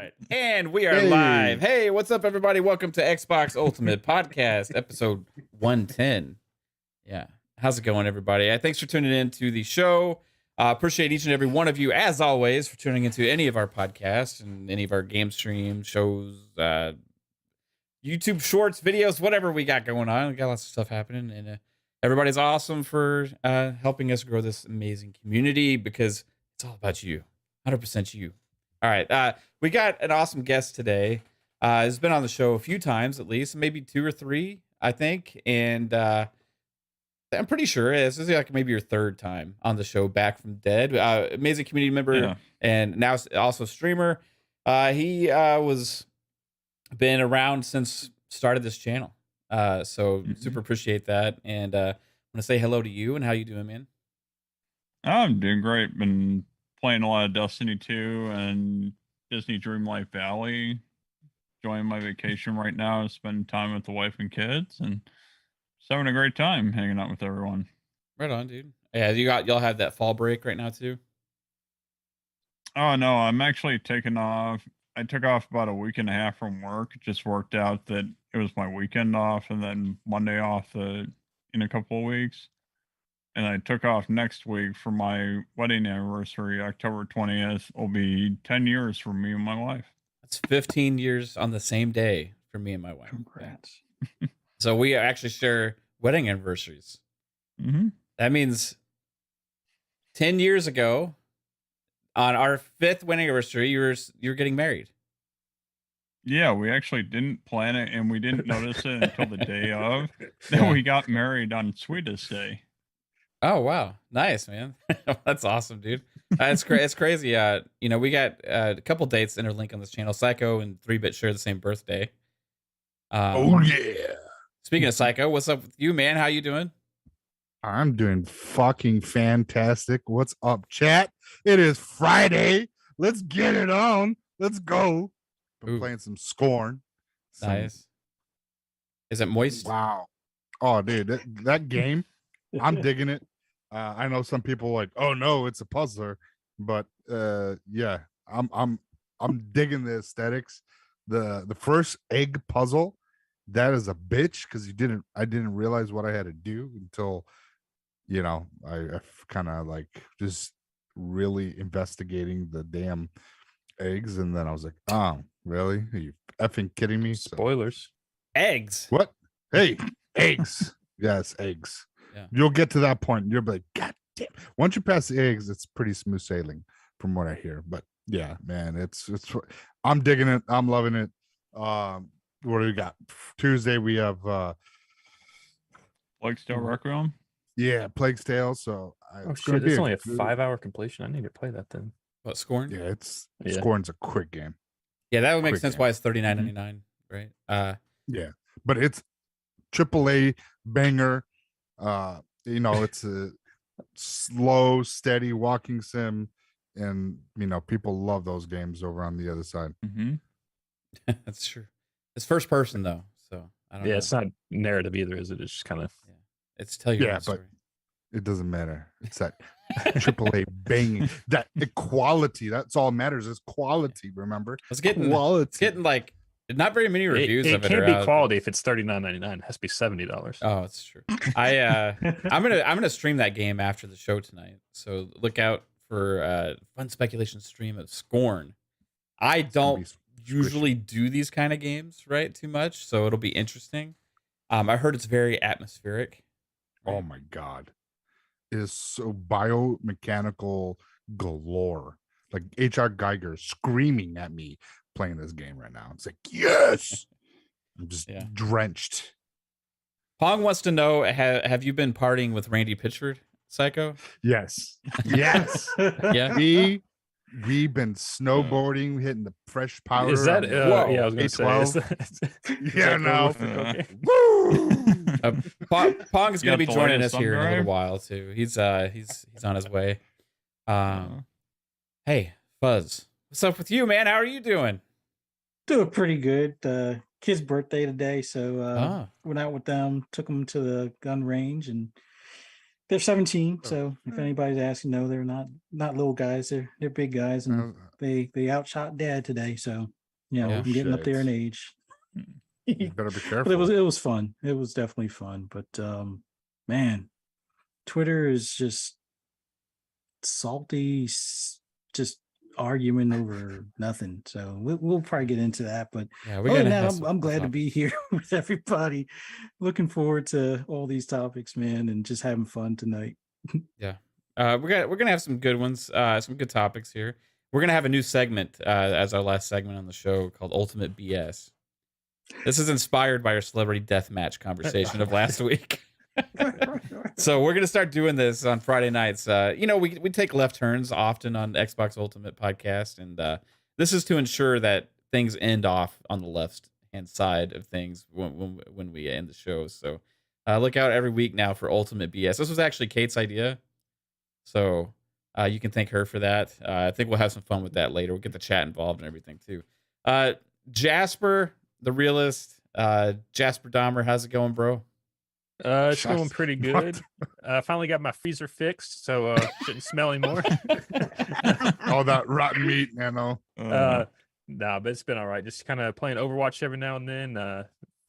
right. And we are live. Hey, what's up, everybody? Welcome to Xbox Ultimate Podcast, episode 110. Yeah. How's it going, everybody? Thanks for tuning in to the show. Appreciate each and every one of you, as always, for tuning into any of our podcasts and any of our game streams, shows, YouTube shorts, videos, whatever we got going on. We got lots of stuff happening. And everybody's awesome for helping us grow this amazing community because it's all about you. 100% you. All right. We got an awesome guest today. He's been on the show a few times, at least, maybe 2 or 3, I think. And I'm pretty sure this is like maybe your 3rd time on the show, back from dead. Amazing community member and now also streamer. He was been around since started this channel. So super appreciate that. And I want to say hello to you and how you doing, man? I'm doing great. Been playing a lot of Destiny 2 and Disney Dreamlight Valley. Enjoying my vacation right now, spending time with the wife and kids, and just having a great time hanging out with everyone. Right on, dude. Yeah, y'all have that fall break right now too? Oh no, I'm actually taking off. I took off about a week and a half from work. It just worked out that it was my weekend off and then Monday off in a couple of weeks. And I took off next week for my wedding anniversary, October 20th. Will be 10 years for me and my wife. That's 15 years on the same day for me and my wife. Congrats. So we actually share wedding anniversaries. That means 10 years ago, on our 5th wedding anniversary, you're getting married. Yeah, we actually didn't plan it, and we didn't notice it until the day of. Then we got married on Sweetest Day. Oh wow, nice, man. That's awesome, dude. It's crazy. We got a couple dates interlink on this channel. Psycho and 3-Bit share the same birthday. Oh yeah. Speaking of Psycho, what's up with you, man? How you doing? I'm doing fucking fantastic. What's up, chat? It is Friday. Let's get it on. Let's go. I'm playing some Scorn. Nice. Is it moist? Wow. Oh, dude, that game, I'm digging it. I know some people like, oh no, it's a puzzler, but yeah, I'm digging the aesthetics. The first egg puzzle, that is a bitch because I didn't realize what I had to do until I kind of like just really investigating the damn eggs, and then I was like, oh really? Are you effing kidding me? Spoilers. Eggs. What? Hey, eggs. Yes, eggs. Yeah. You'll get to that point. You'll be like, God damn. Once you pass the eggs, it's pretty smooth sailing from what I hear. But yeah, man, it's I'm digging it. I'm loving it. What do we got? Tuesday we have Plague's Tale Requiem. Yeah, Plague's Tale. So shit, it's only a 5-hour completion. I need to play that then. What, Scorn? Yeah, Scorn's a quick game. Yeah, that would make sense why it's $39.99, right? Yeah, but it's AAA banger. It's a slow, steady walking sim, and people love those games over on the other side. That's true. It's first person though, so I don't know. It's not narrative either, is it? It's just kind of it's tell your own story. But it doesn't matter. It's that AAA banging, that equality. That's all that matters is quality. Remember, it's getting like not very many reviews of it. It can't be quality if it's $39.99. It has to be $70. Oh, it's true. I'm gonna stream that game after the show tonight. So look out for fun speculation stream of Scorn. I don't usually do these kind of games too much, so it'll be interesting. I heard it's very atmospheric. Oh my god, it is so biomechanical galore. Like H.R. Geiger screaming at me playing this game right now. It's like, yes, I'm just drenched. Pong wants to know, have you been partying with Randy Pitchford, Psycho? Yes. Yeah. We've been snowboarding, hitting the fresh powder. Is that yeah, I was gonna say. Yeah, no. Pong is gonna be joining us here in a little while too. He's on his way. Hey, Fuzz. What's up with you, man? How are you doing? Doing pretty good. Kid's birthday today, so went out with them, took them to the gun range, and They're 17, so if anybody's asking, no, they're not little guys. They're big guys, and they outshot Dad today. So Yeah. I'm getting up there in shit. age. You better be But careful. it was fun. It was definitely fun. But man, Twitter is just salty, just arguing over nothing. So we'll probably get into that. But Yeah, other than that, I'm glad to be here with everybody. Looking forward to all these topics, man, and just having fun tonight. Yeah. We're gonna have some good ones, some good topics here. We're gonna have a new segment as our last segment on the show called Ultimate BS. This is inspired by our celebrity deathmatch conversation of last week. So we're gonna start doing this on Friday nights. We take left turns often on Xbox Ultimate Podcast, and this is to ensure that things end off on the left hand side of things when we end the show. So look out every week now for Ultimate BS. This was actually Kate's idea, so you can thank her for that. I think we'll have some fun with that later. We'll get the chat involved and everything too. Jasper, the realist, Jasper Dahmer, how's it going, bro? It's going pretty good. I finally got my freezer fixed, so shouldn't smell anymore. All that rotten meat, Nano. Nah, but it's been all right. Just kind of playing Overwatch every now and then.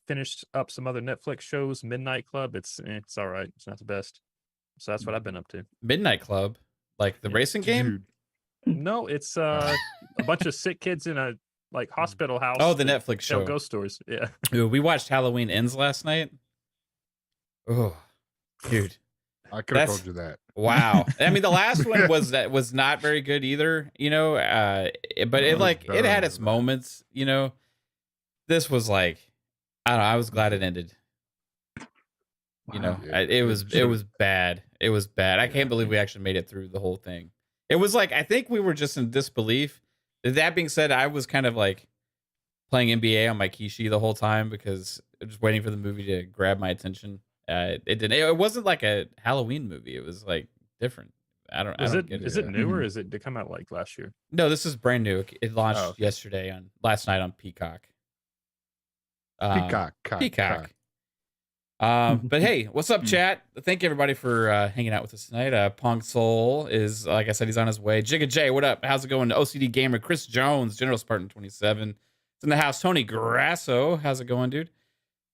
Finished up some other Netflix shows. Midnight Club. It's all right. It's not the best. So that's what I've been up to. Midnight Club, like the racing game? Dude. No, it's a bunch of sick kids in a hospital house. Oh, the that Netflix sell show. ghost stories. Yeah. Ooh, we watched Halloween Ends last night. Oh, dude. I could have told you that. Wow. I mean, the last one was not very good either, but it had its moments, This was like, I don't know, I was glad it ended. It was bad. It was bad. I can't believe we actually made it through the whole thing. It was like, I think we were just in disbelief. That being said, I was kind of like playing NBA on my Kishi the whole time because I was just waiting for the movie to grab my attention. It wasn't like a Halloween movie. It was like different. Is it new or did it come out like last year? No, this is brand new. It launched last night on Peacock. Peacock. But hey, what's up, chat? Thank you everybody for hanging out with us tonight. Pong Soul is, like I said, he's on his way. Jigga J, what up? How's it going? OCD Gamer, Chris Jones, General Spartan 27. It's in the house. Tony Grasso, how's it going, dude?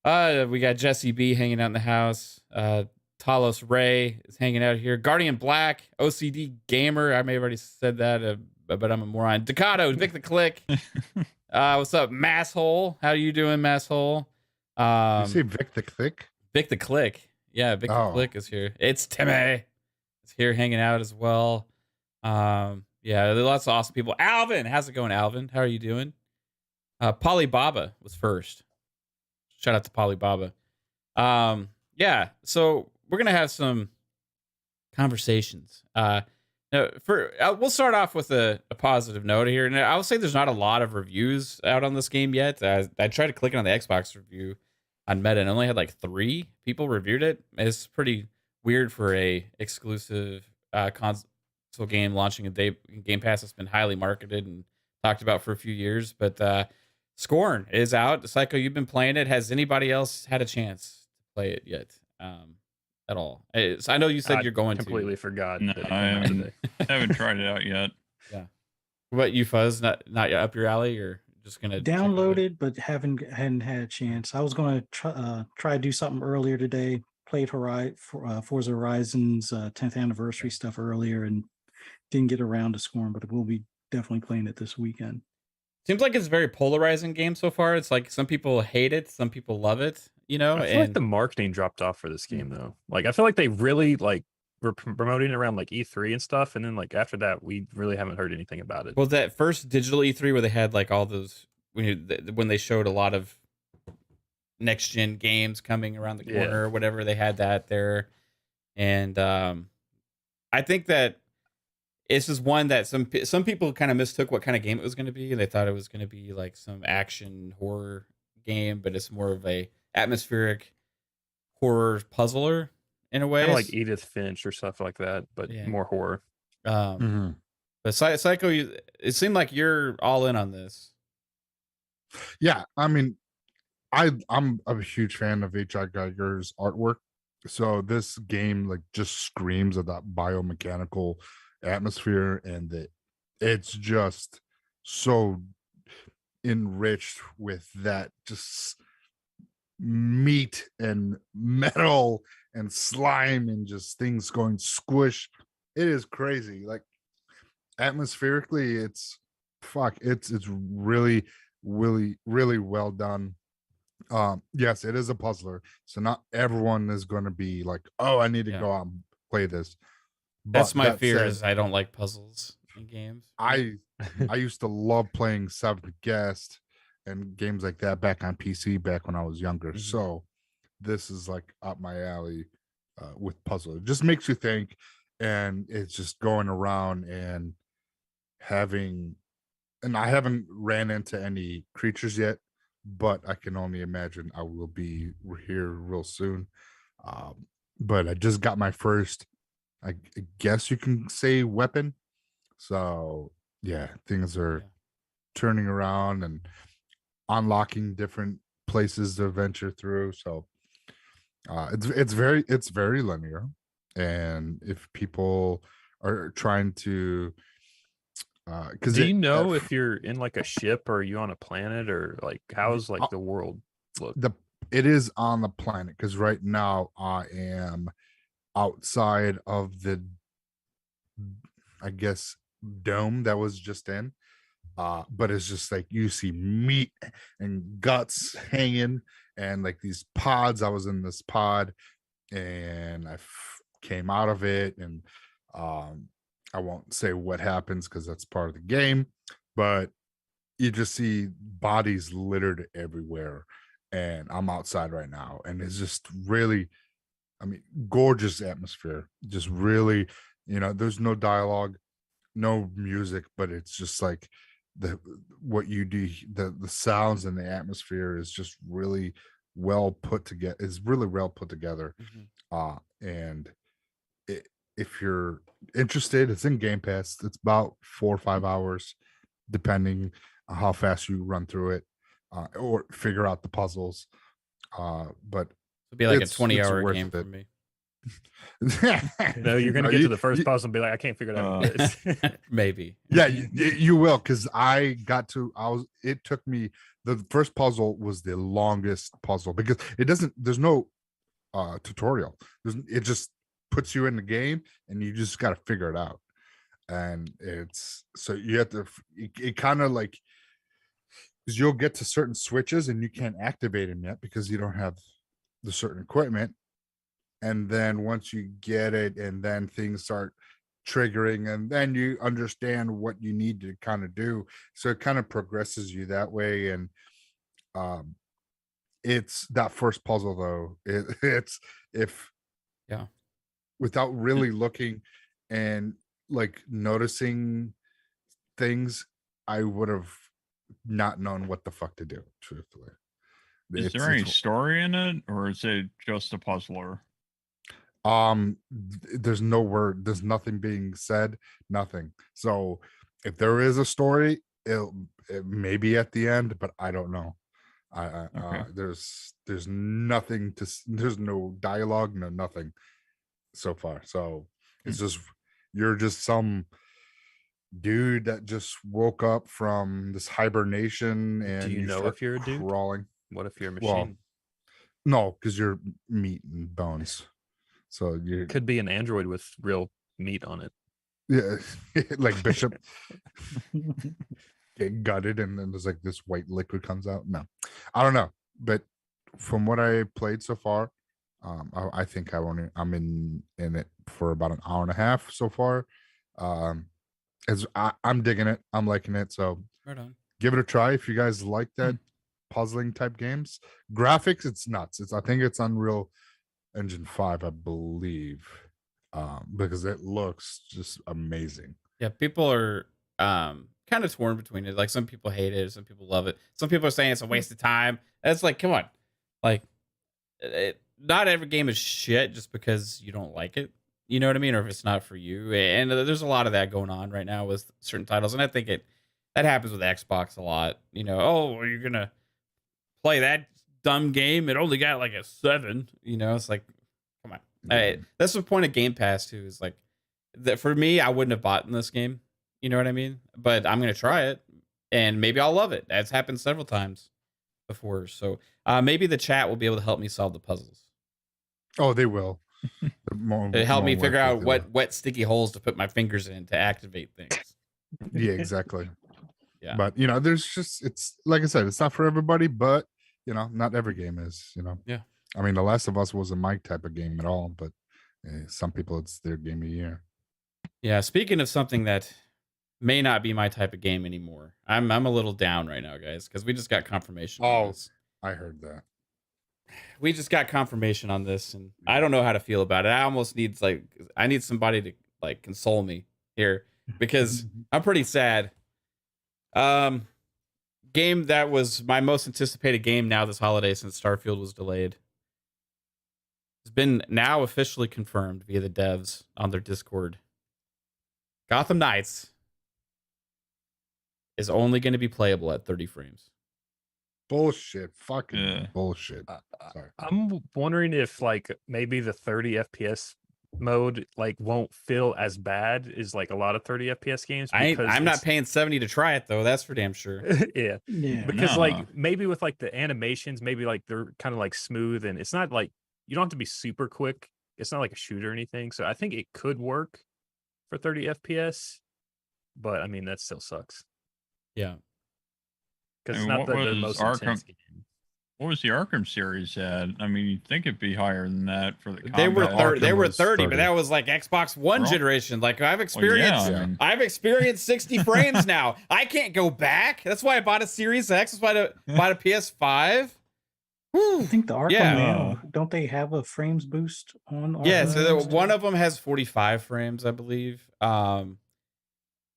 We got Jesse B hanging out in the house. Talos Ray is hanging out here. Guardian Black, OCD Gamer. I may have already said that, but I'm a moron. Deccaddo, Vik The CLiCK. What's up, Masshole? How you doing, Masshole? You say Vik The CLiCK? Vik The CLiCK. Yeah, Vik The CLiCK is here. It's Timmy. It's here hanging out as well. Yeah, there are lots of awesome people. Alvin, how's it going, Alvin? How are you doing? Polly Baba was first. Shout out to Polly Baba. Yeah, so we're gonna have some conversations. We'll start off with a positive note here, and I will say there's not a lot of reviews out on this game yet. I tried to click on the Xbox review on Meta and only had like 3 people reviewed it. It's pretty weird for a exclusive console game launching a day Game Pass that's been highly marketed and talked about for a few years. But Scorn is out. Psycho, you've been playing it. Has anybody else had a chance to play it yet? At all? I know you said you're going to. Completely forgot. No, I haven't tried it out yet. Yeah. What, you Fuzz? Not yet up your alley, or just gonna downloaded, but hadn't had a chance. I was going to try to do something earlier today. Played Forza Horizon's 10th anniversary stuff earlier, and didn't get around to Scorn, but we'll be definitely playing it this weekend. Seems like it's a very polarizing game so far. It's like some people hate it, some people love it. I feel like the marketing dropped off for this game though. Like I feel like they really were promoting it around like E3 and stuff, and then like after that, we really haven't heard anything about it. Well, that first digital E3 where they had like all those when they showed a lot of next gen games coming around the corner or whatever, they had that there, and I think that this is one that some people kind of mistook what kind of game it was going to be. They thought it was going to be like some action horror game, but it's more of a atmospheric horror puzzler in a way, kind of like Edith Finch or stuff like that, but more horror. But Psycho, it seemed like you're all in on this. Yeah, I mean, I'm a huge fan of H.R. Geiger's artwork. So this game like just screams of that biomechanical atmosphere, and it's just so enriched with that just meat and metal and slime and just things going squish. It is crazy. Like atmospherically, it's really, really, really well done. Yes, it is a puzzler, so not everyone is going to be like, oh, I need to go out and play this. That's But my that fear said, is I don't like puzzles in games. I used to love playing Seventh Guest and games like that back on PC back when I was younger. So this is like up my alley with puzzle. It just makes you think, and it's just going around and having. And I haven't ran into any creatures yet, but I can only imagine I will be here real soon. But I just got my first, I guess you can say, weapon. So yeah, things are turning around and unlocking different places to venture through. So it's very linear, and if people are trying to, because Do you know if you're in like a ship or are you on a planet or like how's like the world look? It is on the planet, because right now I am outside of the, I guess, dome that was just in. But it's just like you see meat and guts hanging, and like these pods. I was in this pod, and came out of it, and I won't say what happens because that's part of the game, but you just see bodies littered everywhere, and I'm outside right now, and it's just really, I mean, gorgeous atmosphere. Just really, there's no dialogue, no music, but it's just like what you do, the sounds and the atmosphere is just really well put together. It's really well put together. And if you're interested, it's in Game Pass. It's about 4 or 5 hours, depending on how fast you run through it, or figure out the puzzles. But it'll be like a 20-hour game for me. No, you're gonna get to the first puzzle and be like, I can't figure it out. Maybe. Yeah, you will, because it took me, the first puzzle was the longest puzzle, because there's no tutorial. It just puts you in the game and you just got to figure it out. And so you have to, it kind of like, because you'll get to certain switches and you can't activate them yet because you don't have the certain equipment. And then once you get it, and then things start triggering, and then you understand what you need to kind of do. So it kind of progresses you that way. And it's that first puzzle though. It's without really looking and like noticing things, I would have not known what the fuck to do, truthfully. Is there any story in it, or is it just a puzzler? There's no word, there's nothing being said, nothing. So if there is a story, it may be at the end, but I don't know. Okay. There's nothing there's no dialogue, no nothing so far. So it's just, you're just some dude that just woke up from this hibernation, and do you know if you're a dude crawling. What if you're a machine? Well, no, because you're meat and bones. So you could be an android with real meat on it. Yeah, like Bishop get gutted, and then there's like this white liquid comes out. No, I don't know, but from what I played so far, I think I'm in it for about an hour and a half so far. As I'm digging it, I'm liking it. So right on. Give it a try if you guys like that puzzling type games. Graphics, it's nuts. I think it's Unreal Engine 5, I believe, because it looks just amazing. Yeah, people are kind of torn between it. Like, some people hate it, some people love it. Some people are saying it's a waste of time. It's like, come on, like, not every game is shit just because you don't like it. You know what I mean? Or if it's not for you. And there's a lot of that going on right now with certain titles, and I think that happens with Xbox a lot. Oh, you're gonna play that dumb game, it only got like a 7. It's like, come on. That's the point of Game Pass too. Is like that for me. I wouldn't have bought in this game. You know what I mean? But I'm gonna try it, and maybe I'll love it. That's happened several times before. So maybe the chat will be able to help me solve the puzzles. Oh, they will. It helped me figure out what. what sticky holes to put my fingers in to activate things. Yeah, exactly. Yeah. But there's just, it's like I said, it's not for everybody, but not every game is. Yeah. I mean, The Last of Us wasn't my type of game at all, but some people it's their game of the year. Yeah. Speaking of something that may not be my type of game anymore, I'm a little down right now, guys, because we just got confirmation. On this. I heard that. We just got confirmation on this, and I don't know how to feel about it. I almost need I need somebody to console me here because I'm pretty sad. Game that was my most anticipated game now this holiday since Starfield was delayed. It's been now officially confirmed via the devs on their Discord. Gotham Knights is only going to be playable at 30 frames. Bullshit. Fucking bullshit. Sorry. I'm wondering if maybe the 30 FPS mode won't feel as bad as a lot of 30 FPS games. I'm not paying 70 to try it though. That's for damn sure. Yeah. Because maybe with the animations, maybe they're kind of smooth, and it's not you don't have to be super quick. It's not like a shooter or anything. So I think it could work for 30 FPS, but I mean that still sucks. Yeah. Because it's not the most intense game. What was the Arkham series at? I mean, you'd think it'd be higher than that for the. They were 30, but that was Xbox One generation. I've experienced, I've experienced 60 frames now. I can't go back. That's why I bought a Series X. That's why I bought a PS5. I think the Arkham don't they have a frames boost on? Yeah, so one of them has 45 frames, I believe.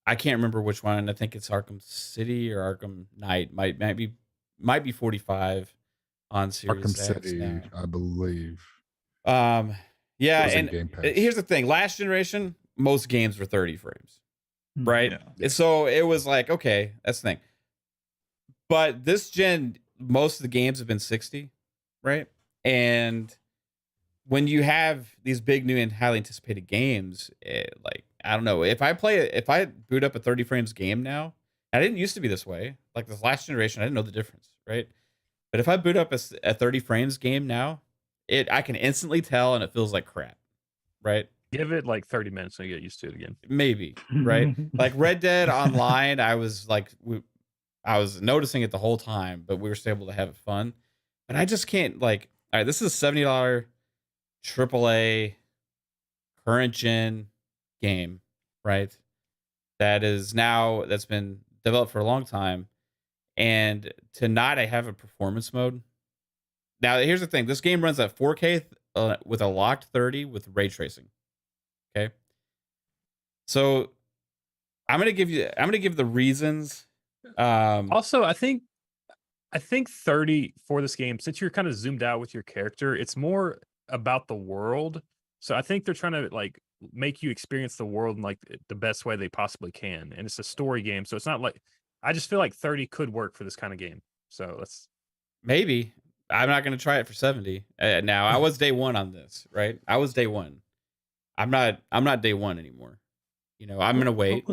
I can't remember which one. I think it's Arkham City or Arkham Knight. Might be 45 on Series Arkham X City, now. I believe. Yeah, and here's the thing. Last generation, most games were 30 frames, right? Yeah. So it was okay, that's the thing. But this gen, most of the games have been 60, right? And when you have these big, new, and highly anticipated games, I don't know. If I boot up a 30 frames game now, I didn't used to be this way. This last generation, I didn't know the difference, right? But if I boot up a 30 frames game now, I can instantly tell, and it feels like crap, right? Give it 30 minutes and you get used to it again. Maybe, right? Red Dead Online, I was I was noticing it the whole time, but we were still able to have it fun. But I just can't all right, this is a $70 AAA current gen game, right? That's been developed for a long time, and to not have a performance mode. Now, here's the thing: this game runs at 4K with a locked 30 with ray tracing. Okay, so I'm gonna give the reasons. Also, I think 30 for this game, since you're kind of zoomed out with your character, it's more about the world. So I think they're trying to make you experience the world in the best way they possibly can, and it's a story game, so it's not I just feel 30 could work for this kind of game. So maybe. I'm not going to try it for 70. Now I was day one on this, right? I was day one. I'm not day one anymore. I'm going to wait.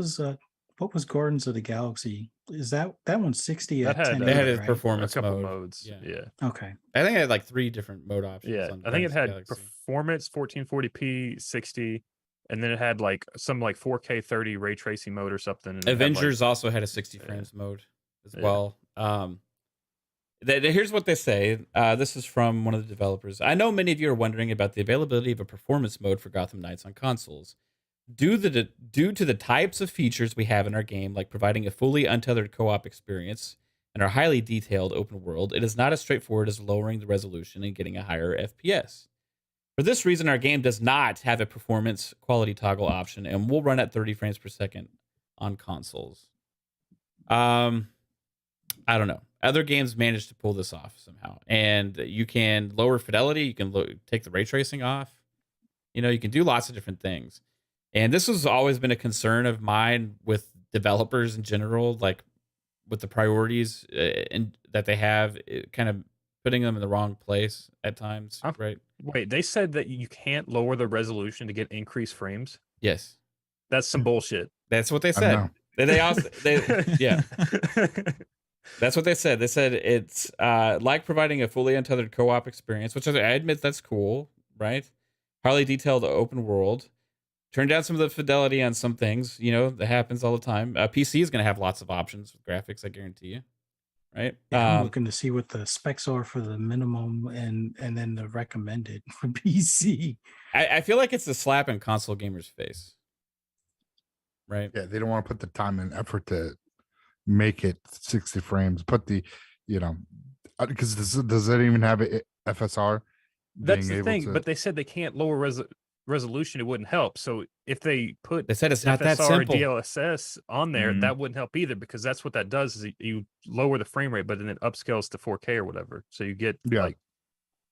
What was Guardians of the Galaxy? Is that one's 60 at 10? It had its right? performance a couple mode. modes. Yeah. Okay. I think it had 3 different mode options. Yeah. I think it had performance 1440p 60, and then it had some 4K 30 ray tracing mode or something. And Avengers also had a 60 frames mode as well. Here's what they say. This is from one of the developers. I know many of you are wondering about the availability of a performance mode for Gotham Knights on consoles. Due to the types of features we have in our game, like providing a fully untethered co-op experience and our highly detailed open world, it is not as straightforward as lowering the resolution and getting a higher FPS. For this reason, our game does not have a performance quality toggle option and will run at 30 frames per second on consoles. I don't know. Other games manage to pull this off somehow, and you can lower fidelity. You can take the ray tracing off. You can do lots of different things. And this has always been a concern of mine with developers in general, with the priorities that they have. It kind of putting them in the wrong place at times, I'm- right? Wait, they said that you can't lower the resolution to get increased frames. Yes, That's some bullshit. that's what they I said. know. They also yeah. That's what they said. They said it's like providing a fully untethered co-op experience, which I admit that's cool, right? Highly detailed open world. Turn down some of the fidelity on some things, that happens all the time. PC is going to have lots of options with graphics, I guarantee you, right? Yeah, I'm looking to see what the specs are for the minimum and then the recommended for PC. I feel like it's a slap in console gamers' face, right? Yeah, they don't want to put the time and effort to make it 60 frames. Put the, because does it even have a FSR? That's being the able thing. to- But they said they can't lower resolution. It wouldn't help. So if they put They said it's not that FSR or simple. DLSS on there, Mhm. that wouldn't help either, because that's what that does is you lower the frame rate, but then it upscales to 4K or whatever. So you get Yeah.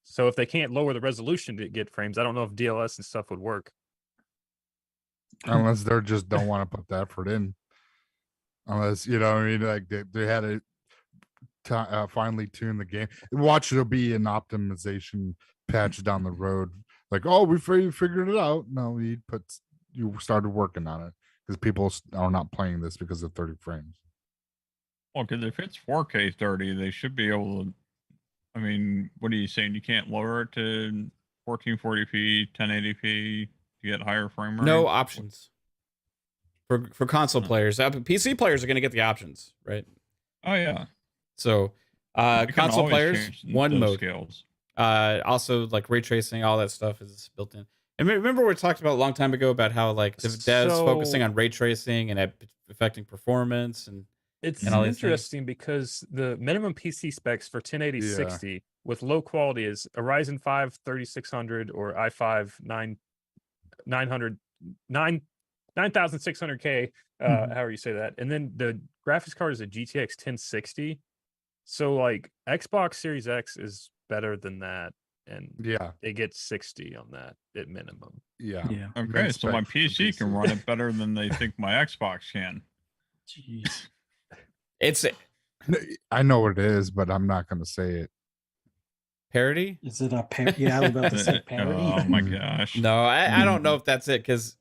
so if they can't lower the resolution to get frames, I don't know if DLS and stuff would work. unless they're just don't want to put the effort in. Unless like they had to finally tune the game. Watch, it'll be an optimization patch down the road. Like, oh, we figured it out. No, you started working on it because people are not playing this because of 30 frames. Well, because if it's 4K 30, they should be able to. I mean, what are you saying? You can't lower it to 1440p, 1080p to get higher frame rate? No options for console players. PC players are going to get the options, right? Oh yeah. So You can console always players, change one those mode. Scales. Also, like ray tracing, all that stuff is built in. And remember we talked about a long time ago about how like the devs focusing So- on ray tracing and affecting performance and It's and all these things. interesting because the minimum PC specs for 1080 60 with low quality is a Ryzen 5 3600 or i5 9600K, however you say that. And then the graphics card is a GTX 1060. So like Xbox Series X is better than that, and Yeah, it gets 60 on that at minimum. yeah. Yeah. Okay, Main so my spec for PC can run it better than they think my Xbox can. Jeez. it's I know what it is, but I'm not going to say it. parity. Is it a parody? Yeah, I was about to say parody. Oh my gosh. No, I don't know if that's it because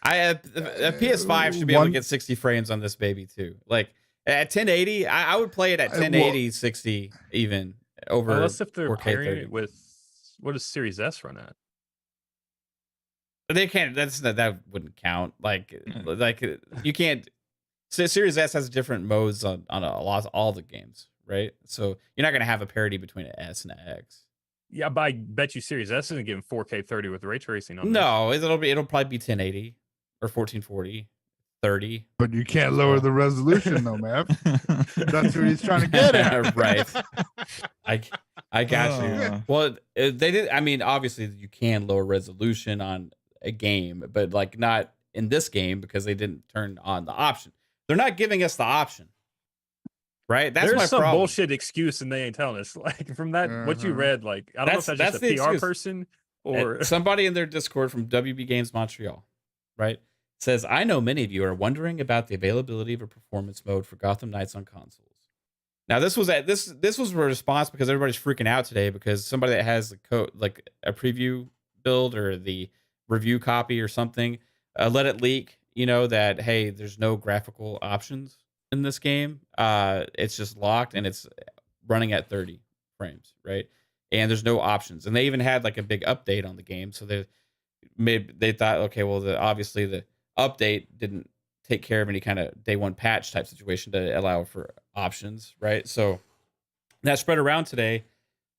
a PS5 should be able to get 60 frames on this baby too. Like at 1080, I would play it at 1080 60 even over. Unless if they're 4K pairing 30. it with, what does Series S run at? They can't. That wouldn't count. Like you can't. Series S has different modes on all the games, right? So you're not gonna have a parity between an S and an X. Yeah, but I bet you Series S isn't getting 4K 30 with ray tracing on this. No, it'll probably be 1080 or 1440, 30. But you can't lower the resolution, though, man. That's what he's trying to get at. Right. I got you. Uh. Well, they did. I mean, obviously you can lower resolution on a game, but like not in this game because they didn't turn on the option. They're not giving us the option, right? That's There's my some problem. bullshit excuse and they ain't telling us. Like from that, what you Uh-huh. read, like I don't know if That's that's just the a PR excuse. person or Somebody in their Discord from WB Games Montreal, right, says, I know many of you are wondering about the availability of a performance mode for Gotham Knights on consoles. Now, this was a response because everybody's freaking out today because somebody that has the code, like a preview build or the review copy or something, let it leak. That hey, there's no graphical options in this game. It's just locked and it's running at 30 frames, right? And there's no options. And they even had like a big update on the game, so they thought, okay, well, obviously the update didn't take care of any kind of day one patch type situation to allow for options, right? So that spread around today,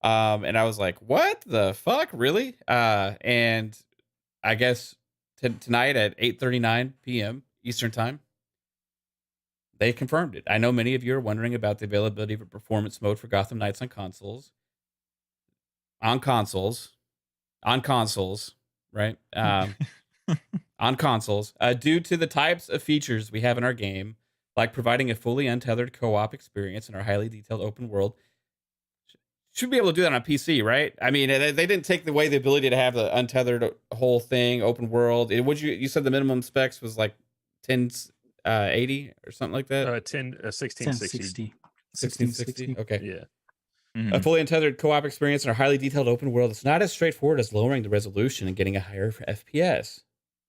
and I was like, what the fuck, really? And I guess tonight at 8:39 p.m. Eastern time, they confirmed it. I know many of you are wondering about the availability of a performance mode for Gotham Knights on consoles. On consoles, right? On consoles, due to the types of features we have in our game, like providing a fully untethered co-op experience in our highly detailed open world. Should be able to do that on PC, right? I mean, they didn't take away the ability to have the untethered whole thing, open world. Would you said the minimum specs was like 1080 or something like that? 1660. 1060. 1660. Okay. Yeah. A fully untethered co-op experience in a highly detailed open world is not as straightforward as lowering the resolution and getting a higher FPS.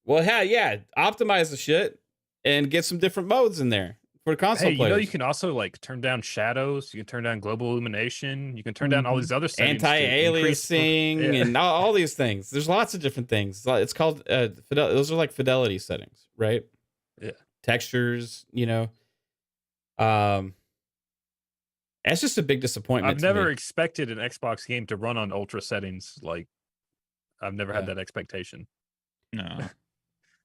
Well, yeah, optimize the shit and get some different modes in there for console Hey, players. you can also like turn down shadows. You can turn down global illumination. You can turn down all these other settings. Anti-aliasing and all these things. There's lots of different things. It's called those are like fidelity settings, right? Yeah. Textures, That's just a big disappointment. I've never expected an Xbox game to run on ultra settings. Like, I've never had that expectation. No.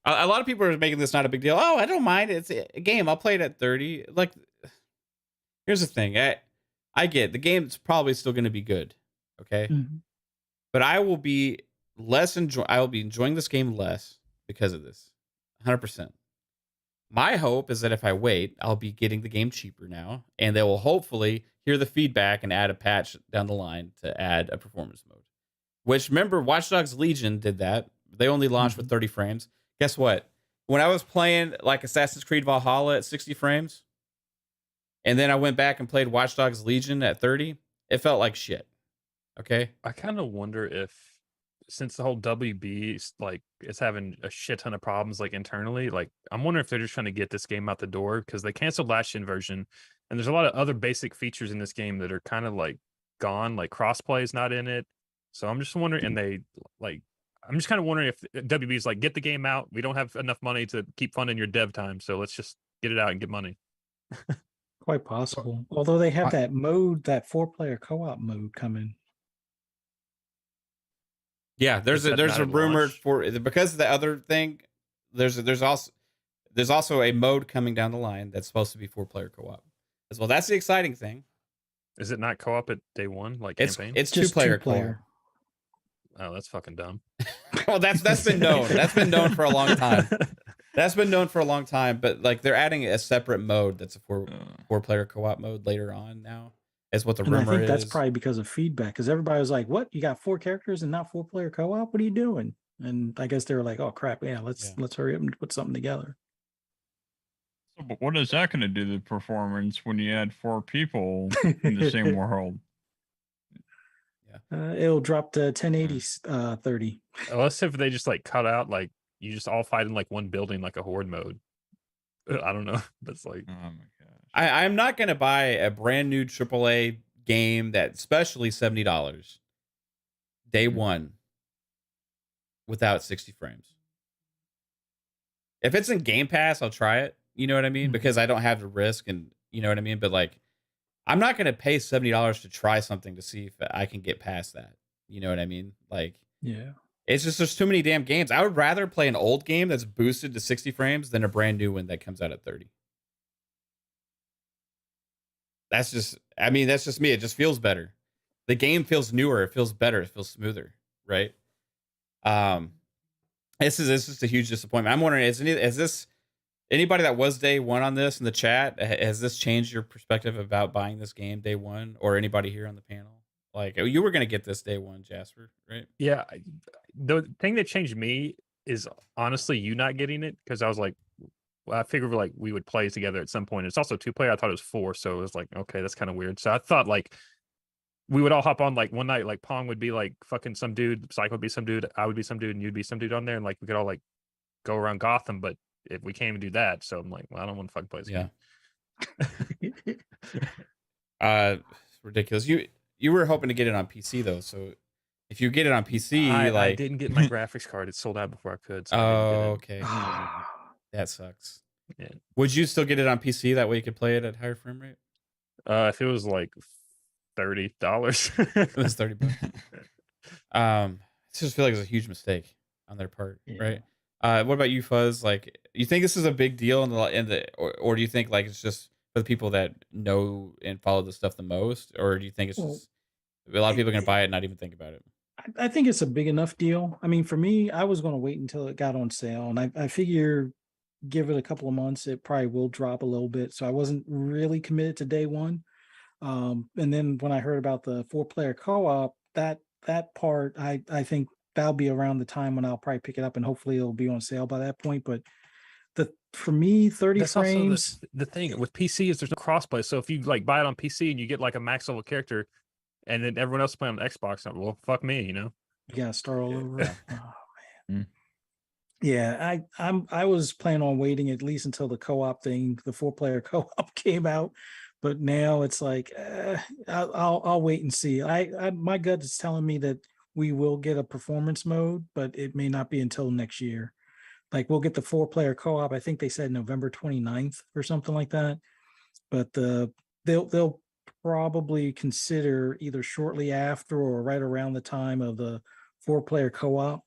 A lot of people are making this not a big deal. Oh, I don't mind. It's a game. I'll play it at 30. Like, here's the thing. I get the game's probably still going to be good. Okay. Mhm. But I will be enjoying this game less because of this. 100%. My hope is that if I wait, I'll be getting the game cheaper now, and they will hopefully hear the feedback and add a patch down the line to add a performance mode. Which, remember, Watch Dogs Legion did that. They only launched with 30 frames. Guess what? When I was playing like Assassin's Creed Valhalla at 60 frames, and then I went back and played Watch Dogs Legion at 30, it felt like shit. Okay? I kind of wonder if, since the whole WB is having a shit ton of problems like internally, like I'm wondering if they're just trying to get this game out the door because they canceled last gen version, and there's a lot of other basic features in this game that are kind of like gone, like crossplay is not in it. So I'm just wondering, and I'm just kind of wondering if WB is like, get the game out. We don't have enough money to keep funding your dev time, so let's just get it out and get money. Quite possible. Although they have that mode, that 4-player co-op mode coming. Yeah, there's a rumor for because of the other thing. There's also a mode coming down the line that's supposed to be 4-player co-op as well. That's the exciting thing. Is it not co-op at day one, like It's campaign? it's Just 2-player two-player. Oh, that's fucking dumb. Well, that's been known. That's been known for a long time. That's been known for a long time. But like they're adding a separate mode that's a 4-player co-op mode later on now. Is what the And rumor I think is. that's probably because of feedback, because everybody was like, "What? You got 4 characters and not 4-player co-op? What are you doing?" And I guess they were like, "Oh crap, yeah, let's hurry up and put something together." So, but what is that going to do to the performance when you add 4 people in the same world? It'll drop to 1080 30. Unless if they just like cut out, like you just all fight in like one building, like a horde mode. I don't know. That's like, Oh my gosh. I'm not going to buy a brand new AAA game that's especially $70 day one without 60 frames. If it's in Game Pass, I'll try it. You know what I mean? Because I don't have the risk, and you know what I mean? But like, I'm not going to pay $70 to try something to see if I can get past that. You know what I mean? Like, Yeah. it's just there's too many damn games. I would rather play an old game that's boosted to 60 frames than a brand new one that comes out at 30. That's just me. It just feels better. The game feels newer. It feels better. It feels smoother, right? This is just a huge disappointment. I'm wondering, is this anybody that was day one on this in the chat? Has this changed your perspective about buying this game day one, or anybody here on the panel? Like, you were gonna get this day one, Jasper, right? yeah. The thing that changed me is honestly you not getting it, because I was like, well, I figured like we would play together at some point. It's also 2-player. I thought it was 4, so it was like, okay, that's kind of weird. So I thought like we would all hop on like one night, like Pong would be like fucking some dude, Psycho would be some dude, I would be some dude, and you'd be some dude on there, and like we could all like go around Gotham. But if we can't even do that, so I'm like, well, I don't want to fucking play this game. It's ridiculous. You were hoping to get it on PC though, so if you get it on PC, I didn't get my graphics card. It sold out before I could. So okay. That sucks. Yeah. Would you still get it on PC? That way you could play it at higher frame rate? If it was like $30. It was $30. I just feel like it's a huge mistake on their part, right? What about you, Fuzz? Like, you think this is a big deal or do you think like it's just for the people that know and follow the stuff the most, or do you think it's just a lot of people are gonna buy it and not even think about it? I think it's a big enough deal. I mean, for me, I was going to wait until it got on sale, and I figure give it a couple of months, it probably will drop a little bit. So I wasn't really committed to day one. And then when I heard about the 4-player co-op, that part, I think that'll be around the time when I'll probably pick it up, and hopefully it'll be on sale by that point. But for me, 30 That's frames. Also the thing with PC is there's no crossplay. So if you like buy it on PC and you get like a max level character, and then everyone else playing on Xbox. Well, fuck me, you know. You gotta start all over. Yeah. Oh man. Yeah, I was planning on waiting at least until the co-op thing, the 4-player co-op came out, but now it's like I'll wait and see. I my gut is telling me that we will get a performance mode, but it may not be until next year. Like we'll get the 4-player co-op. I think they said November 29th or something like that. But they'll probably consider either shortly after or right around the time of the 4-player co-op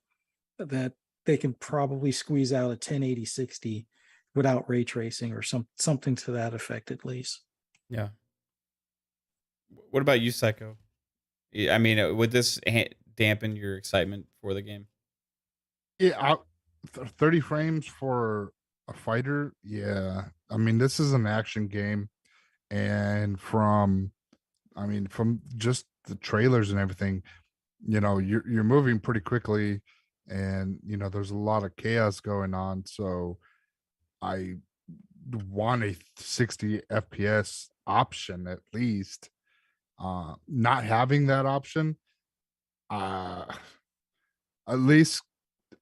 that they can probably squeeze out a 1080 60 without ray tracing or something to that effect at least. Yeah. What about you, Psycho? I mean, would this dampen your excitement for the game? Yeah, 30 frames for a fighter. Yeah, I mean, this is an action game, and from just the trailers and everything, you're moving pretty quickly, and there's a lot of chaos going on. So I want a 60 FPS option at least. Not having that option, at least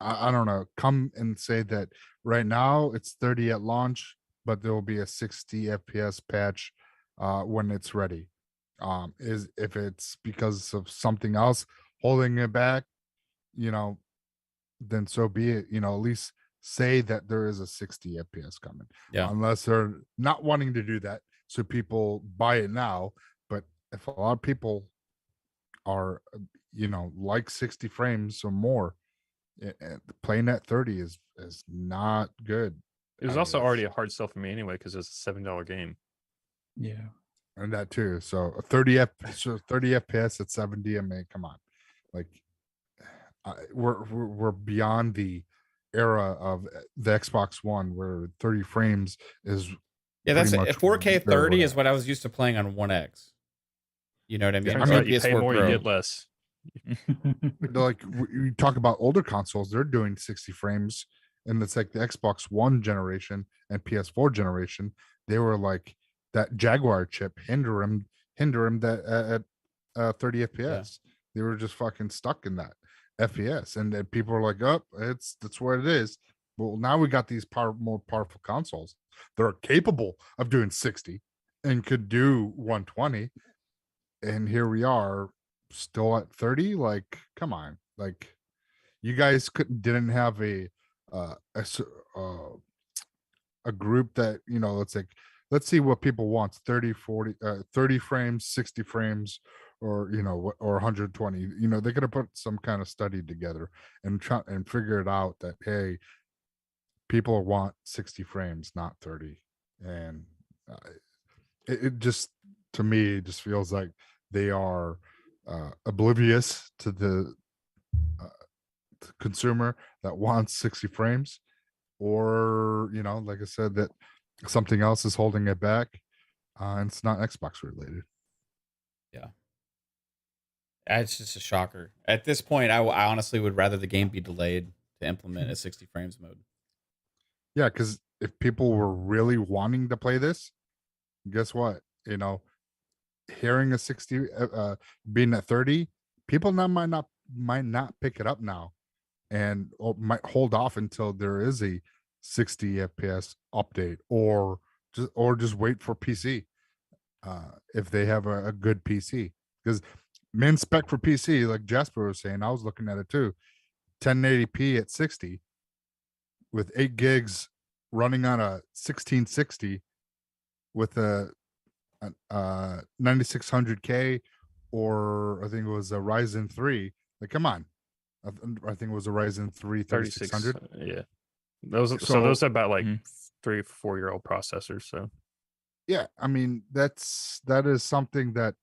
I don't know, come and say that right now it's 30 at launch, but there will be a 60 FPS patch when it's ready. Is if it's because of something else holding it back, then so be it. At least say that there is a 60 FPS coming. Yeah. Unless they're not wanting to do that, so people buy it now. But if a lot of people are, like 60 frames or more, playing at 30 is not good. It was also already a hard sell for me anyway because it's a $7 game. Yeah, and that too. So 30 FPS at 70. I mean, come on, like we're beyond the era of the Xbox One where 30 frames is. Yeah, that's pretty a much 4K where 30 we're is at. what I was used to playing on 1X. You know what I mean? Turns On out you pay PS4 more, Pro. you get less. Like you talk about older consoles, they're doing 60 frames, and it's like the Xbox One generation and PS4 generation. They were like that Jaguar chip hinder them that at 30 FPS. They were just fucking stuck in that FPS, and then people are like, "Oh, that's where it is." Well, now we got these more powerful consoles that are capable of doing 60 and could do 120, and here we are still at 30. Like, come on, like you guys didn't have a group that let's see what people want. 30 40 30 frames, 60 frames, or or 120. They could have put some kind of study together and try and figure it out that, hey, people want 60 frames, not 30. And it just, to me, it just feels like they are oblivious to the consumer that wants 60 frames, or like I said, that something else is holding it back, and it's not Xbox related. Yeah, it's just a shocker. At this point, I honestly would rather the game be delayed to implement a 60 frames mode. Yeah, because if people were really wanting to play this, guess what? Hearing a 60 being at 30, people now might not pick it up now, and might hold off until there is a 60 FPS update, or just wait for PC if they have a good PC. Because min spec for PC, like Jasper was saying, I was looking at it too, 1080p at 60 with 8 gigs running on a 1660 with a 9600K, or I think it was a Ryzen 3. Like, come on. I think it was a Ryzen 3 3600. Yeah. Those are about like 3 or 4 year old processors. So yeah, I mean, that is something that,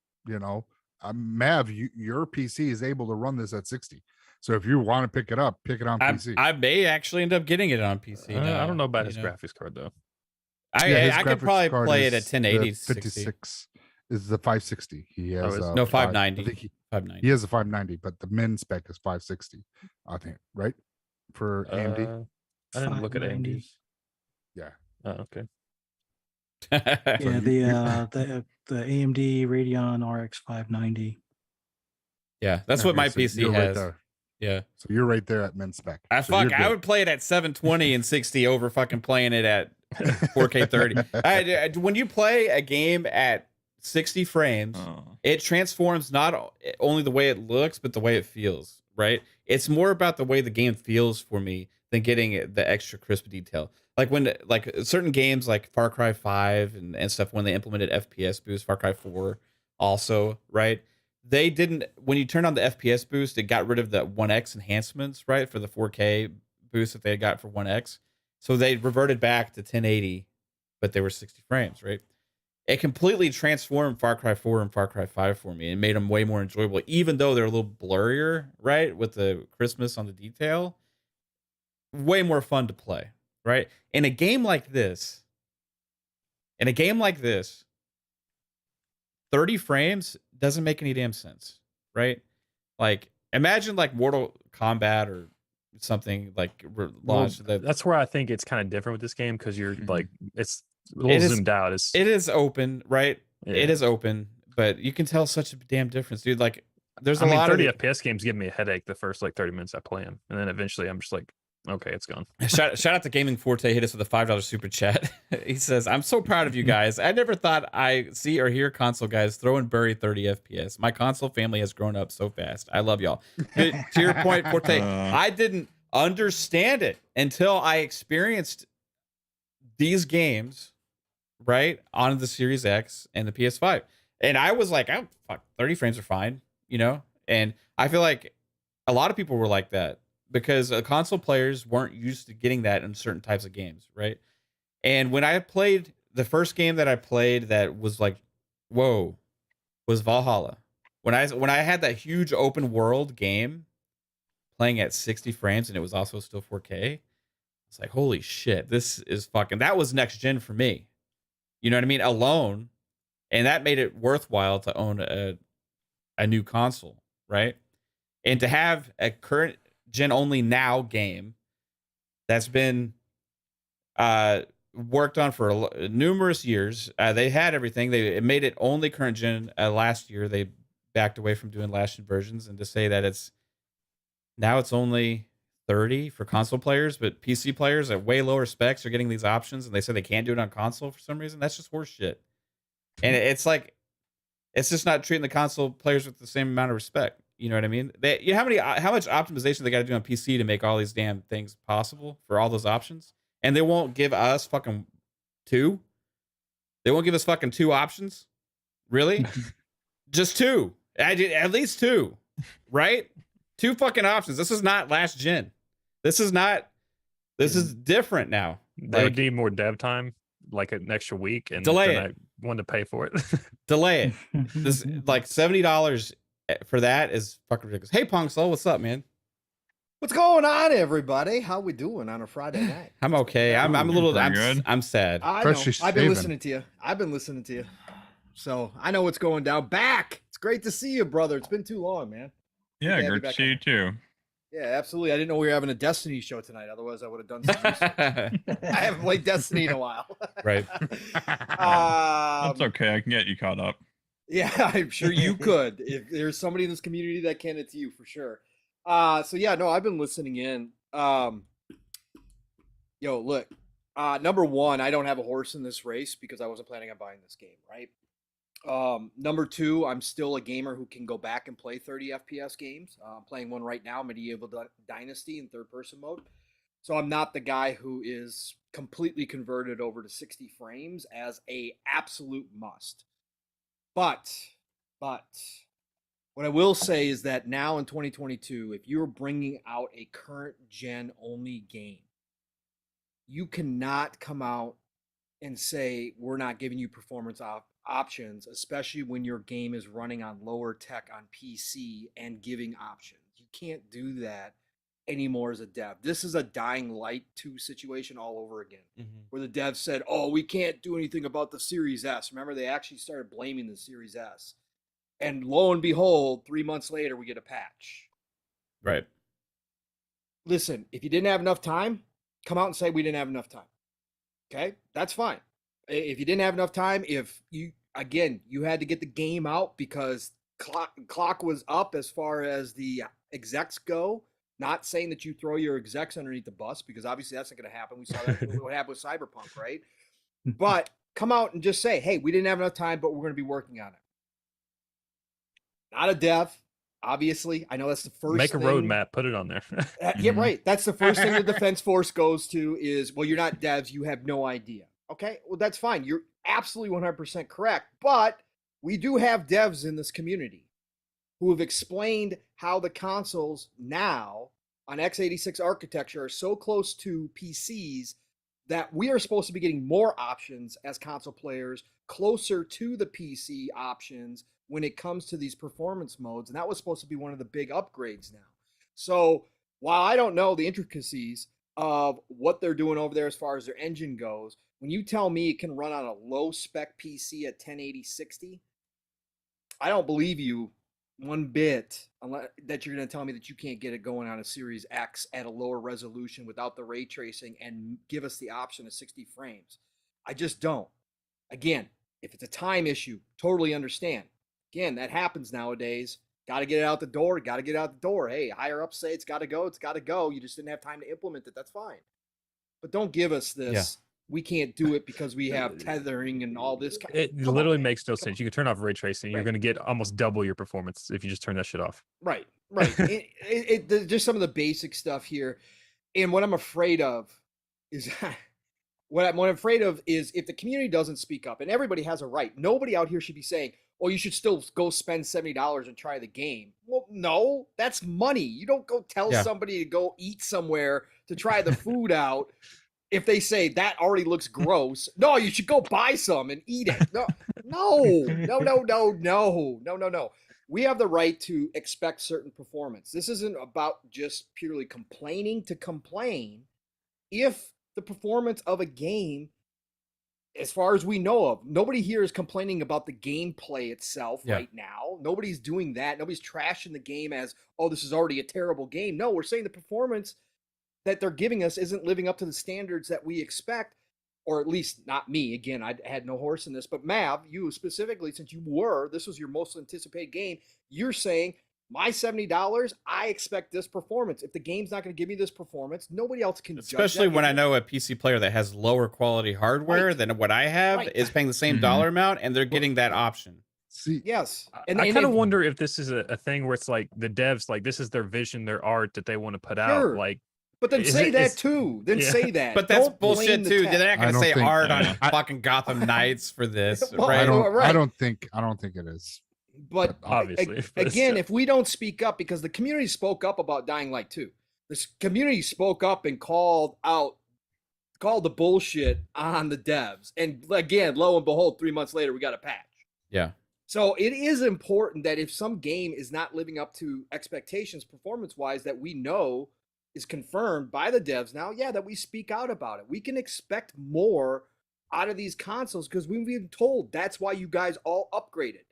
Mav, your PC is able to run this at 60. So if you want to pick it on PC. I may actually end up getting it on PC now. I don't know about his graphics card though. I could probably play it at 1080 56 is the 560. He has 590. I think he 590. He has a 590, but the min spec is 560. I think, right? For AMD. I didn't look at 590. AMD's. Yeah. Oh, okay. Yeah, the AMD Radeon RX 590. Yeah, that's Okay, what my so PC you're right has. there. Yeah. So you're right there at min spec. So I you're good. would play it at 720 and 60 over fucking playing it at 4K 30. When you play a game at 60 frames, it transforms not only the way it looks, but the way it feels, right? It's more about the way the game feels for me than getting the extra crisp detail. Like when certain games like Far Cry 5 and stuff, when they implemented FPS boost, Far Cry 4 also, right? They didn't, when you turn on the FPS boost, it got rid of the 1x enhancements, right? For the 4K boost that they got for 1x. So they reverted back to 1080, but they were 60 frames, right? It completely transformed Far Cry 4 and Far Cry 5 for me and made them way more enjoyable, even though they're a little blurrier, right? With the crispness on the detail. Way more fun to play, right? In a game like this, 30 frames doesn't make any damn sense, right? Like, imagine like Mortal Kombat or something like launched. That's where I think it's kind of different with this game because you're like, it's a little zoomed out. It is open, right? Yeah. It is open, but you can tell such a damn difference, dude. Like, there's a I mean, lot 30 of FPS games give me a headache the first like 30 minutes I play them, and then eventually I'm just like, okay, it's gone. Shout out to Gaming Forte, hit us with a $5 super chat. He says, I'm so proud of you guys. I never thought I see or hear console guys throw and bury 30 FPS. My console family has grown up so fast. I love y'all. To your point, Forte, I didn't understand it until I experienced these games, right, on the Series X and the PS5. And I was like, oh, fuck, 30 frames are fine, you know? And I feel like a lot of people were like that, because console players weren't used to getting that in certain types of games, right? And when I played, the first game that I played that was like, whoa, was Valhalla. When I had that huge open world game playing at 60 frames and it was also still 4K, it's like, holy shit, this is fucking, that was next gen for me. You know what I mean? Alone. And that made it worthwhile to own a new console, right? And to have a current gen only now game that's been worked on for numerous years. They had everything. It made it only current gen last year. They backed away from doing last gen versions, and to say that it's only 30 for console players, but PC players at way lower specs are getting these options, and they say they can't do it on console for some reason. That's just horse shit. And it's like, it's just not treating the console players with the same amount of respect. You know what I mean? How much optimization they got to do on PC to make all these damn things possible for all those options, and they won't give us fucking 2. They won't give us fucking 2 options. Really? Just 2. At least 2, right? 2 fucking options. This is not last gen. This is different now. They would need more dev time, like an extra week, and delay then it. I wanted to pay for it. Delay it. This like $70 for that is fucking ridiculous. Hey, Pong Soul, what's up, man? What's going on, everybody? How we doing on a Friday night? I'm okay. I'm a little. Good. I'm sad. I know. Freshly I've been shaven. listening to you. So I know what's going down. Back. It's great to see you, brother. It's been too long, man. Yeah, Good to have you great to back see on. you too. Yeah, absolutely. I didn't know we were having a Destiny show tonight. Otherwise, I would have done some research. I haven't played Destiny in a while. Right. That's okay. I can get you caught up. Yeah, I'm sure you could. If there's somebody in this community that can, it's you for sure. So yeah, no, I've been listening in. Yo, look, number one, I don't have a horse in this race because I wasn't planning on buying this game, right? Number two, I'm still a gamer who can go back and play 30 FPS games. I'm playing one right now, Medieval Dynasty in third-person mode. So I'm not the guy who is completely converted over to 60 frames as a absolute must. But what I will say is that now in 2022, if you're bringing out a current gen only game, you cannot come out and say we're not giving you performance options, especially when your game is running on lower tech on PC and giving options. You can't do that anymore as a dev. This is a Dying Light 2 situation all over again, where the dev said, oh, we can't do anything about the Series S. Remember, they actually started blaming the Series S. And lo and behold, 3 months later, we get a patch. Right. Listen, if you didn't have enough time, come out and say we didn't have enough time. Okay? That's fine. If you didn't have enough time, if you had to get the game out because clock was up as far as the execs go. Not saying that you throw your execs underneath the bus, because obviously that's not going to happen. We saw that what happened with Cyberpunk, right? But come out and just say, hey, we didn't have enough time, but we're going to be working on it. Not a dev, obviously. I know that's the first Make a thing. roadmap, put it on there. Yeah, right. That's the first thing the defense force goes to is, well, you're not devs. You have no idea. Okay, well, that's fine. You're absolutely 100% correct. But we do have devs in this community who have explained how the consoles now on x86 architecture are so close to PCs that we are supposed to be getting more options as console players, closer to the PC options when it comes to these performance modes. And that was supposed to be one of the big upgrades now. So while I don't know the intricacies of what they're doing over there as far as their engine goes, when you tell me it can run on a low spec PC at 1080-60, I don't believe you one bit unless that you're going to tell me that you can't get it going on a Series X at a lower resolution without the ray tracing and give us the option of 60 frames. I just don't. Again, if it's a time issue, totally understand. Again, that happens nowadays. Got to get it out the door. Got to get it out the door. Hey, higher up say it's got to go. It's got to go. You just didn't have time to implement it. That's fine. But don't give us this. Yeah. We can't do it because we have tethering and all this. It literally makes no sense. You can turn off ray tracing. Right. You're going to get almost double your performance if you just turn that shit off. Right. Just some of the basic stuff here. And what I'm afraid of is what I'm afraid of is if the community doesn't speak up, and everybody has a right. Nobody out here should be saying, well, you should still go spend $70 and try the game. Well, no, that's money. You don't go tell somebody to go eat somewhere to try the food out. If they say that already looks gross, no, you should go buy some and eat it. No. We have the right to expect certain performance. This isn't about just purely complaining to complain. If the performance of a game, as far as we know of, nobody here is complaining about the gameplay itself right now. Nobody's doing that. Nobody's trashing the game as, oh, this is already a terrible game. No, we're saying the performance that they're giving us isn't living up to the standards that we expect, or at least not me. Again, I had no horse in this, but Mav, you specifically, since this was your most anticipated game, you're saying my $70, I expect this performance. If the game's not going to give me this performance, nobody else can judge that. Especially when I know a PC player that has lower quality hardware than what I have is paying the same dollar amount, and they're getting that option. See, yes. And I kind of wonder if this is a thing where it's like the devs, like this is their vision, their art that they want to put out. Like, but then say that too. Then say that. But that's bullshit too. They're not going to say art on fucking Gotham Knights for this, right? I don't think it is. But obviously, again, if we don't speak up, because the community spoke up about Dying Light 2, this community spoke up and called the bullshit on the devs. And again, lo and behold, 3 months later, we got a patch. Yeah. So it is important that if some game is not living up to expectations performance-wise, that we know is confirmed by the devs now, that we speak out about it. We can expect more out of these consoles because we've been told that's why you guys all upgraded.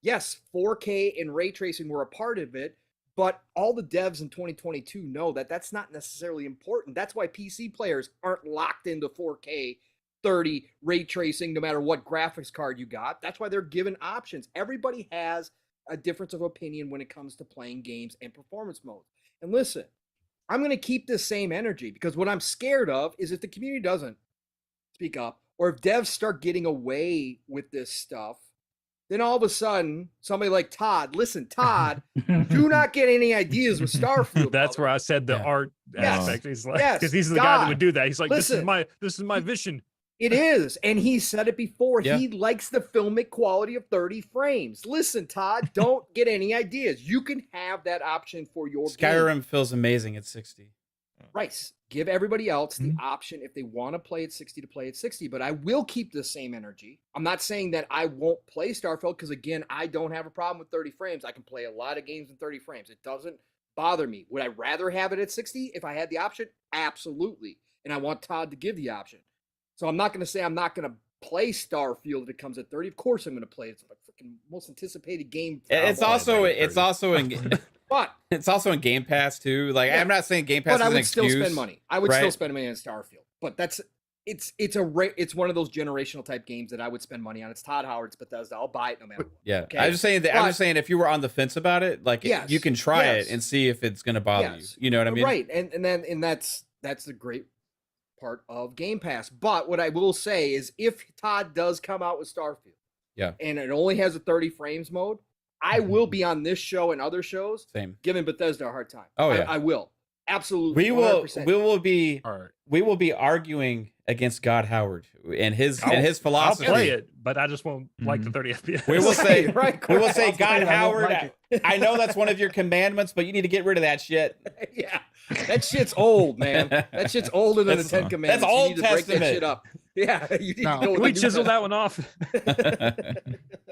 Yes, 4K and ray tracing were a part of it, but all the devs in 2022 know that that's not necessarily important. That's why PC players aren't locked into 4K 30 ray tracing no matter what graphics card you got. That's why they're given options. Everybody has a difference of opinion when it comes to playing games and performance modes. And listen, I'm going to keep this same energy because what I'm scared of is if the community doesn't speak up or if devs start getting away with this stuff, then all of a sudden somebody like Todd, listen, Todd, do not get any ideas with Starfield. That's where I said the art aspect. He's like, because he's the guy that would do that. He's like, listen, this is my vision. It is. And he said it before. Yeah. He likes the filmic quality of 30 frames. Listen, Todd, don't get any ideas. You can have that option for your Skyrim game. Feels amazing at 60. Right. Give everybody else the option if they want to play at 60 to play at 60. But I will keep the same energy. I'm not saying that I won't play Starfield because, again, I don't have a problem with 30 frames. I can play a lot of games in 30 frames. It doesn't bother me. Would I rather have it at 60 if I had the option? Absolutely. And I want Todd to give the option. So I'm not going to say I'm not going to play Starfield if it comes at 30. Of course I'm going to play it. It's my freaking most anticipated game. It's also in Game Pass too. Like I'm not saying Game Pass is an excuse. Still spend money. I would still spend money on Starfield. But that's it's one of those generational type games that I would spend money on. It's Todd Howard's Bethesda. I'll buy it no matter what. Yeah, Okay? I'm just saying that. I'm just saying if you were on the fence about it, like Yes, you can try yes. it and see if it's going to bother Yes. you. You know what I mean? Right, and that's the great part of Game Pass. But what I will say is, if Todd does come out with Starfield, Yeah. and it only has a 30 frames mode, I will be on this show and other shows Same. giving Bethesda a hard time. Oh, yeah. I will. Absolutely. We will. 100%. We will be. All right. We will be arguing against God Howard and his I'll philosophy. I'll play it, but I just won't like the 30 FPS. We will say. right. We will say, I'll God play it, I won't Howard. like it. I know that's one of your commandments, but you need to get rid of that shit. Yeah. That shit's old, man. That shit's older than the That's- Ten Commandments. that's You Old need to break that Testament. shit up. Yeah. You need No. to go with we the New chiseled that Testament. one off.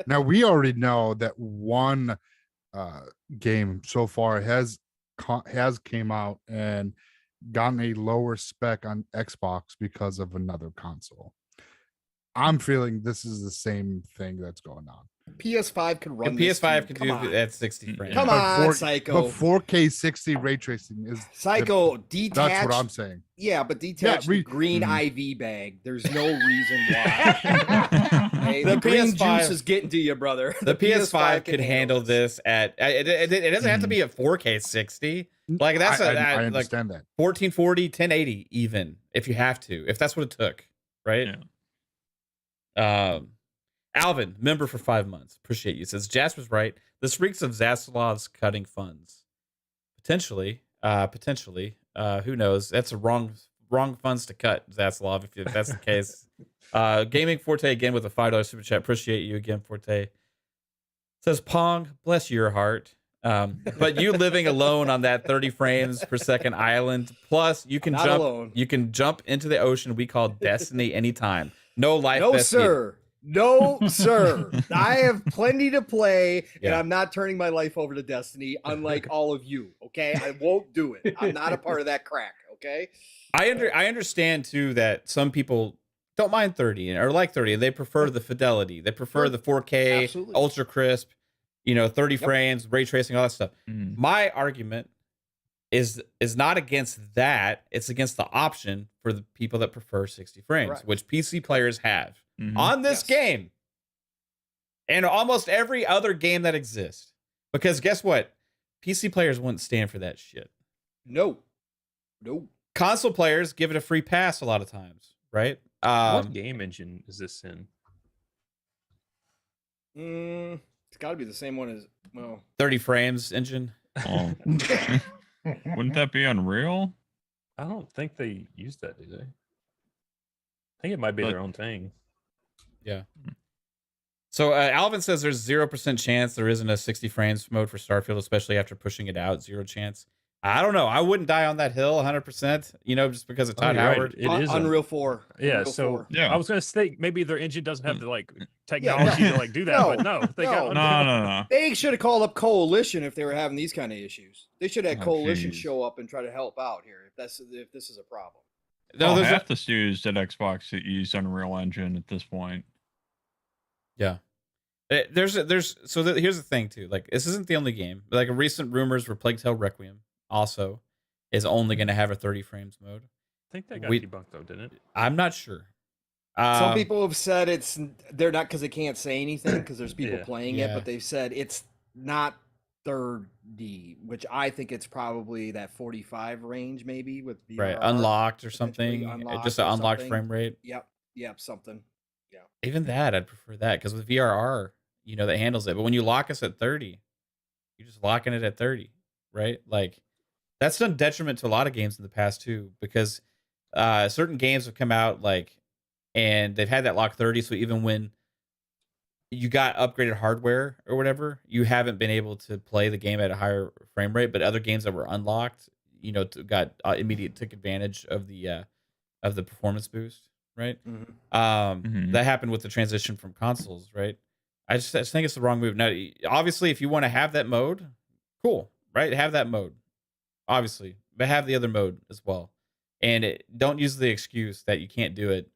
Now we already know that one game so far has came out and gotten a lower spec on Xbox because of another console. I'm feeling this is the same thing that's going on. PS5 can run And this PS5 too. can Come do on. that 60 frames. Come But on, Psycho. But 4K 60 ray tracing is Psycho, detached. that's what I'm saying. Yeah, but detached we- the green IV bag. There's no reason why. Hey, The the green PS5 juice is getting to you, brother. The PS5 can could handle this at. It doesn't have to be at 4K 60. Like that's I like understand that. 1440, 1080 even if you have to, if that's what it took, right? Alvin, member for 5 months. Appreciate you. Says Jasper's right. This reeks of Zaslav's cutting funds. Potentially. Who knows? That's a wrong funds to cut, Zaslav, if that's the case. Gaming Forte again with a $5 super chat. Appreciate you again, Forte. Says Pong, bless your heart. But you living alone on that 30 frames per second island, plus you can Not jump alone. you can jump into the ocean we call Destiny anytime. No life No, vest needed. sir. No, sir. I have plenty to play, and Yeah. I'm not turning my life over to Destiny, unlike all of you. Okay, I won't do it. I'm not a part of that crack. Okay. I understand too that some people don't mind 30 or like 30. They prefer the fidelity. They prefer Sure. the 4K, Absolutely. ultra crisp, 30 Yep. frames, ray tracing, all that stuff. My argument is not against that. It's against the option for the people that prefer 60 frames, Correct. which PC players have Mhm. on this Yes. game and almost every other game that exists. Because guess what? PC players wouldn't stand for that shit. No. Console players give it a free pass a lot of times, right? What game engine is this in? It's got to be the same one as 30 frames engine. Oh. Wouldn't that be Unreal? I don't think they use that, do they? I think it might be But- their own thing. So Alvin says there's 0% chance there isn't a 60 frames mode for Starfield, especially after pushing it out. 0 chance. I don't know. I wouldn't die on that hill 100%, just because of Todd you're right. Howard. It is a- Unreal 4. Yeah, Unreal so 4. Yeah. I was gonna say maybe their engine doesn't have the no. technology to do that, but no, they got No. They should have called up Coalition if they were having these kind of issues. They should have had Oh, Coalition geez. show up and try to help out here if this is a problem. No, there's Half the studios at Xbox that use Unreal Engine at this point. yeah. Here's the thing too. Like this isn't the only game. Like recent rumors were Plague Tale Requiem also is only going to have a 30 frames mode. I think that got We- debunked though, didn't it? I'm not sure. Some people have said they're not because they can't say anything because there's people Yeah. playing Yeah. it, but they've said it's not 30, which I think it's probably that 45 range maybe with VRR. right unlocked or potentially something. unlocked Just or an unlocked something. frame rate. Yep, something. Even that, I'd prefer that because with VRR, that handles it. But when you lock us at 30, you're just locking it at 30, right? Like that's done detriment to a lot of games in the past too, because certain games have come out and they've had that lock 30. So even when you got upgraded hardware or whatever, you haven't been able to play the game at a higher frame rate. But other games that were unlocked, got immediate took advantage of the performance boost, right? Mhm. That happened with the transition from consoles, right? I just think it's the wrong move. Now, obviously, if you want to have that mode, cool, right? Have that mode, obviously, but have the other mode as well. And don't use the excuse that you can't do it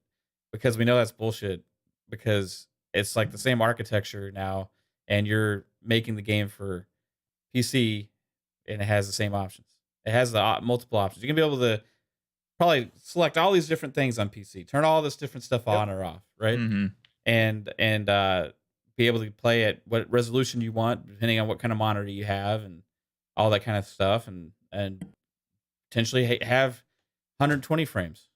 because we know that's bullshit. Because it's like the same architecture now, and you're making the game for PC, and it has the same options. It has the multiple options. You can be able to probably select all these different things on PC, turn all this different stuff on or off, right? And be able to play at what resolution you want, depending on what kind of monitor you have, and all that kind of stuff, and potentially have 120 frames,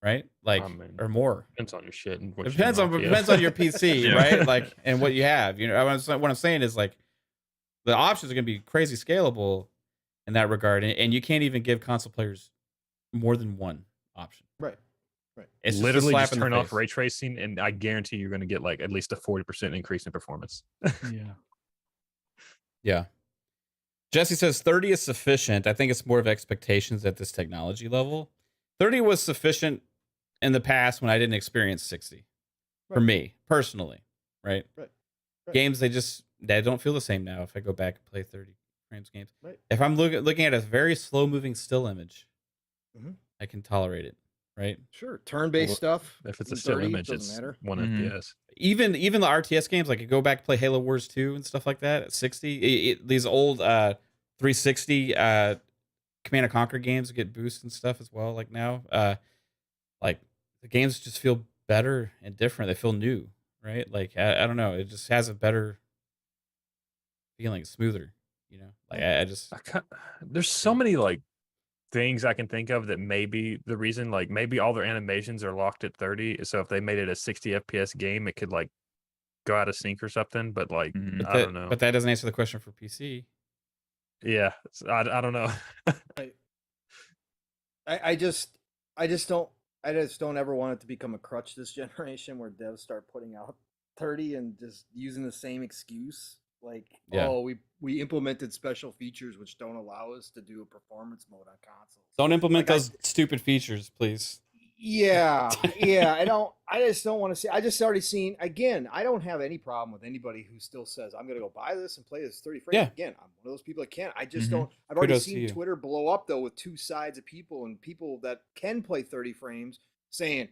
right? Like or more. Depends on your shit. And what It depends on your PC, right? Like, and what you have. You know, what I'm saying is like the options are going to be crazy scalable in that regard, and you can't even give console players more than one option. Right. It's literally just turn off ray tracing, and I guarantee you're going to get like at least a 40% increase in performance. Yeah. Jesse says 30 is sufficient. I think it's more of expectations at this technology level. 30 was sufficient in the past when I didn't experience 60 for me personally, right? Games, they don't feel the same now if I go back and play 30 frames games. If I'm looking at a very slow moving still image, I can tolerate it, right? Sure. Turn-based stuff. If it's a still 30, image, doesn't it's matter. 1 FPS. Even the RTS games, like I go back and play Halo Wars 2 and stuff like that at 60. These old 360 Command and Conquer games get boosts and stuff as well. Like now, like the games just feel better and different. They feel new, right? Like I don't know, it just has a better feeling, smoother. You know, like there's so many like things I can think of that maybe the reason, like maybe all their animations are locked at 30. So if they made it a 60 FPS game, it could like go out of sync or something. But like, I don't know. But that doesn't answer the question for PC. Yeah, I don't know. I just don't ever want it to become a crutch this generation where devs start putting out 30 and just using the same excuse. Like, oh, we implemented special features which don't allow us to do a performance mode on consoles. Don't implement those stupid features, please. Yeah. I just don't want to see. I just already seen again. I don't have any problem with anybody who still says I'm going to go buy this and play this 30 frames. Yeah. Again, I'm one of those people that can't. I just don't. I've already Kudos to seen you. Twitter blow up though with two sides of people and people that can play 30 frames saying,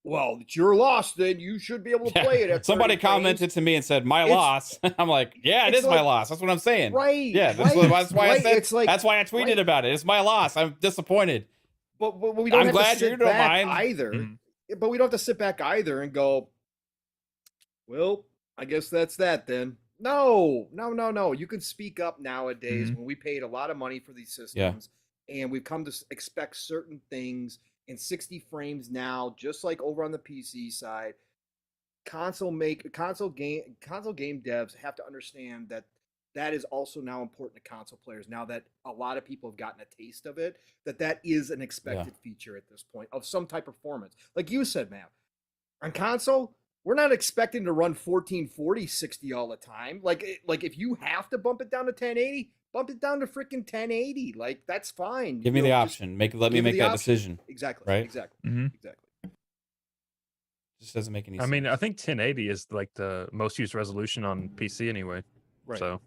"Well, it's your loss. Then you should be able to play it." At Somebody 30 frames." commented to me and said, "My loss." I'm like, "Yeah, it is my loss." That's what I'm saying. Right. Yeah, that's why I said. It's like, that's why I tweeted about it. It's my loss. I'm disappointed. But we don't I'm have glad to sit you don't back mind. either. But we don't have to sit back either and go, well, I guess that's that then. No. You can speak up nowadays when we paid a lot of money for these systems and we've come to expect certain things in 60 frames now, just like over on the PC side. Console game devs have to understand that is also now important to console players. Now that a lot of people have gotten a taste of it, that is an expected feature at this point of some type of performance. Like you said, Matt, on console, we're not expecting to run 1440 60 all the time. Like if you have to bump it down to 1080, bump it down to freaking 1080. Like that's fine. Give me the option. Let me make that decision. Exactly. Right. Exactly. Just doesn't make any sense. I mean, I think 1080 is like the most used resolution on PC anyway. Right. So.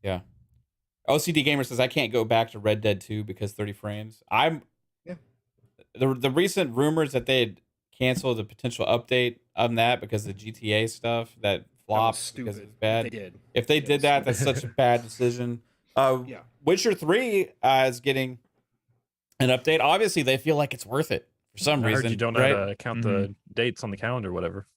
Yeah. OCD Gamer says I can't go back to Red Dead 2 because 30 frames. The recent rumors that they had canceled the potential update on that because of the GTA stuff that flopped because it was bad. If they did that, that's such a bad decision. Witcher 3 is getting an update. Obviously, they feel like it's worth it for some reason. I heard you don't know how to count the dates on the calendar or whatever.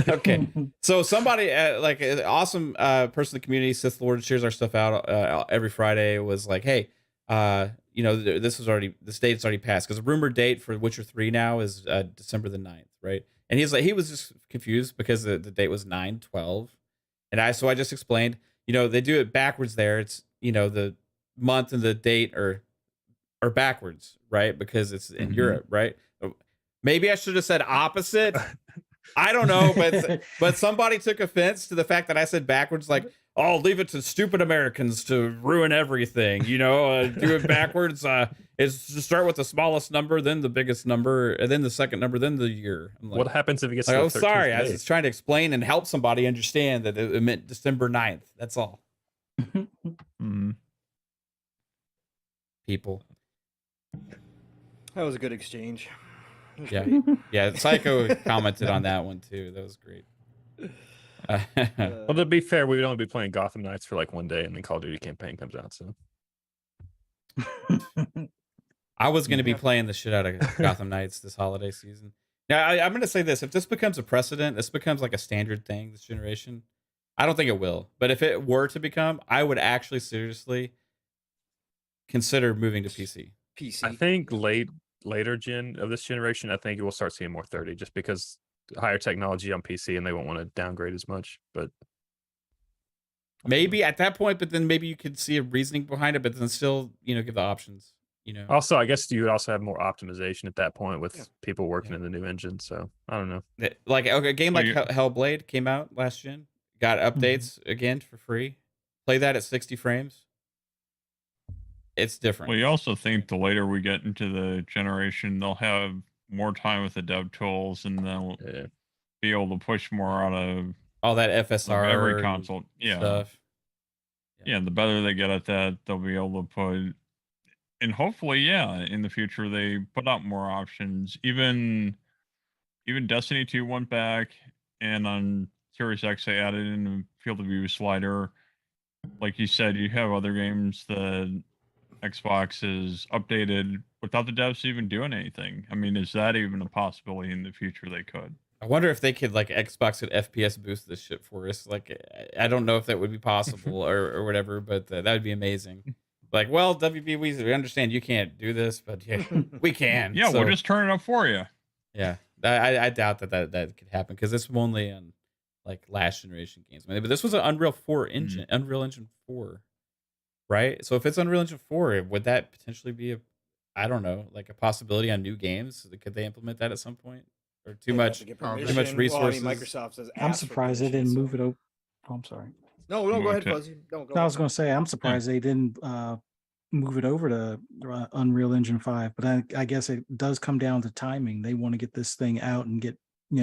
Okay, so somebody like an awesome person in the community, Sith Lord, shares our stuff out every Friday, was like, hey, this date's already passed because the rumored date for Witcher 3 now is December the 9th, right? And he was just confused because the date was 9/12, and I just explained, they do it backwards there. It's the month and the date are backwards, right? Because it's in Europe, right? Maybe I should have said opposite. I don't know, but somebody took offense to the fact that I said backwards, like, oh, leave it to stupid Americans to ruin everything. Do it backwards. It's to start with the smallest number, then the biggest number, and then the second number, then the year. I'm like, what happens if it gets like, to oh, the 13th sorry. I day? was just trying to explain and help somebody understand that it meant December 9th. That's all. People. That was a good exchange. Yeah. Psycho commented on that one too. That was great. Well, to be fair, we would only be playing Gotham Knights for like one day, and then Call of Duty campaign comes out. So I was going to be Yeah. playing the shit out of Gotham Knights this holiday season. Now, I'm going to say this. If this becomes a precedent, this becomes like a standard thing this generation. I don't think it will. But if it were to become, I would actually seriously consider moving to PC. PC. I think later gen of this generation, I think you will start seeing more 30 just because higher technology on PC and they won't want to downgrade as much. But Maybe at that point, but then maybe you could see a reasoning behind it, but then still, give the options, also, I guess you would also have more optimization at that point with Yeah. people working in the new engine. So I don't know. Like a game Well, like Hellblade came out last gen, got updates again for free. Play that at 60 frames. It's different. Well, you also think the later we get into the generation, they'll have more time with the dev tools, and they'll be able to push more out of All that FSR every console. Yeah, stuff. yeah. The better they get at that, they'll be able to put, and hopefully, in the future they put out more options. Even Destiny 2 went back, and on Series X they added in a field of view slider. Like you said, you have other games that Xbox is updated without the devs even doing anything. I mean, is that even a possibility in the future? They could. I wonder if they could Xbox could FPS boost this shit for us. I don't know if that would be possible or whatever, but that would be amazing. Well, WB, we understand you can't do this, but yeah, we can. Yeah, so, we'll just turn it up for you. Yeah, I doubt that could happen because this was only on last generation games. But this was an Unreal 4 engine, Unreal Engine 4, right? So if it's Unreal Engine 4, would that potentially be I don't know, a possibility on new games? Could they implement that at some point? Or too much resources? Well, I mean, Microsoft says. I'm surprised they didn't move it over. Oh, I'm sorry. No, go ahead, Fuzzy. Don't go. No, I was going to say I'm surprised they didn't move it over to Unreal Engine 5, but I guess it does come down to timing. They want to get this thing out and get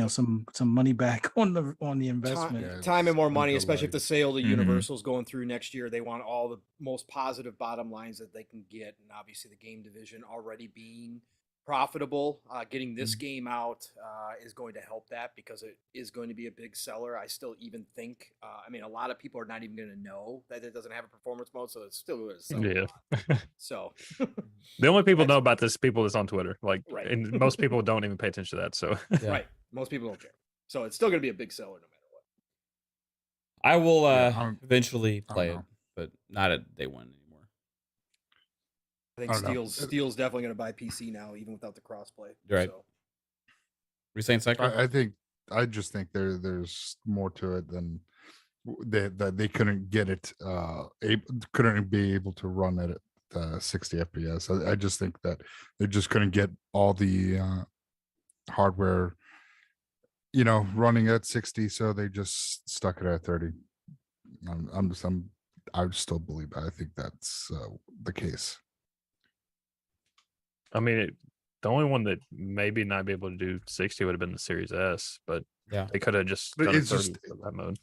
some money back on the investment. Time and more money, especially if the sale to Universal's going through next year. They want all the most positive bottom lines that they can get, and obviously the game division already being profitable. Getting this game out is going to help that because it is going to be a big seller. I still even think, a lot of people are not even going to know that it doesn't have a performance mode, so it's still going to sell. Yeah. So the only people know about this people that's on Twitter. Right. And most people don't even pay attention to that. So Right. Most people don't care. So it's still going to be a big seller no matter what. I will eventually play it, but not at day one anymore. I think Steel's definitely going to buy PC now, even without the crossplay. Right. So. Were you saying Cypher? I just think there's more to it than that they couldn't get it couldn't be able to run it at 60 FPS. I just think that they just couldn't get all the hardware running at 60, so they just stuck it at 30. I still believe that. I think that's the case. I mean, the only one that maybe not be able to do 60 would have been the Series S, but they could have just done 30 for that mode.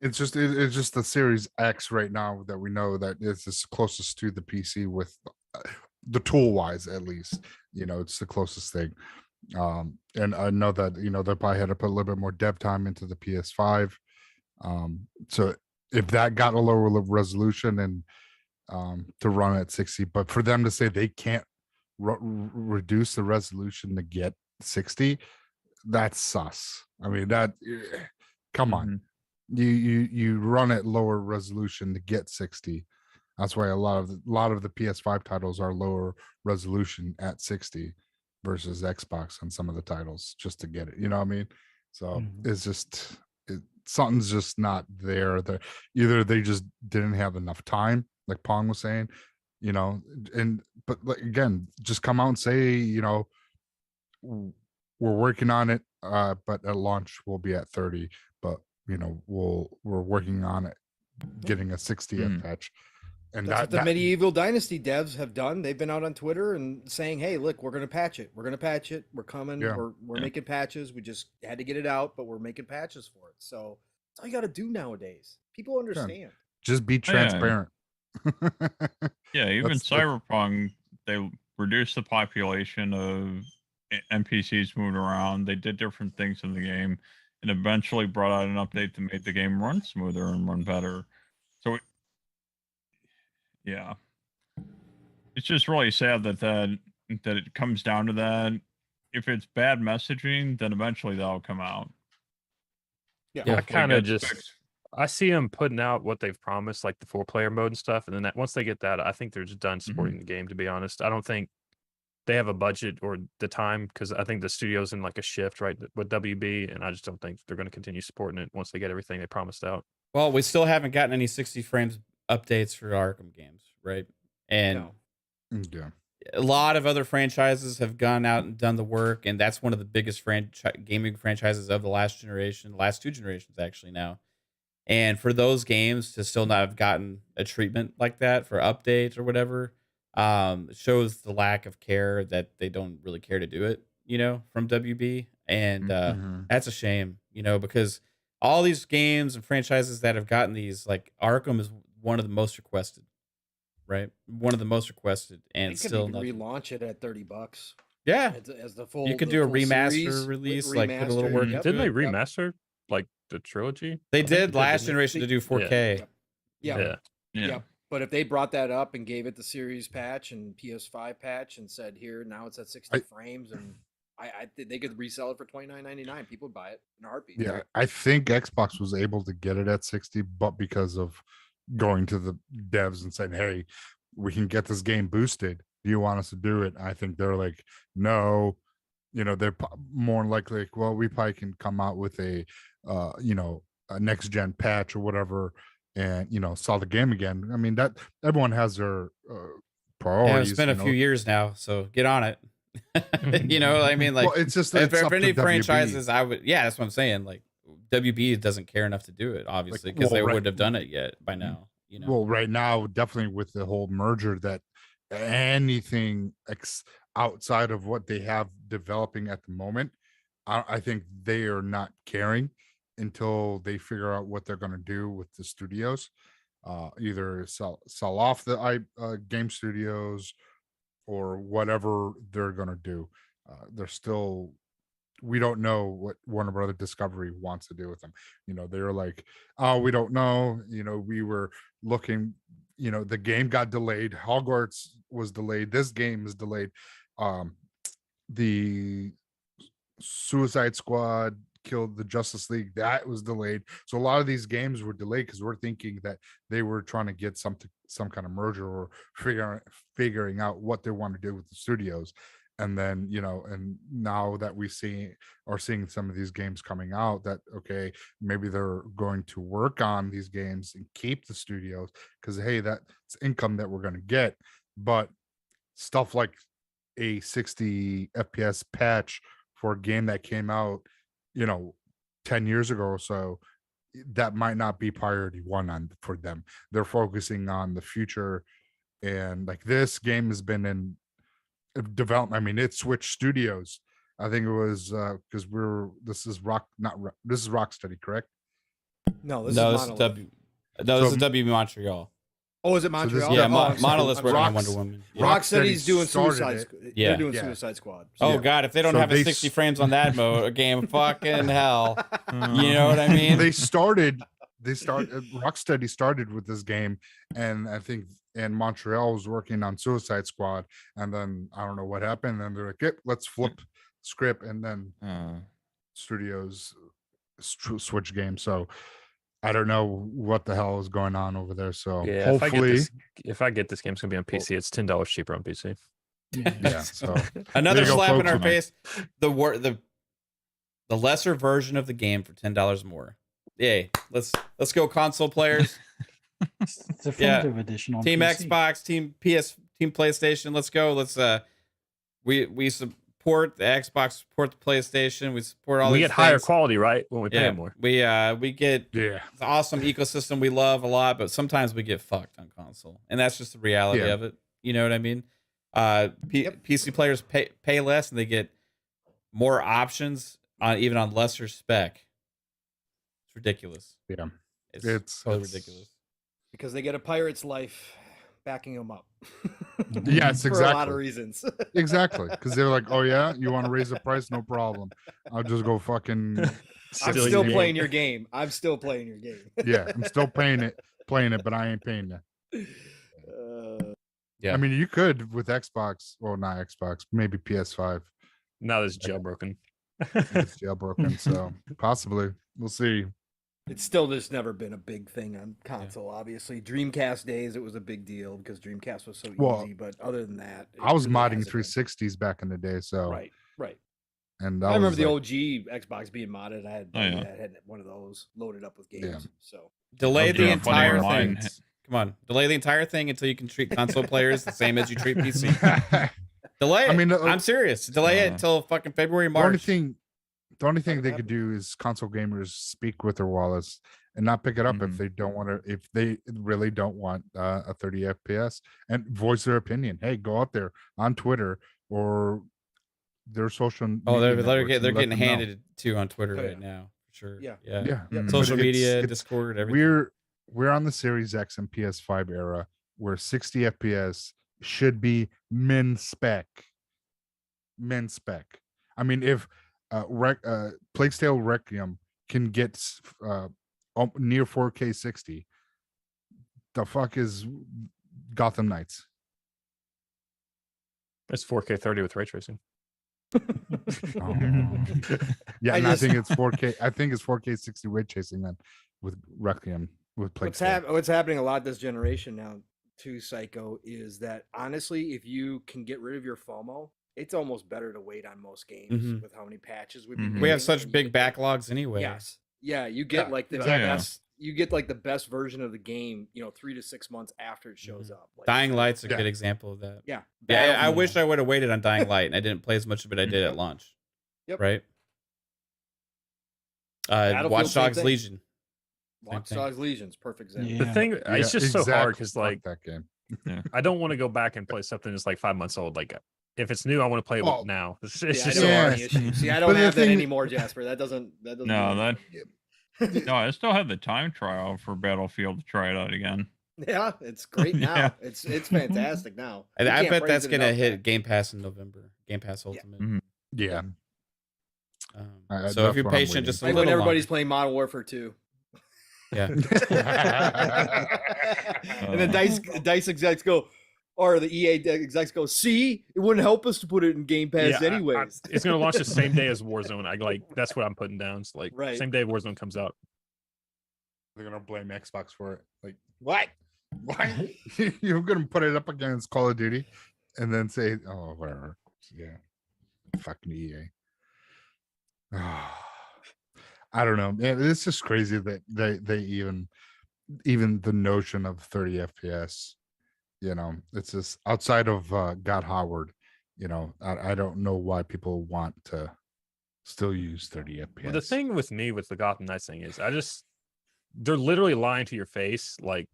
It's just the Series X right now that we know that is the closest to the PC with the tool wise, at least. It's the closest thing. And I know that they probably had to put a little bit more dev time into the PS5. So if that got a lower resolution and to run at 60, but for them to say they can't reduce the resolution to get 60, that's sus. I mean, that come on, you run at lower resolution to get 60. That's why a lot of the PS5 titles are lower resolution at 60 versus Xbox on some of the titles just to get it. You know what I mean? So it's just something's just not there. Either they just didn't have enough time, like Pong was saying, but again, just come out and say, we're working on it, but at launch we'll be at 30, but we're working on it, getting a 60th patch. And that's what the Medieval Dynasty devs have done. They've been out on Twitter and saying, "Hey, look, we're going to patch it. We're going to patch it. We're coming. Yeah. We're making patches. We just had to get it out, but we're making patches for it." So that's all you got to do nowadays. People understand. Just be transparent. Yeah, even Cyberpunk, they reduced the population of NPCs moving around. They did different things in the game, and eventually brought out an update that made the game run smoother and run better. So, yeah. it's just really sad that it comes down to that. If it's bad messaging, then eventually that'll come out. Yeah. I Hopefully kind of gets just fixed. I see them putting out what they've promised, like the 4-player mode and stuff, and then once they get that, I think they're just done supporting the game. To be honest, I don't think they have a budget or the time because I think the studio's in like a shift right with WB, and I just don't think they're going to continue supporting it once they get everything they promised out. Well, we still haven't gotten any 60 frames updates for Arkham games, right? And Yeah. a lot of other franchises have gone out and done the work, and that's one of the biggest gaming franchises of the last two generations actually now. And for those games to still not have gotten a treatment like that for updates or whatever, shows the lack of care that they don't really care to do it, from WB. And that's a shame, because all these games and franchises that have gotten these, like Arkham is one of the most requested, right? One of the most requested, and They could still even nothing. relaunch it at $30. Yeah, As the full. you could the do a full remaster series, release, like put a little work remastered, into Didn't they it. remaster like the trilogy? They I think did last didn't generation to do 4K. Yeah. Yeah. But if they brought that up and gave it the series patch and PS5 patch and said, here, now it's at 60 frames, and I they could resell it for $29.99. People would buy it in a heartbeat. Yeah, I think Xbox was able to get it at 60, but because of going to the devs and saying, hey, we can get this game boosted. Do you want us to do it? I think they're like, no. They're more likely like, well, we probably can come out with a next gen patch or whatever, and sell the game again. I mean, that everyone has their priorities. Yeah, it's been a few years now, so get on it. I mean, like, well, it's just if it's up any to WB. franchises, that's what I'm saying. Like, WB doesn't care enough to do it, obviously, because they would have done it yet by now. Well, right now, definitely with the whole merger, that anything outside of what they have developing at the moment, I think they are not caring until they figure out what they're going to do with the studios. Either sell off the game studios or whatever they're going to do. They're still, we don't know what Warner Brother Discovery wants to do with them. They're like, oh, we don't know. We were looking, the game got delayed. Hogwarts was delayed. This game is delayed. The Suicide Squad killed the Justice League, that was delayed. So a lot of these games were delayed because we're thinking that they were trying to get some kind of merger or figuring out what they want to do with the studios. And then and now that we are seeing some of these games coming out, that okay, maybe they're going to work on these games and keep the studios because hey, that's income that we're going to get. But stuff like a 60 FPS patch for a game that came out 10 years ago or so, that might not be priority one for them. They're focusing on the future, and like this game has been in development. I mean, it switched studios. I think it was because this is Rocksteady, correct? No, this is Monolith. This is WB Montreal. Oh, is it Montreal? Yeah, I'm sorry. Monolith's working on Wonder Woman. Rocksteady's doing Suicide Squad. Yeah. They're doing Suicide Squad. Oh God, if they don't have a 60 frames on that game, fucking hell. You know what I mean? Rocksteady started with this game, and I think Montreal was working on Suicide Squad, and then I don't know what happened, and they're like, yep, let's flip script, and then studios switch games. So I don't know what the hell is going on over there. So yeah, hopefully, if I get this game, it's gonna be on PC. It's $10 cheaper on PC. Yeah. So another slap in our face. The lesser version of the game for $10 more. Yay! Let's go, console players. It's definitive edition on Team PC. Xbox, Team PS, Team PlayStation. Let's go. Let's we support the Xbox, support the PlayStation. We support all. We these get higher things. quality, right? When we pay more. We get the awesome ecosystem we love a lot, but sometimes we get fucked on console, and that's just the reality of it. You know what I mean? PC players pay less, and they get more options even on lesser spec. It's ridiculous. Yeah, it's totally ridiculous because they get a pirate's life backing them up. Yes, for exactly. a lot of reasons. Exactly, because they're like, oh yeah, you want to raise the price? No problem. I'll just go fucking. I'm still playing your game. I'm still playing your game. Yeah, I'm still playing it, but I ain't paying that. Yeah. I mean, you could with Xbox, well, not Xbox, maybe PS5. Now it's jailbroken. It's jailbroken, so possibly we'll see. It's still just never been a big thing on console. Obviously, Dreamcast days it was a big deal because Dreamcast was so Well, easy. But other than that, it I was really modding hasn't been. 360s back in the day, so Right. and that I remember was the like, OG Xbox being modded. I had I had one of those loaded up with games. Yeah. So Delay Okay, the I'm putting entire mine. thing. Come on, delay the entire thing until you can treat console players the same as you treat PC. Delay it. I mean, I'm serious. Delay it until fucking February, the only March. thing they happen. could do is console gamers speak with their wallets and not pick it up if they don't want to, if they really don't want a 30 FPS, and voice their opinion. Hey, go out there on Twitter or their social. Oh, media they're networks and they're let getting them know. handed to on Twitter Oh, right yeah. now, for sure. Yeah. Yeah, Yep. Social but media, it's- Discord, everything. we're on the Series X and PS5 era where 60 FPS should be min spec. I mean, if Plague Tale Requiem can get near 4K 60, the fuck is Gotham Knights? It's 4K 30 with ray tracing. Oh. Yeah, I and just- I think it's 4K. I think it's 4K 60 ray chasing then with Requiem with Plague Tale. what's happening a lot this generation now too, Psycho, is that honestly, if you can get rid of your FOMO, it's almost better to wait on most games Mhm. with how many patches we've been We have getting, such and you big get- backlogs anyway. Yes. Yeah, you get Yeah, like the exactly. best. You get like the best version of the game, 3 to 6 months after it shows up. Like, Dying Light's a Yeah. good example of that. Yeah. Yeah, I Battlefield. wish I would have waited on Dying Light, and I didn't play as much of it I did at launch. Yep. Right. Battlefield, Watch same Dogs thing. Legion. Watch thing. Dogs Legion's perfect example. Yeah. The thing, it's just so hard because Fuck like that game. I don't want to go back and play something that's like 5 months old. Like if it's new, I want to play it Well, now. It's Yeah, I just don't so have hard. any issues. See, I But don't the have that thing- anymore, Jasper. That doesn't. No, do anything. no, I still have the time trial for Battlefield to try it out again. Yeah, it's great now. Yeah. It's fantastic now. And You I can't bet praise that's it gonna enough, hit man. Game Pass in November. Game Pass Ultimate. Mhm. Yeah. So if that's you're what I'm patient, waiting just a Like little when everybody's longer. playing Modern Warfare 2. Yeah. And then Dice execs go, or the EA execs go, see, it wouldn't help us to put it in Game Pass Yeah, anyways. It's gonna launch the same day as Warzone. I like that's what I'm putting down. It's like Right. same day Warzone comes out. They're gonna blame Xbox for it. Like what? Why? You're gonna put it up against Call of Duty, and then say, "Oh, whatever." Yeah, fucking EA. I don't know. Man, it's just crazy that they even the notion of 30 FPS. It's just outside of God Howard. I don't know why people want to still use 30 FPS. Well, the thing with me with the Gotham Knights thing is they're literally lying to your face, like,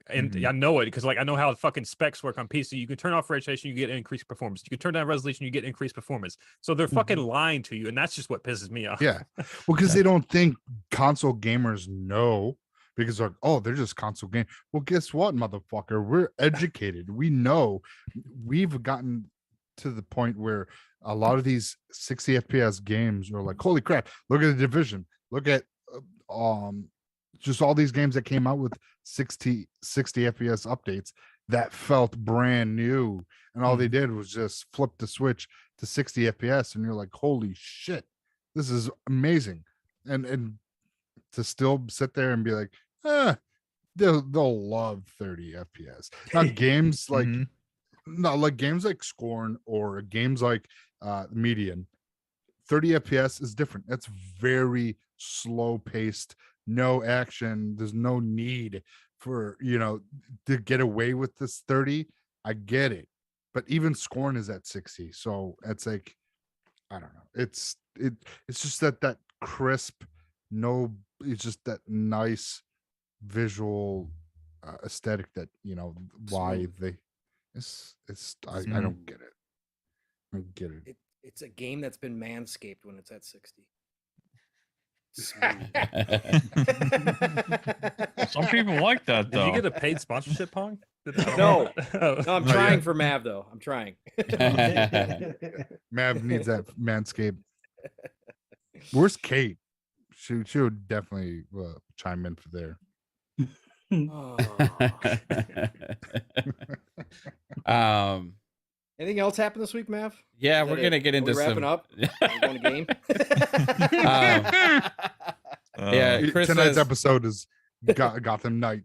and I know it because like I know how the fucking specs work on PC. You can turn off ray tracing, you get increased performance. You can turn down resolution, you get increased performance. So they're fucking lying to you, and that's just what pisses me off. Yeah, well, because they don't think console gamers know, because like, oh, they're just console game. Well, guess what, motherfucker? We're educated. We know. We've gotten to the point where a lot of these 60 FPS games are like, holy crap! Look at the Division. Look at just all these games that came out with 60 FPS updates that felt brand new, and all they did was just flip the switch to 60 FPS, and you're like, holy shit, this is amazing. And to still sit there and be like, they'll love 30 FPS. Not games like not like games like Scorn or games like Median. 30 FPS is different. That's very slow paced, no action. There's no need for to get away with this 30. I get it, but even Scorn is at 60, so it's like, I don't know. It's just that crisp, it's just that nice visual aesthetic that why they. I don't get it. I don't get it. It's a game that's been manscaped when it's at 60. Smooth. Some people like that Did though. you get a paid sponsorship, Pong? No. Oh. No, I'm Not trying yet. for Mav though. I'm trying. Mav needs that manscape. Where's Kate? She would definitely chime in for there. um, Anything else happened this week, Mav? yeah, Is we're that gonna it? get Are into we wrapping some. up. We're going to game. Yeah, Chris Tonight's says, episode is Gotham Knight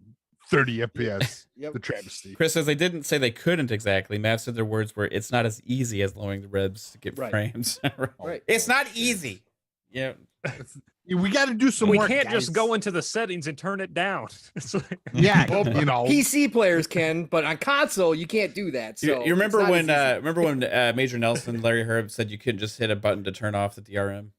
30 FPS. Yep. The travesty. Chris says they didn't say they couldn't exactly. Matt said their words were, "It's not as easy as lowering the revs to get Right. frames." Right. It's not easy. Yeah. We got to do some We work, can't just guys. go into the settings and turn it down. It's like, Yeah, Well, you know. PC players can, but on console you can't do that. So You remember it's when not as easy. Major Nelson, Larry Herb said you couldn't just hit a button to turn off the DRM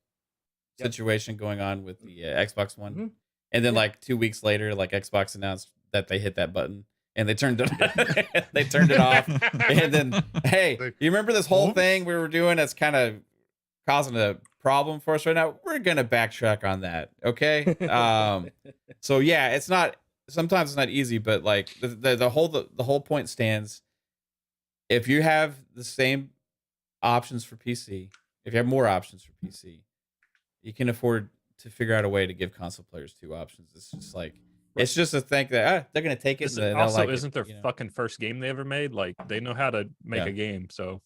Yep. situation going on with the Xbox One, Mhm. and then Yeah. like 2 weeks later, like Xbox announced that they hit that button and they turned it they turned it off, and then hey, you remember this whole thing we were doing that's kind of causing a problem for us right now? We're gonna backtrack on that, okay? So yeah, it's not sometimes it's not easy, but like the whole point stands. If you have the same options for PC, if you have more options for PC, you can afford to figure out a way to give console players two options. It's just like it's just a thing that they're gonna take it. this And they'll also like it, isn't their you know? fucking first game they ever made. Like they know how to make Yeah. a game. So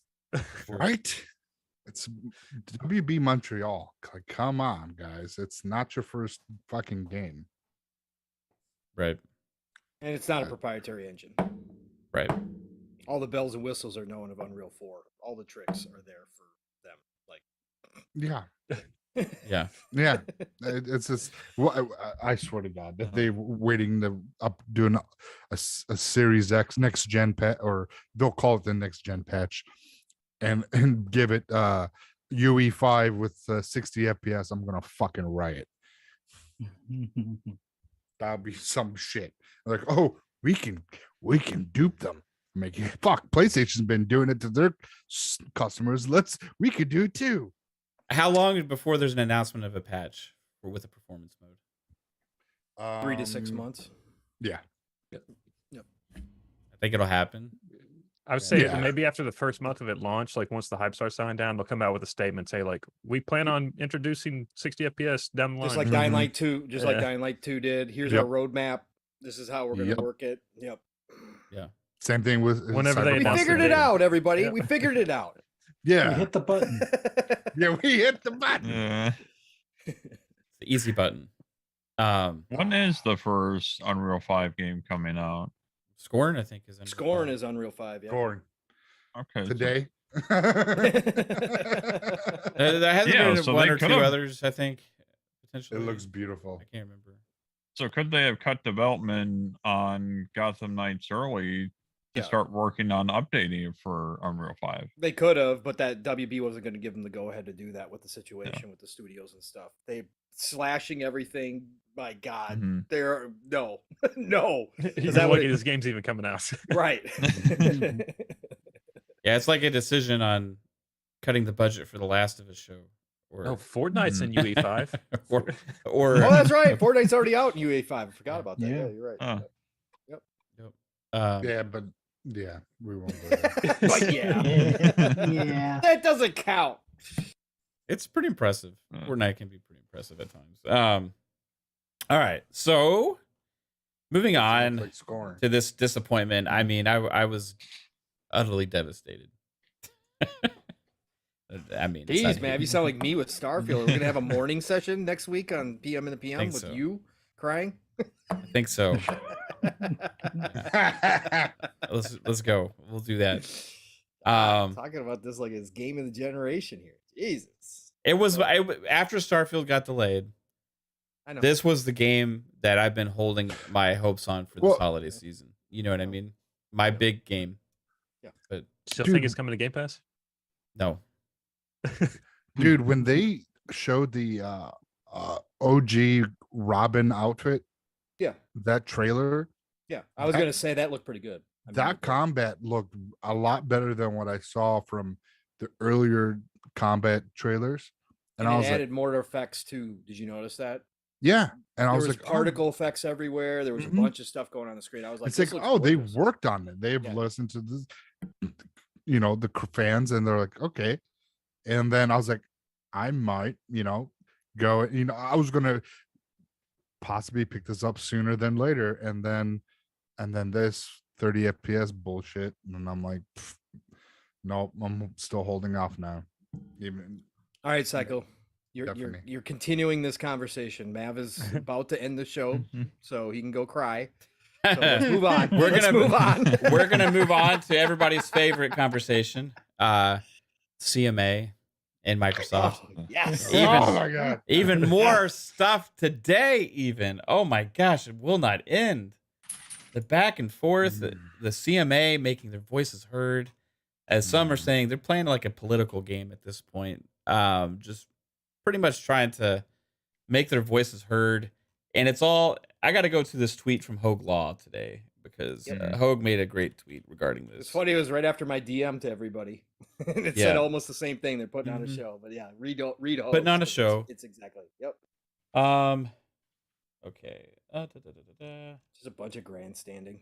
Right? It's WB Montreal. Like, come on, guys. It's not your first fucking game. Right, And it's not a proprietary engine. right. All the bells and whistles are known of Unreal 4. All the tricks are there for them. Like Yeah. Yeah, Yeah. It's just, well, I swear to God, that they waiting to up doing a Series X next gen patch, or they'll call it the next gen patch, and give it UE5 with 60 FPS. I'm gonna fucking riot. That'll be some shit. Like, oh, we can dupe them. Make it, fuck. PlayStation's been doing it to their customers. We could do it too. How long before there's an announcement of a patch or with a performance mode? 3 to 6 months. Yeah. I think it'll happen. I would say Yeah. maybe after the first month of it launch, like once the hype starts dying down, they'll come out with a statement, say like, we plan on introducing 60 FPS down the line. Just like Mhm. Dying Light 2, just like Yeah. Dying Light 2 did. Here's Yep. our roadmap. This is how we're going to Yep. work it. Yep. Same thing with Whenever they We announced figured the it game. out, everybody. Yep. We figured it out. We Yeah. hit the button. Yeah, we hit the button. Yeah. It's the easy button. When is the first Unreal 5 game coming out? Scorn, I think, is under Scorn is Unreal 5. Yeah. Scoring Okay. so- today. There hasn't Yeah, been so one they or two could've- others, I think. Potentially, It looks beautiful. I can't remember. So could they have cut development on Gotham Knights early to Yeah. start working on updating it for Unreal 5? They could have, but that WB wasn't going to give them the go ahead to do that with the situation with the studios and stuff. They slashing everything. My God, Mhm. they're no, no, You're that what lucky it- this game's even coming out. right. Yeah, it's like a decision on cutting the budget for the Last of Us show, or Oh, Fortnite's in UE5. or Oh, that's right. Fortnite's already out in UA5. I forgot about that. Yeah. Yeah, you're right. Huh. Yeah, but yeah, we won't go there. But yeah, Yeah. that doesn't count. it's pretty impressive. Yeah. Fortnite can be pretty impressive at times. All right, so moving on Like scoring. to this disappointment. I mean, I was utterly devastated. I mean, it's Jeez, not- man, you sound like me with Starfield. We're gonna have a morning session next week on PM in the PM Think with so. you crying. I think so. Let's go. We'll do that. Talking about this like it's game of the generation here. Jesus, It was after Starfield got delayed. I know. This was the game that I've been holding my hopes on for this Well- holiday season. You know what I mean? My big game. Yeah. But Still Dude. think it's coming to Game Pass? no. Dude, when they showed the OG Robin outfit, Yeah. that trailer, Yeah, I was That- gonna say that looked pretty good. I mean, that combat looked a lot better than what I saw from the earlier combat trailers. and And I it was like, added mortar effects too. Did you notice that? yeah. And I There was was like, particle effects everywhere. There was Mhm. a bunch of stuff going on the screen. I was like, it's this like, looks oh, they gorgeous. worked on it. They've Yeah. listened to this, the fans, and they're like, okay. And then I was like, I might, go. I was gonna possibly pick this up sooner than later, and then this 30 FPS bullshit, and I'm like, nope, I'm still holding off now. Even All right, Psycho. Definitely. You're continuing this conversation. Mav is about to end the show, so he can go cry. So let's move on. Let's move on. We're gonna move on to everybody's favorite conversation. CMA and Microsoft. Oh, yes. oh my god, Even more stuff today, even. Oh my gosh, it will not end. The back and forth, the CMA making their voices heard. As some are saying, they're playing like a political game at this point. Just pretty much trying to make their voices heard. And it's all, I got to go to this tweet from Hogue Law today because Hogue made a great tweet regarding this. It's funny. It was right after my DM to everybody. And it said almost the same thing. They're putting on a show. But yeah, read Hogue. Putting on a show. It's exactly. Yep. Okay. Just a bunch of grandstanding.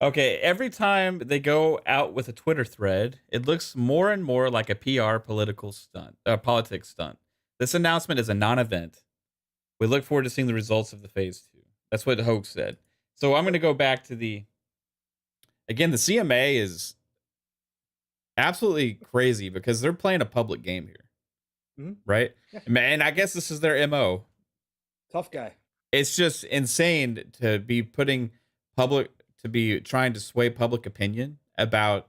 Okay, every time they go out with a Twitter thread, it looks more and more like a PR politics stunt. This announcement is a non-event. We look forward to seeing the results of the phase 2. That's what Hogue said. So I'm going to go back to the CMA is absolutely crazy because they're playing a public game here, right? Yeah. And I guess this is their MO. Tough guy. It's just insane to be trying to sway public opinion about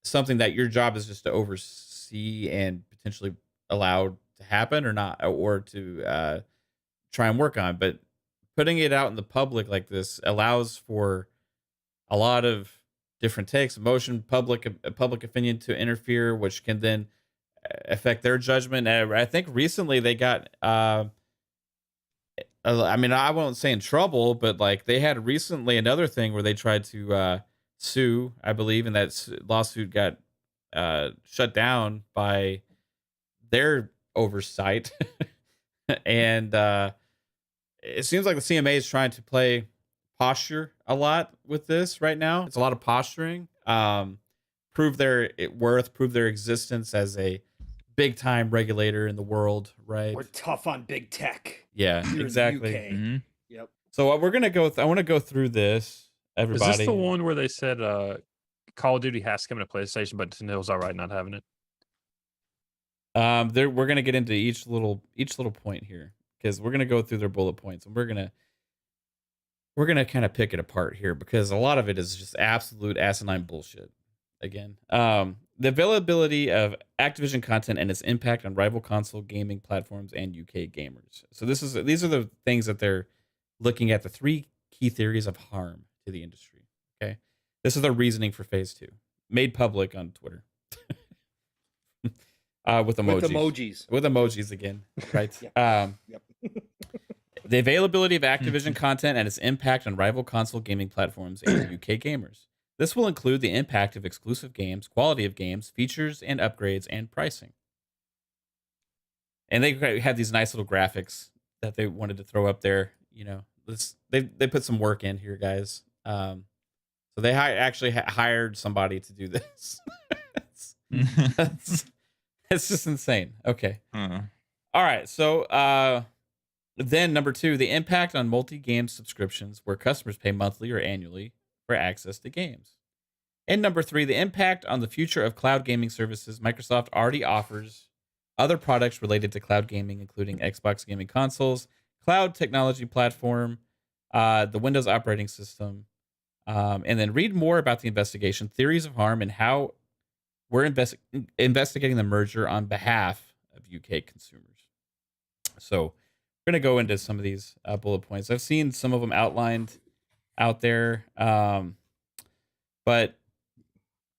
something that your job is just to oversee and potentially allow to happen or not, or to try and work on. But putting it out in the public like this allows for a lot of different takes, emotion, public opinion to interfere, which can then affect their judgment. I think recently they got I mean, I won't say in trouble, but like they had recently another thing where they tried to sue, I believe, and that lawsuit got shut down by their oversight. And it seems like the CMA is trying to play posture a lot with this right now. It's a lot of posturing, prove their worth, prove their existence as a big time regulator in the world, right? We're tough on big tech. Yeah, Here exactly. In the UK. Yep. So we're gonna go. I want to go through this. Everybody, is this the one where they said Call of Duty has to come to PlayStation, but Nintendo's all right not having it? we're gonna get into each little point here because we're gonna go through their bullet points and we're gonna kind of pick it apart here because a lot of it is just absolute asinine bullshit. Again, the availability of Activision content and its impact on rival console gaming platforms and UK gamers. So these are the things that they're looking at, the three key theories of harm to the industry. Okay, this is their reasoning for phase 2, made public on Twitter. With emojis. With emojis again, right? Yep. The availability of Activision content and its impact on rival console gaming platforms and UK gamers. This will include the impact of exclusive games, quality of games, features and upgrades, and pricing. And they have these nice little graphics that they wanted to throw up there. You know, they put some work in here, guys. So they actually hired somebody to do this. It's just insane. Okay. All right. So then number 2, the impact on multi-game subscriptions where customers pay monthly or annually for access to games. And number 3, the impact on the future of cloud gaming services. Microsoft already offers other products related to cloud gaming, including Xbox gaming consoles, cloud technology platform, the Windows operating system. And then read more about the investigation, theories of harm, and how we're investigating the merger on behalf of UK consumers. So we're going to go into some of these bullet points. I've seen some of them outlined out there. But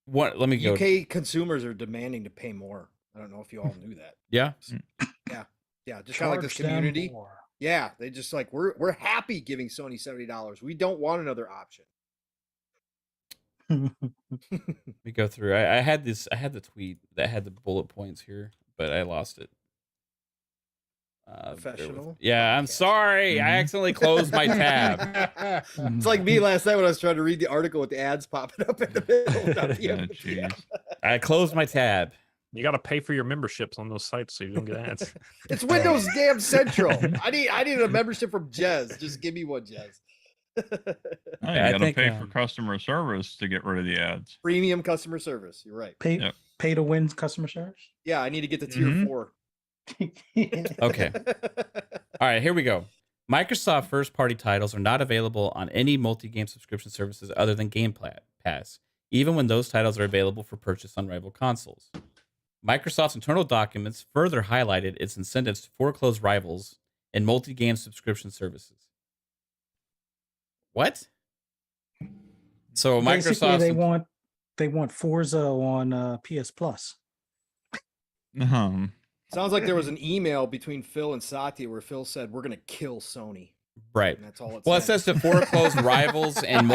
let me go. UK consumers are demanding to pay more. I don't know if you all knew that. Yeah. Yeah. Just kind of like this community. Yeah. They just like, we're happy giving Sony $70. We don't want another option. We go through. I had the tweet that had the bullet points here, but I lost it. Professional. Yeah, I'm sorry. I accidentally closed my tab. It's like me last night when I was trying to read the article with the ads popping up in the middle. I closed my tab. You got to pay for your memberships on those sites so you don't get ads. It's Windows damn Central. I need a membership from Jez. Just give me one, Jez. Oh, Yeah, I you got to think, pay for customer service to get rid of the ads. Premium customer service. You're right. Pay to win customer service. Yeah, I need to get to tier 4. Okay. All right, here we go. Microsoft first-party titles are not available on any multi-game subscription services other than Game Pass, even when those titles are available for purchase on rival consoles. Microsoft's internal documents further highlighted its incentives to foreclose rivals in multi-game subscription services. What? So Basically, Microsoft they want Forza on PS Plus. Sounds like there was an email between Phil and Satya where Phil said, "We're going to kill Sony." Right. And that's all it Well, it said. says to foreclose rivals and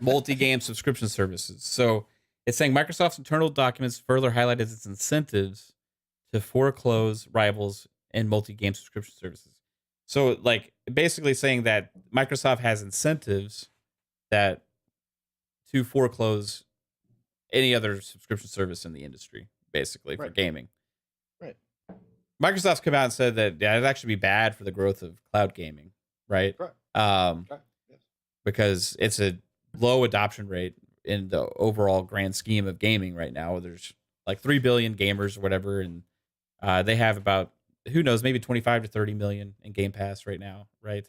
multi-game subscription services. So it's saying Microsoft's internal documents further highlighted its incentives to foreclose rivals and multi-game subscription services. So, like, basically saying that Microsoft has incentives that to foreclose any other subscription service in the industry, basically, for gaming. Right. Microsoft's come out and said that it'd actually be bad for the growth of cloud gaming, right? Correct. Yes. Because it's a low adoption rate in the overall grand scheme of gaming right now. There's like 3 billion gamers or whatever, and they have about, who knows, maybe 25 to 30 million in Game Pass right now, right?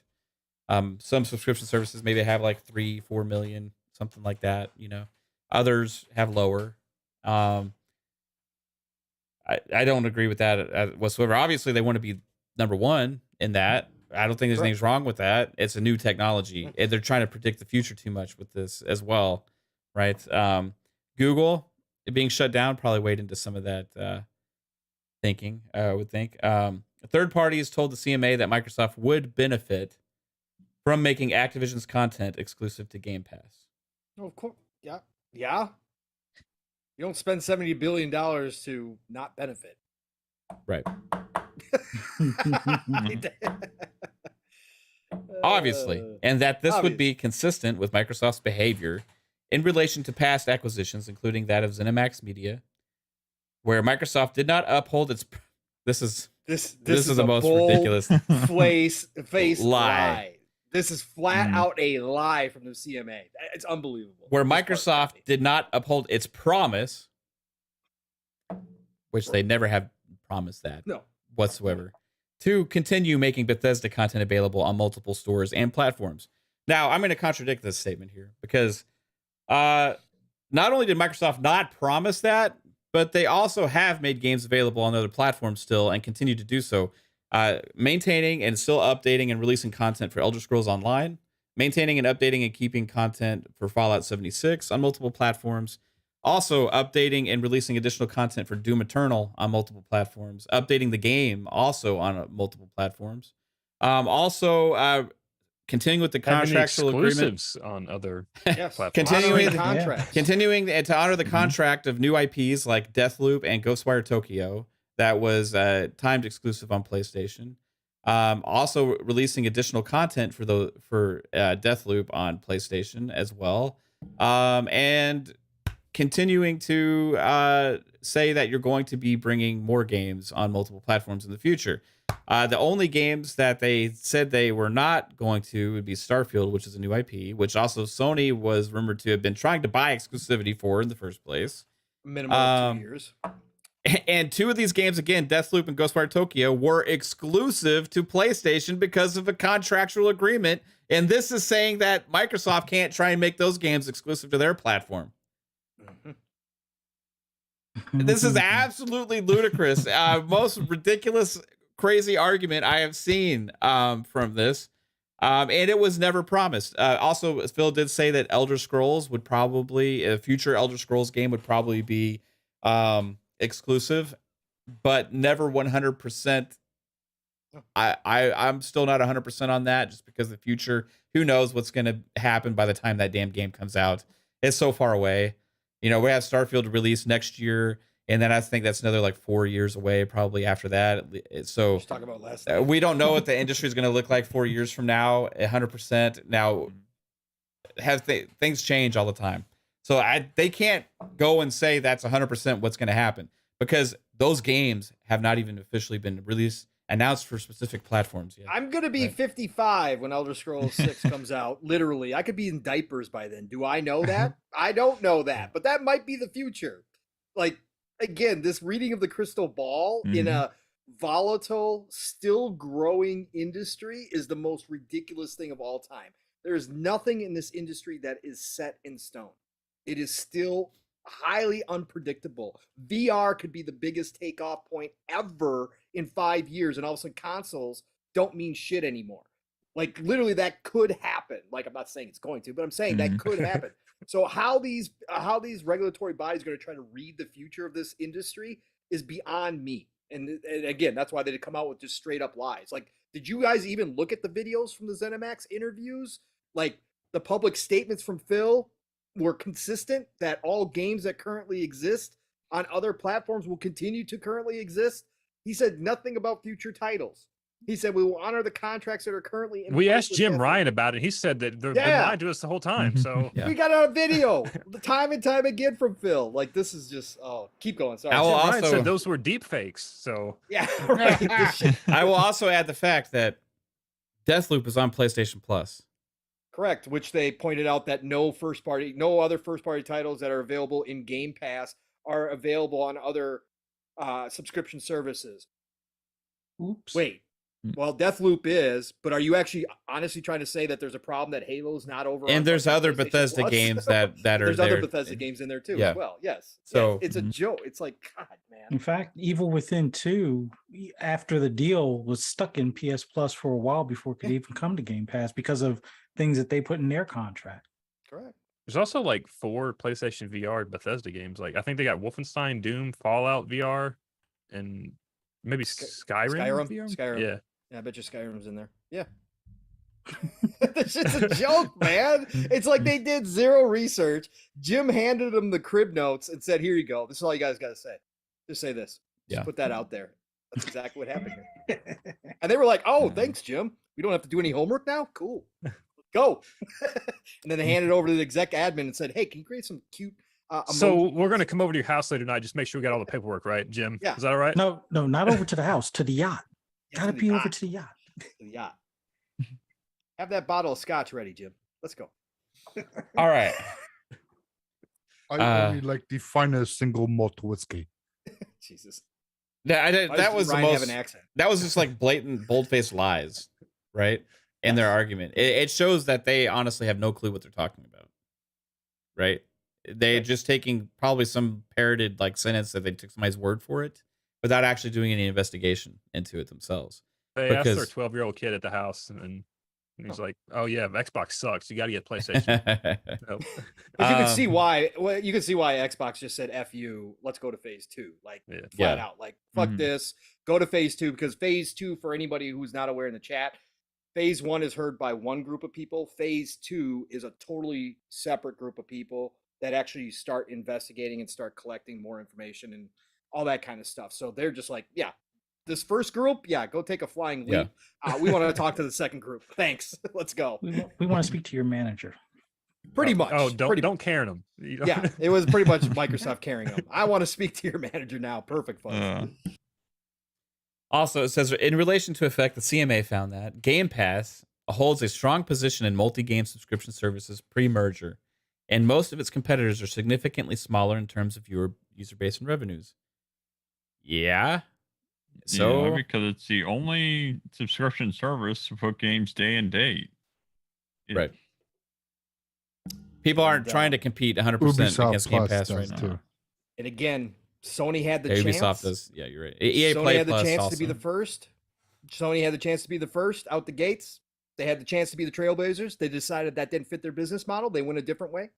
Some subscription services maybe have like 3-4 million, something like that, you know. Others have lower. I don't agree with that whatsoever. Obviously, they want to be number one in that. I don't think there's anything wrong with that. It's a new technology. And they're trying to predict the future too much with this as well, right? Google being shut down probably weighed into some of that thinking, I would think. A third party has told the CMA that Microsoft would benefit from making Activision's content exclusive to Game Pass. Oh, of course. Yeah. Yeah. You don't spend $70 billion to not benefit. Right. Obviously. And that this would be consistent with Microsoft's behavior in relation to past acquisitions, including that of ZeniMax Media, where Microsoft did not uphold its... This is the most ridiculous face lie. This is flat out a lie from the CMA. It's unbelievable. Where Microsoft did not uphold its promise, which they never have promised that whatsoever, to continue making Bethesda content available on multiple stores and platforms. Now, I'm going to contradict this statement here because not only did Microsoft not promise that, but they also have made games available on other platforms still and continue to do so. Maintaining and still updating and releasing content for Elder Scrolls Online, maintaining and updating and keeping content for Fallout 76 on multiple platforms, also updating and releasing additional content for Doom Eternal on multiple platforms, updating the game also on multiple platforms, also continuing with the contractual agreements on other platforms. Continuing to honor the contract of new IPs like Deathloop and Ghostwire Tokyo that was timed exclusive on PlayStation. Also releasing additional content for Deathloop on PlayStation as well. And continuing to say that you're going to be bringing more games on multiple platforms in the future. The only games that they said they were not going to would be Starfield, which is a new IP, which also Sony was rumored to have been trying to buy exclusivity for in the first place. Minimum of 2 years. And two of these games, again, Deathloop and Ghostwire Tokyo, were exclusive to PlayStation because of a contractual agreement. And this is saying that Microsoft can't try and make those games exclusive to their platform. This is absolutely ludicrous. Most ridiculous, crazy argument I have seen from this. And it was never promised. Also, Phil did say that Elder Scrolls would probably, a future Elder Scrolls game would probably be exclusive, but never 100%. I'm still not 100% on that, just because the future, who knows what's going to happen by the time that damn game comes out. It's so far away. You know, we have Starfield release next year, and then I think that's another like 4 years away, probably after that. So talk about last we don't know what the industry is going to look like 4 years from now, 100%. Now, things change all the time. So they can't go and say that's 100% what's going to happen because those games have not even officially been announced for specific platforms yet. I'm going to be 55 when Elder Scrolls 6 comes out. Literally, I could be in diapers by then. Do I know that? I don't know that, but that might be the future. Like, again, this reading of the crystal ball in a volatile, still growing industry is the most ridiculous thing of all time. There is nothing in this industry that is set in stone. It is still highly unpredictable. VR could be the biggest takeoff point ever in 5 years, and all of a sudden consoles don't mean shit anymore. Like, literally, that could happen. Like, I'm not saying it's going to, but I'm saying that could happen. So how these regulatory bodies are going to try to read the future of this industry is beyond me. And again, that's why they come out with just straight up lies. Like, did you guys even look at the videos from the ZeniMax interviews? Like, the public statements from Phil were consistent that all games that currently exist on other platforms will continue to currently exist. He said nothing about future titles. He said we will honor the contracts that are currently in We place asked with Jim Death. Ryan about it. He said that they're lying to us the whole time. So Yeah. We got it on video time and time again from Phil. Like, this is just, keep going. Sorry. I will Jim Ryan also- said those were deep fakes. So Yeah, right. This shit- I will also add the fact that Deathloop is on PlayStation Plus. Correct, which they pointed out that no other first party titles that are available in Game Pass are available on other subscription services. Oops. Wait, well, Deathloop is, but are you actually honestly trying to say that there's a problem that Halo's not over? And on there's fucking other PlayStation Bethesda Plus? games that are There's there. other Bethesda games in there too Yeah. as well. Yes. So- it's a joke. It's like, God, man. In fact, Evil Within 2, after the deal, was stuck in PS Plus for a while before it could even come to Game Pass because of things that they put in their contract. Correct. there's also like 4 PlayStation VR Bethesda games. Like I think they got Wolfenstein, Doom, Fallout VR, and maybe Skyrim. VR? Skyrim. Yeah. Yeah, I bet you Skyrim's in there. Yeah. This shit's a joke, man. It's like they did zero research. Jim handed them the crib notes and said, "Here you go. This is all you guys got to say. Just say this. Just Yeah. put that out there." That's exactly what happened here. And they were like, "Oh, thanks, Jim. We don't have to do any homework now. Cool. Go." And then they handed it over to the exec admin and said, "Hey, can you create some cute?" So emojis?" we're gonna come over to your house later tonight. Just make sure we got all the paperwork right, Jim. Yeah. Is that all right? No, not over to the house, to the yacht. Yeah, Gotta to the be over yacht. to the yacht. To the yacht. Have that bottle of scotch ready, Jim. Let's go. All right. I only like the finest single malt whiskey. Jesus. Yeah, Why that does was the Ryan have most. an accent? That was just like blatant, bold-faced lies, right? In their argument, it shows that they honestly have no clue what they're talking about, right? They're just taking probably some parroted like sentence that they took somebody's word for it, without actually doing any investigation into it themselves. They asked their Because- 12-year-old kid at the house, and he's like, "Oh yeah, Xbox sucks. You got to get PlayStation." Nope. But you can Um, see why. Well, you can see why Xbox just said "F you." Let's go to phase 2. Like Yeah. flat Yeah. out. Like fuck Mhm. this. Go to phase 2 because phase 2, for anybody who's not aware in the chat, phase 1 is heard by one group of people. Phase 2 is a totally separate group of people that actually start investigating and start collecting more information and all that kind of stuff. So they're just like, yeah, this first group, yeah, go take a flying leap. We want to talk to the second group. Thanks. Let's go. We want to speak to your manager. Pretty much. Oh, Pretty don't Karen them. Yeah, it was pretty much Microsoft carrying them. I want to speak to your manager now. Perfect. Fuzz. Also, it says in relation to effect, the CMA found that Game Pass holds a strong position in multi-game subscription services pre-merger, and most of its competitors are significantly smaller in terms of user base and revenues. Yeah. So yeah, because it's the only subscription service to put games day and date. Right. People aren't And, trying to compete 100% Ubisoft against Game Plus Pass does right now. too. And again, Sony had the Yeah, chance. Ubisoft does. Yeah, you're right. EA Sony Play had the Plus chance also. to be the first. Sony had the chance to be the first out the gates. They had the chance to be the trailblazers. They decided that didn't fit their business model. They went a different way.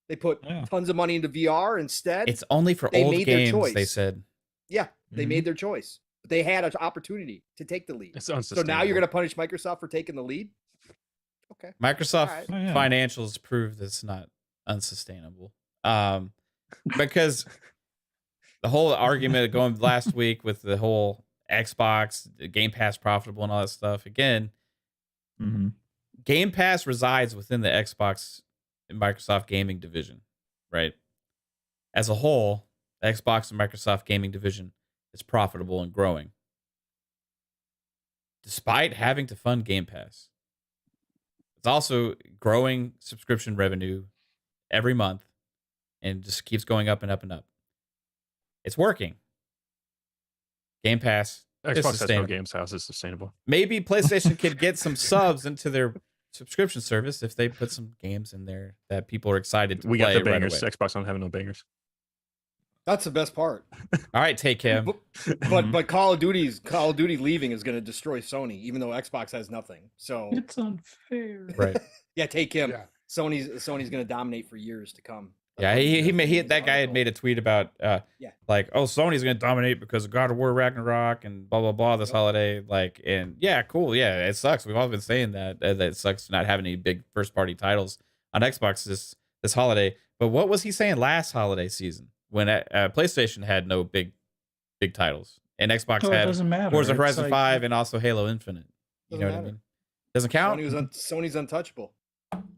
They put Yeah. tons of money into VR instead. It's only for They old made their games, choice. they said. Yeah, they Mhm. made their choice. But they had an opportunity to take the lead. It's So unsustainable. now you're going to punish Microsoft for taking the lead? Okay. Microsoft Alright. Oh, yeah. financials prove that's not unsustainable. Because the whole argument going last week with the whole Xbox, the Game Pass profitable and all that stuff. Again, Mm-hmm. Game Pass resides within the Xbox and Microsoft gaming division. right? As a whole, the Xbox and Microsoft gaming division is profitable and growing, despite having to fund Game Pass. It's also growing subscription revenue every month and just keeps going up and up and up. It's working. Game Pass is Xbox has no sustainable. games house is sustainable. Maybe PlayStation could get some subs into their subscription service if they put some games in there that people are excited to We play got the bangers. right away. Xbox don't have no bangers. That's the best part. All right, take him. But Call of Duty leaving is going to destroy Sony, even though Xbox has nothing. So It's unfair. Right. yeah, take him. Yeah. Sony's going to dominate for years to come. Yeah, that guy had made a tweet about like, oh, Sony's gonna dominate because of God of War Ragnarok and blah blah blah this holiday. Like, and yeah, cool. Yeah, it sucks. We've all been saying that it sucks not having any big first party titles on Xbox this holiday. But what was he saying last holiday season when PlayStation had no big titles and Xbox So it had doesn't matter. Forza It's Horizon like- 5 and also Halo Infinite? You Doesn't know what I matter. mean? Doesn't count. Sony's untouchable,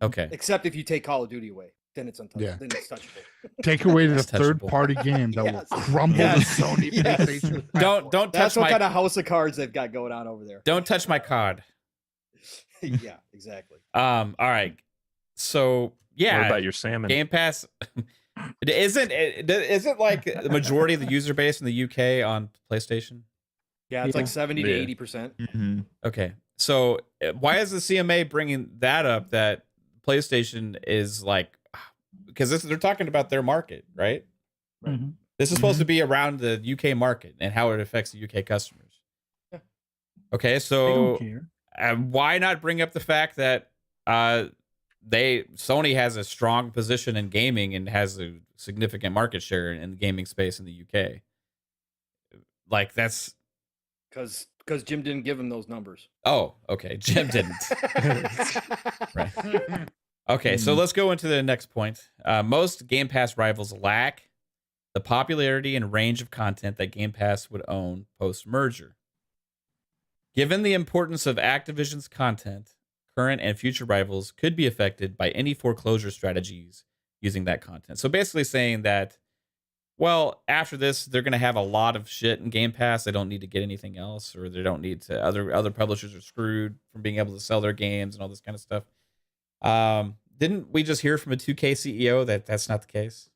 Okay. except if you take Call of Duty away, then it's untouchable. Yeah. Then it's touchable. Take away the That's touchable. third-party game that Yes. will crumble Yes. the Sony Yes. PlayStation. Don't platform. touch That's what my kind of house of cards they've got going on over there. don't touch my card. Yeah, exactly. All right. So yeah, What about your salmon? Game Pass isn't like the majority of the user base in the UK on PlayStation? Yeah, it's Yeah. like 70 to Yeah. 80%. Mhm. Okay. So why is the CMA bringing that up that PlayStation is like, because they're talking about their market, right? Mhm. This is supposed to be around the UK market and how it affects the UK customers. Yeah. Okay. They So don't care. why not bring up the fact that Sony has a strong position in gaming and has a significant market share in the gaming space in the UK? Like that's Because Jim didn't give him those numbers. okay. Jim didn't. Right. Okay, so let's go into the next point. Most Game Pass rivals lack the popularity and range of content that Game Pass would own post-merger. Given the importance of Activision's content, current and future rivals could be affected by any foreclosure strategies using that content. So basically saying that, well, after this, they're going to have a lot of shit in Game Pass. They don't need to get anything else, or they don't need to. Other publishers are screwed from being able to sell their games and all this kind of stuff. Didn't we just hear from a 2K CEO that that's not the case?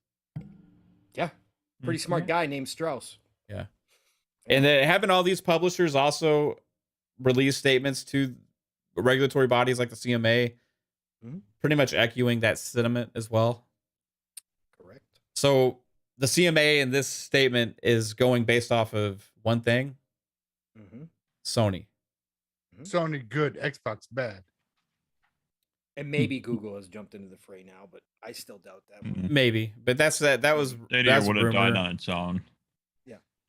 Yeah. Pretty smart guy named Strauss. And then having all these publishers also release statements to regulatory bodies like the CMA, Mhm. pretty much echoing that sentiment as well. Correct. So the CMA in this statement is going based off of one thing: Mm-hmm. Sony. Sony good, Xbox bad. And maybe Google has jumped into the fray now, but I still doubt that. one. Maybe, but that was Stadia that's would have died rumor. on its own.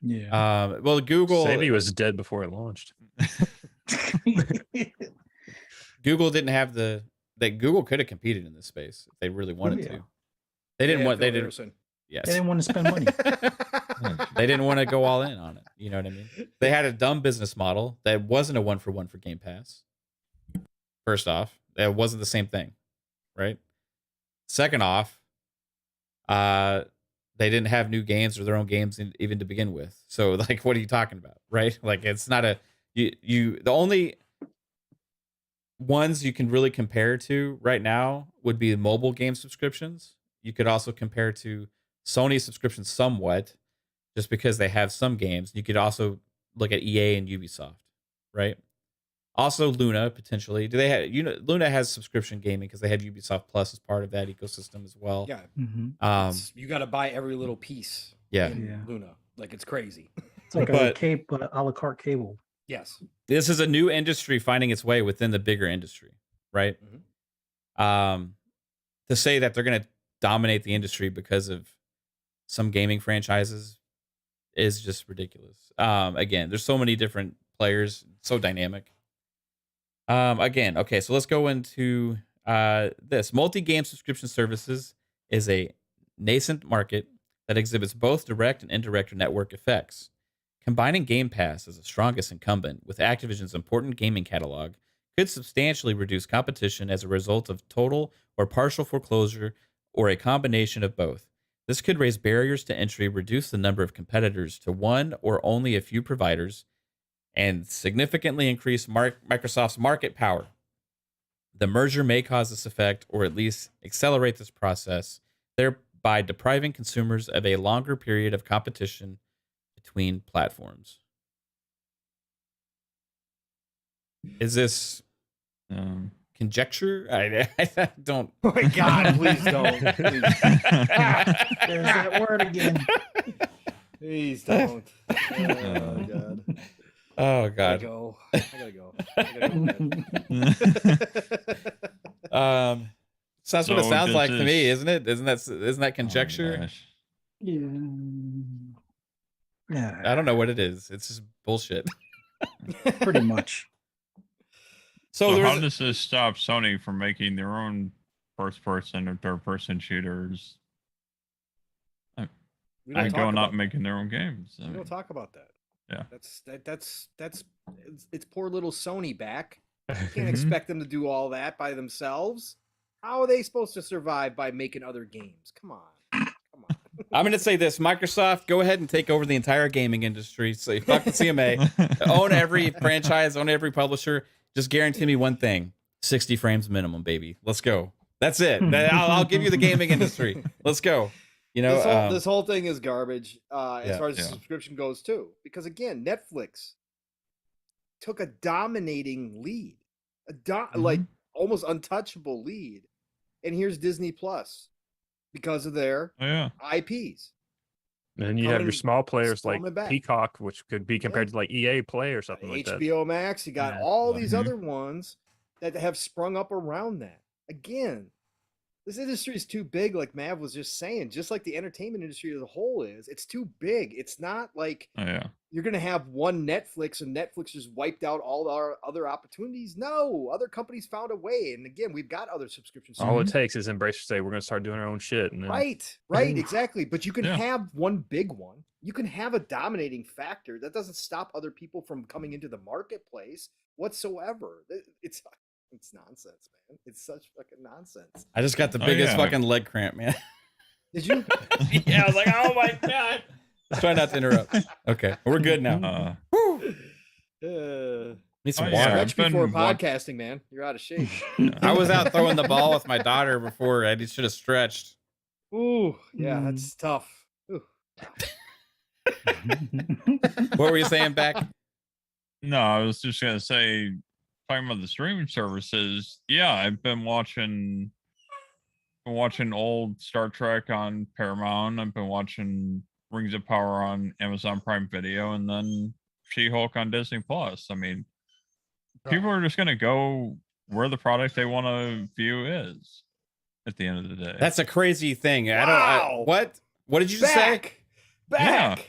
Yeah. Well, Google Stadia was dead before it launched. Google didn't have Google could have competed in this space if they really wanted yeah. to. They didn't Yeah, want. They Phil didn't. Harrison. Yes. They didn't want to spend money. They didn't want to go all in on it. You know what I mean? They had a dumb business model that wasn't a 1-for-1 for Game Pass. First off, that wasn't the same thing, right? Second off, they didn't have new games or their own games even to begin with. So, like, what are you talking about, right? Like, it's not the only ones you can really compare to right now would be mobile game subscriptions. You could also compare to Sony subscriptions somewhat, just because they have some games. You could also look at EA and Ubisoft, right? Also, Luna potentially. Do they have? Luna has subscription gaming because they have Ubisoft Plus as part of that ecosystem as well. Yeah. hmm You got to buy every little piece. Yeah. in Yeah. Luna. Like it's crazy. It's like But- a la carte cable. Yes. This is a new industry finding its way within the bigger industry, right? To say that they're going to dominate the industry because of some gaming franchises is just ridiculous. Again, there's so many different players, so dynamic. Again, okay, so let's go into this. Multi-game subscription services is a nascent market that exhibits both direct and indirect network effects. Combining Game Pass as the strongest incumbent with Activision's important gaming catalog could substantially reduce competition as a result of total or partial foreclosure or a combination of both. This could raise barriers to entry, reduce the number of competitors to one or only a few providers, and significantly increase Microsoft's market power. The merger may cause this effect, or at least accelerate this process, thereby depriving consumers of a longer period of competition between platforms. Is this conjecture? I don't. Oh my God, please don't. Please. There's that word again. Please don't. Oh God. Oh I God. gotta go. I So that's what it So sounds this like to me, is- isn't it? Isn't that Oh, conjecture? gosh. Yeah. Yeah. I don't know what it is. It's just bullshit. Pretty much. So So how there's does this stop Sony from making their own first-person or third-person shooters? We And don't talk going out about and making their own games. I We mean, don't talk about that. Yeah. That's it's poor little Sony back. You can't Mhm. expect them to do all that by themselves. How are they supposed to survive by making other games? Come on. I'm going to say this: Microsoft, go ahead and take over the entire gaming industry. So fuck the CMA, own every franchise, own every publisher. Just guarantee me one thing: 60 frames minimum, baby. Let's go. That's it. I'll give you the gaming industry. Let's go. You know, This whole thing is garbage as Yeah. far as the Yeah. subscription goes too. Because again, Netflix took a dominating lead, like almost untouchable lead, and here's Disney Plus because of their Oh, yeah. IPs. And then you have your Coming- small players like storming back. Peacock, which could be compared to like EA Play or something like that. HBO Max, you got Yeah. all these Mhm. other ones that have sprung up around that. Again, this industry is too big, like Mav was just saying, just like the entertainment industry as a whole is. It's too big. It's not like Oh, yeah. you're going to have one Netflix and Netflix just wiped out all our other opportunities. No, other companies found a way. And again, we've got other subscription All it services. takes is Embracer to say we're going to start doing our own shit. And then, Right, exactly. But you can Yeah. have one big one. You can have a dominating factor. That doesn't stop other people from coming into the marketplace whatsoever. It's nonsense, man. It's such fucking nonsense. I just got the Oh, biggest yeah. fucking leg cramp, man. Did you? Yeah, I was like, oh my God. Let's try not to interrupt. Okay, we're good now. Uh, Need some Oh, yeah. water. stretch I've been before wa- podcasting, man. You're out of shape. I was out throwing the ball with my daughter before. I should have stretched. Ooh, yeah, that's tough. Ooh. What were you saying back? No, I was just gonna say, talking about the streaming services. Yeah, I've been watching old Star Trek on Paramount. I've been watching Rings of Power on Amazon Prime Video, and then She-Hulk on Disney Plus. I mean, people are just gonna go where the product they want to view is. At the end of the day, That's a crazy thing. Wow. What did you just say? Back. Yeah.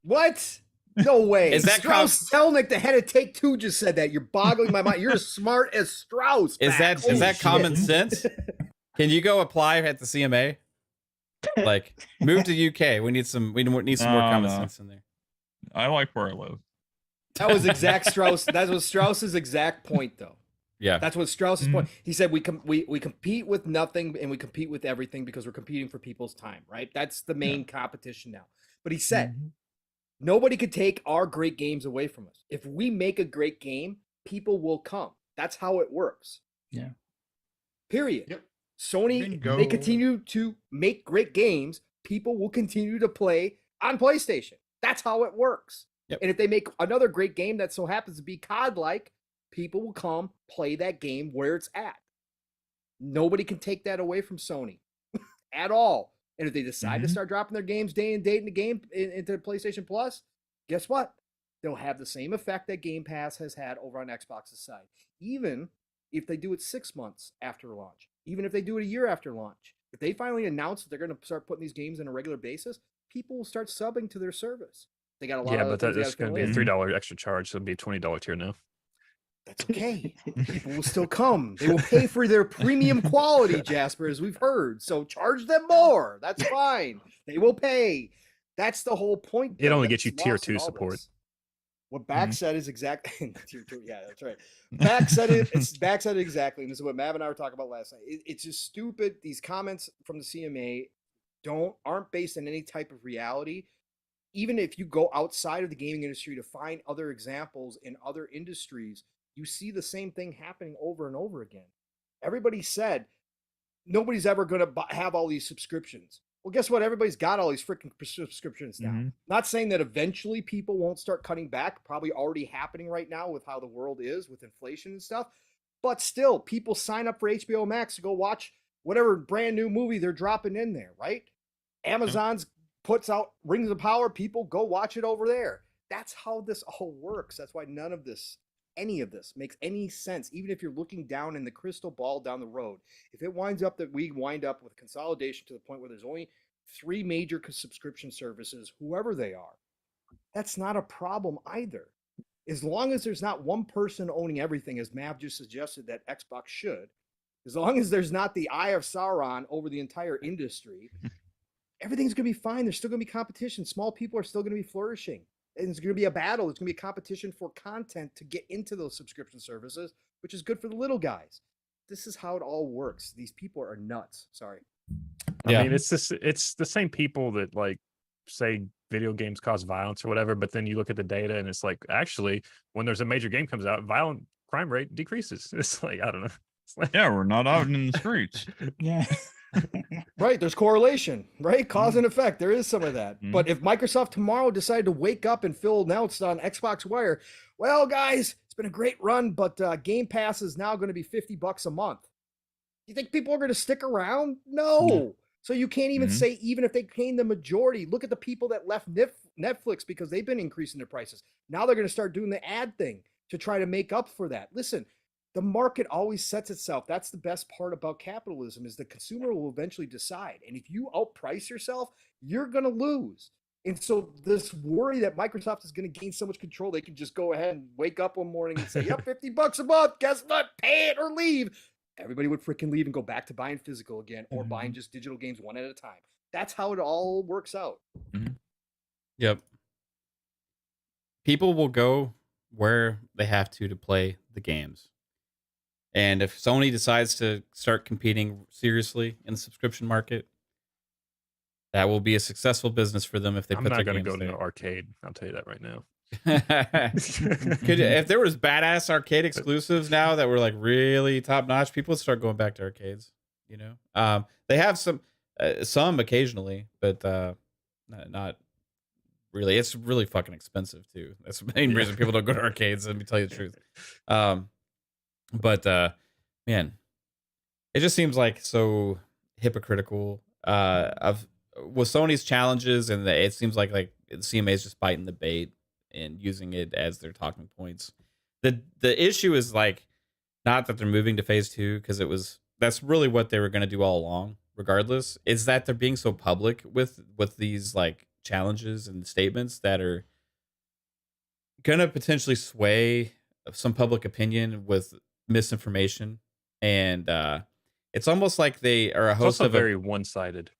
What? No way. Is that Strauss Zelnick, the head of Take Two, just said that. You're boggling my mind. You're as smart as Strauss. Is back. that Holy that shit. common sense? Can you go apply at the CMA? Like, move to UK. We need some more common No. sense in there. I like where I live. That was exact Strauss. That was Strauss's exact point, though. Yeah. That's what Strauss's point. He said we compete with nothing and we compete with everything because we're competing for people's time, right? That's the main competition now. But he said nobody could take our great games away from us. If we make a great game, people will come. That's how it works. Yeah. Period. Yep. Sony, Bingo. they continue to make great games. People will continue to play on PlayStation. That's how it works. Yep. And if they make another great game that so happens to be COD-like, people will come play that game where it's at. Nobody can take that away from Sony at all. And if they decide to start dropping their games day and date in the game into PlayStation Plus, guess what? They'll have the same effect that Game Pass has had over on Xbox's side. Even if they do it 6 months after launch, even if they do it a year after launch, if they finally announce that they're going to start putting these games on a regular basis, people will start subbing to their service. They got a lot yeah, of but other things they that's gotta going to fill be a in. $3 extra charge. So it'll be a $20 tier now. That's okay. People will still come. They will pay for their premium quality, Jasper, as we've heard. So charge them more. That's fine. They will pay. That's the whole point. It though. only That's gets you tier lost in 2 all support. this. What Back said is exactly. Yeah, that's right. Back said it. Back said it exactly. And this is what Mav and I were talking about last night. It's just stupid. These comments from the CMA aren't based on any type of reality. Even if you go outside of the gaming industry to find other examples in other industries, you see the same thing happening over and over again. Everybody said nobody's ever going to have all these subscriptions. Well, guess what? Everybody's got all these freaking subscriptions now. Mm-hmm. Not saying that eventually people won't start cutting back, probably already happening right now with how the world is with inflation and stuff. But still, people sign up for HBO Max to go watch whatever brand new movie they're dropping in there, right? Amazon's puts out Rings of Power, people go watch it over there. That's how this all works. That's why any of this makes any sense. Even if you're looking down in the crystal ball down the road, if it winds up that we wind up with consolidation to the point where there's only 3 major subscription services, whoever they are, that's not a problem either. As long as there's not one person owning everything, as Mav just suggested that Xbox should, as long as there's not the Eye of Sauron over the entire industry, everything's going to be fine. There's still going to be competition. Small people are still going to be flourishing. And it's going to be a battle. It's going to be a competition for content to get into those subscription services, which is good for the little guys. This is how it all works. These people are nuts. Sorry. I mean, it's the same people that like say video games cause violence or whatever, but then you look at the data and it's like, actually, when there's a major game comes out, violent crime rate decreases. It's like, I don't know. It's like, Yeah, we're not out in the streets. Yeah. Right. There's correlation, right? Cause and effect. There is some of that. But if Microsoft tomorrow decided to wake up and Phil announced on Xbox Wire, well, guys, it's been a great run, but Game Pass is now going to be $50 a month. You think people are going to stick around? No. So you can't even say, even if they gain the majority, look at the people that left Netflix because they've been increasing their prices. Now they're going to start doing the ad thing to try to make up for that. Listen, the market always sets itself. That's the best part about capitalism is the consumer will eventually decide. And if you outprice yourself, you're going to lose. And so this worry that Microsoft is going to gain so much control, they can just go ahead and wake up one morning and say, yep, $50 a month. Guess what? Pay it or leave. Everybody would freaking leave and go back to buying physical again or buying just digital games one at a time. That's how it all works out. Yep. People will go where they have to play the games. And if Sony decides to start competing seriously in the subscription market, that will be a successful business for them if they I'm put not their going to games go to there. an arcade. I'll tell you that right now. If there was badass arcade exclusives now that were like really top notch, people would start going back to arcades. You know, they have some occasionally, but not really. It's really fucking expensive too. That's the main reason people don't go to arcades. Let me tell you the truth. But man, it just seems like so hypocritical with Sony's challenges, and it seems like the CMA is just biting the bait and using it as their talking points. The issue is like not that they're moving to phase 2 because that's really what they were going to do all along. Regardless, is that they're being so public with these like challenges and statements that are gonna potentially sway some public opinion with misinformation, and it's almost like they are a It's host also of very one-sided.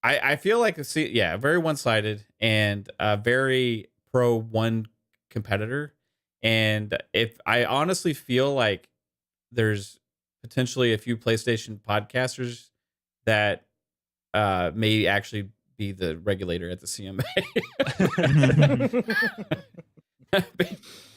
I feel like very one-sided and very pro one competitor, and if I honestly feel like there's potentially a few PlayStation podcasters that may actually be the regulator at the CMA.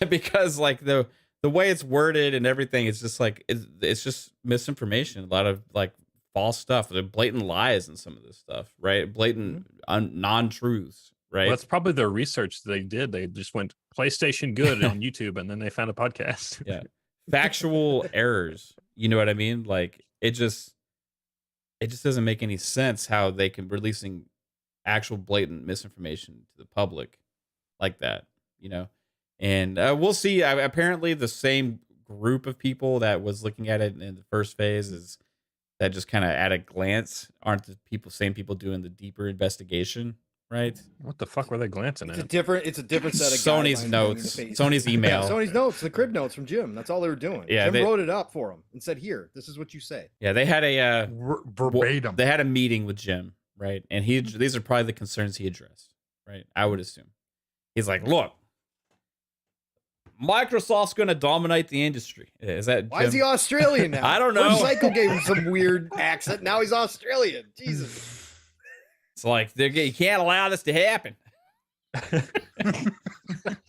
Because like the way it's worded and everything, it's just like it's just misinformation, a lot of like false stuff, the blatant lies and some of this stuff, right? Blatant non-truths, right? Well, that's probably their research they did. They just went PlayStation good on YouTube, and then they found a podcast. Yeah, factual errors. You know what I mean? Like it just doesn't make any sense how they can releasing actual blatant misinformation to the public like that, you know? And we'll see. Apparently the same group of people that was looking at it in the first phase is that just kind of at a glance aren't the same people doing the deeper investigation, right? What the fuck were they glancing It's at? a different set of Sony's guidelines notes, going in the face. Sony's email. Yeah, Sony's notes, the crib notes from Jim. That's all they were doing. Yeah, Jim they- wrote it up for him and said, "Here, this is what you say." Yeah, they had a Verbatim. they had a meeting with Jim, right? And these are probably the concerns he addressed, right? I would assume. He's like, look, Microsoft's going to dominate the industry. Is that Why is he Jim? Australian now? I don't know. First Psycho gave him some weird accent. Now he's Australian. Jesus. It's like you can't allow this to happen.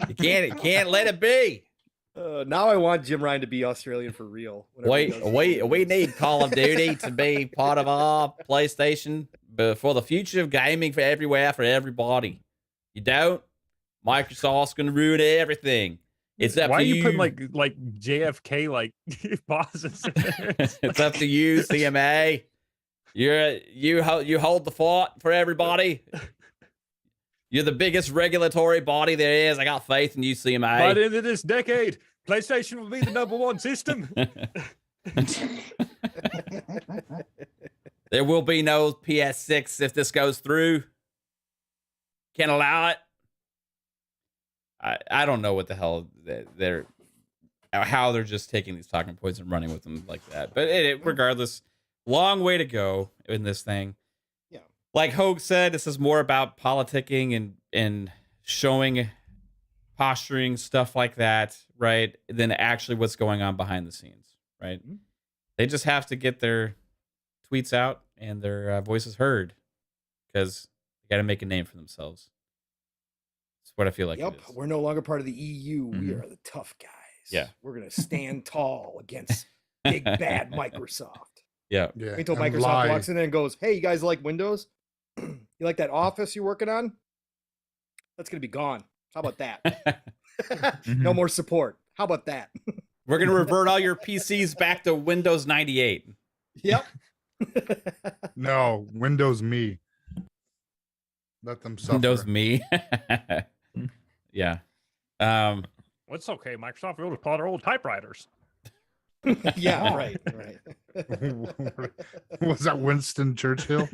You can't let it be. Now I want Jim Ryan to be Australian for real. We need Call of Duty to be part of our PlayStation, but for the future of gaming for everywhere, for everybody. You don't, Microsoft's gonna ruin everything. It's up Why to are you. you putting like JFK like pauses in there? It's up to you, CMA. You hold the fort for everybody. You're the biggest regulatory body there is. I got faith in you, CMA. By the end of this decade, PlayStation will be the #1 system. There will be no PS6 if this goes through. Can't allow it. I don't know what the hell how they're just taking these talking points and running with them like that. But regardless, long way to go in this thing. Yeah. Like Hogue said, this is more about politicking and showing posturing, stuff like that, right? Than actually what's going on behind the scenes, right? Mm-hmm. They just have to get their tweets out and their voices heard because they got to make a name for themselves. That's what I feel like. Yep, it is. we're no longer part of the EU. We Mhm. are the tough guys. Yeah. We're going to stand tall against big bad Microsoft. Yeah. Yeah. Until and Microsoft lie. walks in there and goes, hey, you guys like Windows? You like that office you're working on? That's going to be gone. How about that? No more support. How about that? We're going to revert all your PCs back to Windows 98. Yep. No, Windows Me. Let them suffer. Windows Me. Yeah. Well, it's okay. Microsoft will just our old typewriters. Yeah, right. Was that Winston Churchill?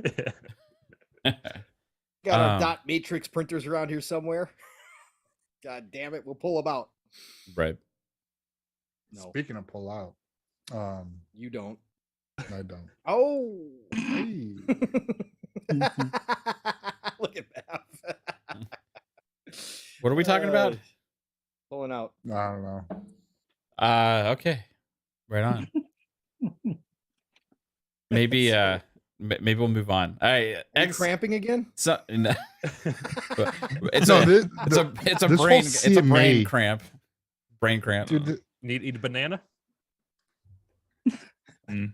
Got our dot matrix printers around here somewhere. God damn it. We'll pull them out. Right. No, Speaking of pull out, you don't. I don't. Oh. Hey. Look at that. What are we talking about? Pulling out. I don't know. Okay. Right on. Maybe maybe we'll move on. All right. Are you cramping again? So, no. It's No, a this- it's a this whole brain it's a brain CMA cramp. Brain cramp. Dude, Eat a banana?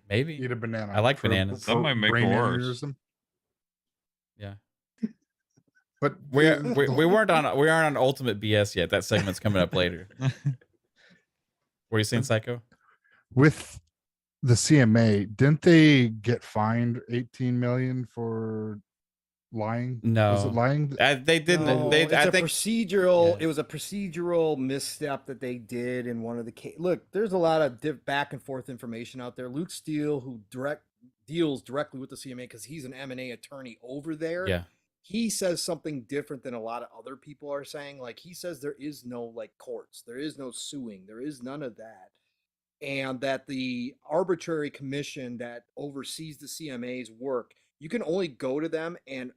Maybe. eat a banana. I like bananas. That might make it brain worse. aneurysm. Yeah. But We aren't on Ultimate BS yet. That segment's coming up later. What are you saying, Psycho? with the CMA, didn't they get fined 18 million for lying? No. Was it lying? They didn't. No, They it's I a think procedural. yeah. It was a procedural misstep that they did in one of the cases. Look, there's a lot of back and forth information out there. Luke Steele, who deals directly with the CMA because he's an M&A attorney over there. Yeah. He says something different than a lot of other people are saying. Like he says there is no like courts, there is no suing, there is none of that. And that the arbitrary commission that oversees the CMA's work, you can only go to them and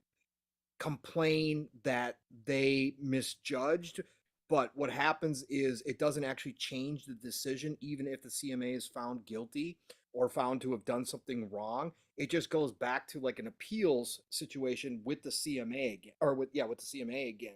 complain that they misjudged. But what happens is it doesn't actually change the decision, even if the CMA is found guilty or found to have done something wrong. It just goes back to like an appeals situation with the CMA again, or with the CMA again.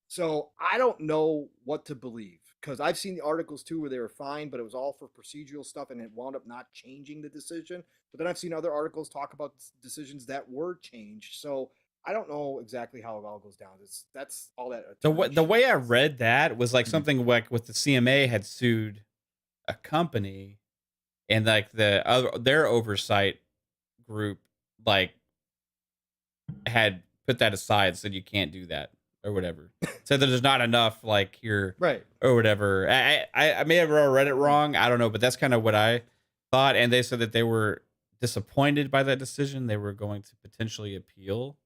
So I don't know what to believe because I've seen the articles too where they were fine, but it was all for procedural stuff and it wound up not changing the decision. But then I've seen other articles talk about decisions that were changed. So I don't know exactly how it all goes down. That's all that. The way I read that was like something like with the CMA had sued a company, and like their oversight group like had put that aside, said you can't do that or whatever. Said that there's not enough like here right or whatever. I may have read it wrong. I don't know, but that's kind of what I thought. And they said that they were disappointed by that decision. They were going to potentially appeal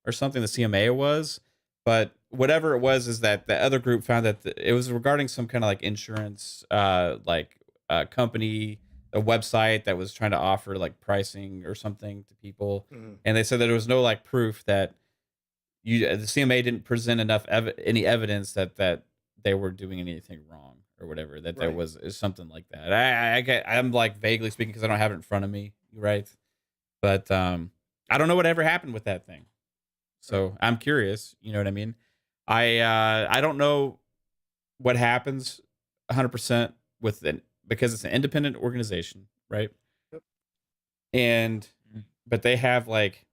or something. The CMA was, but whatever it was, is that the other group found that it was regarding some kind of like insurance, company, a website that was trying to offer like pricing or something to people. Mhm. And they said that there was no like proof that the CMA didn't present enough any evidence that they were doing anything wrong or whatever. That Right. is something like that. I'm like vaguely speaking because I don't have it in front of me, right? But I don't know what ever happened with that thing. So I'm curious. You know what I mean? I don't know what happens 100% with it because it's an independent organization, right? Yep. And but they have like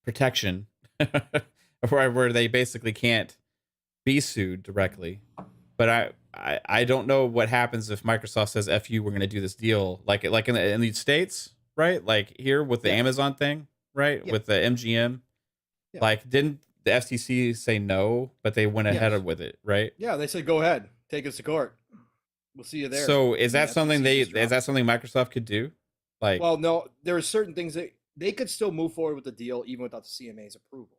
protection where they basically can't be sued directly. But I don't know what happens if Microsoft says "F you," we're going to do this deal like in the States, right? Like here with the Amazon thing, right? Yeah. With the MGM, Yeah. like didn't the FTC say no, but they went ahead with it, right? Yeah, they said go ahead, take us to court. We'll see you there. So is And the that something FTC just is that something Microsoft could do? Like, Well, no, there are certain things that they could still move forward with the deal even without the CMA's approval.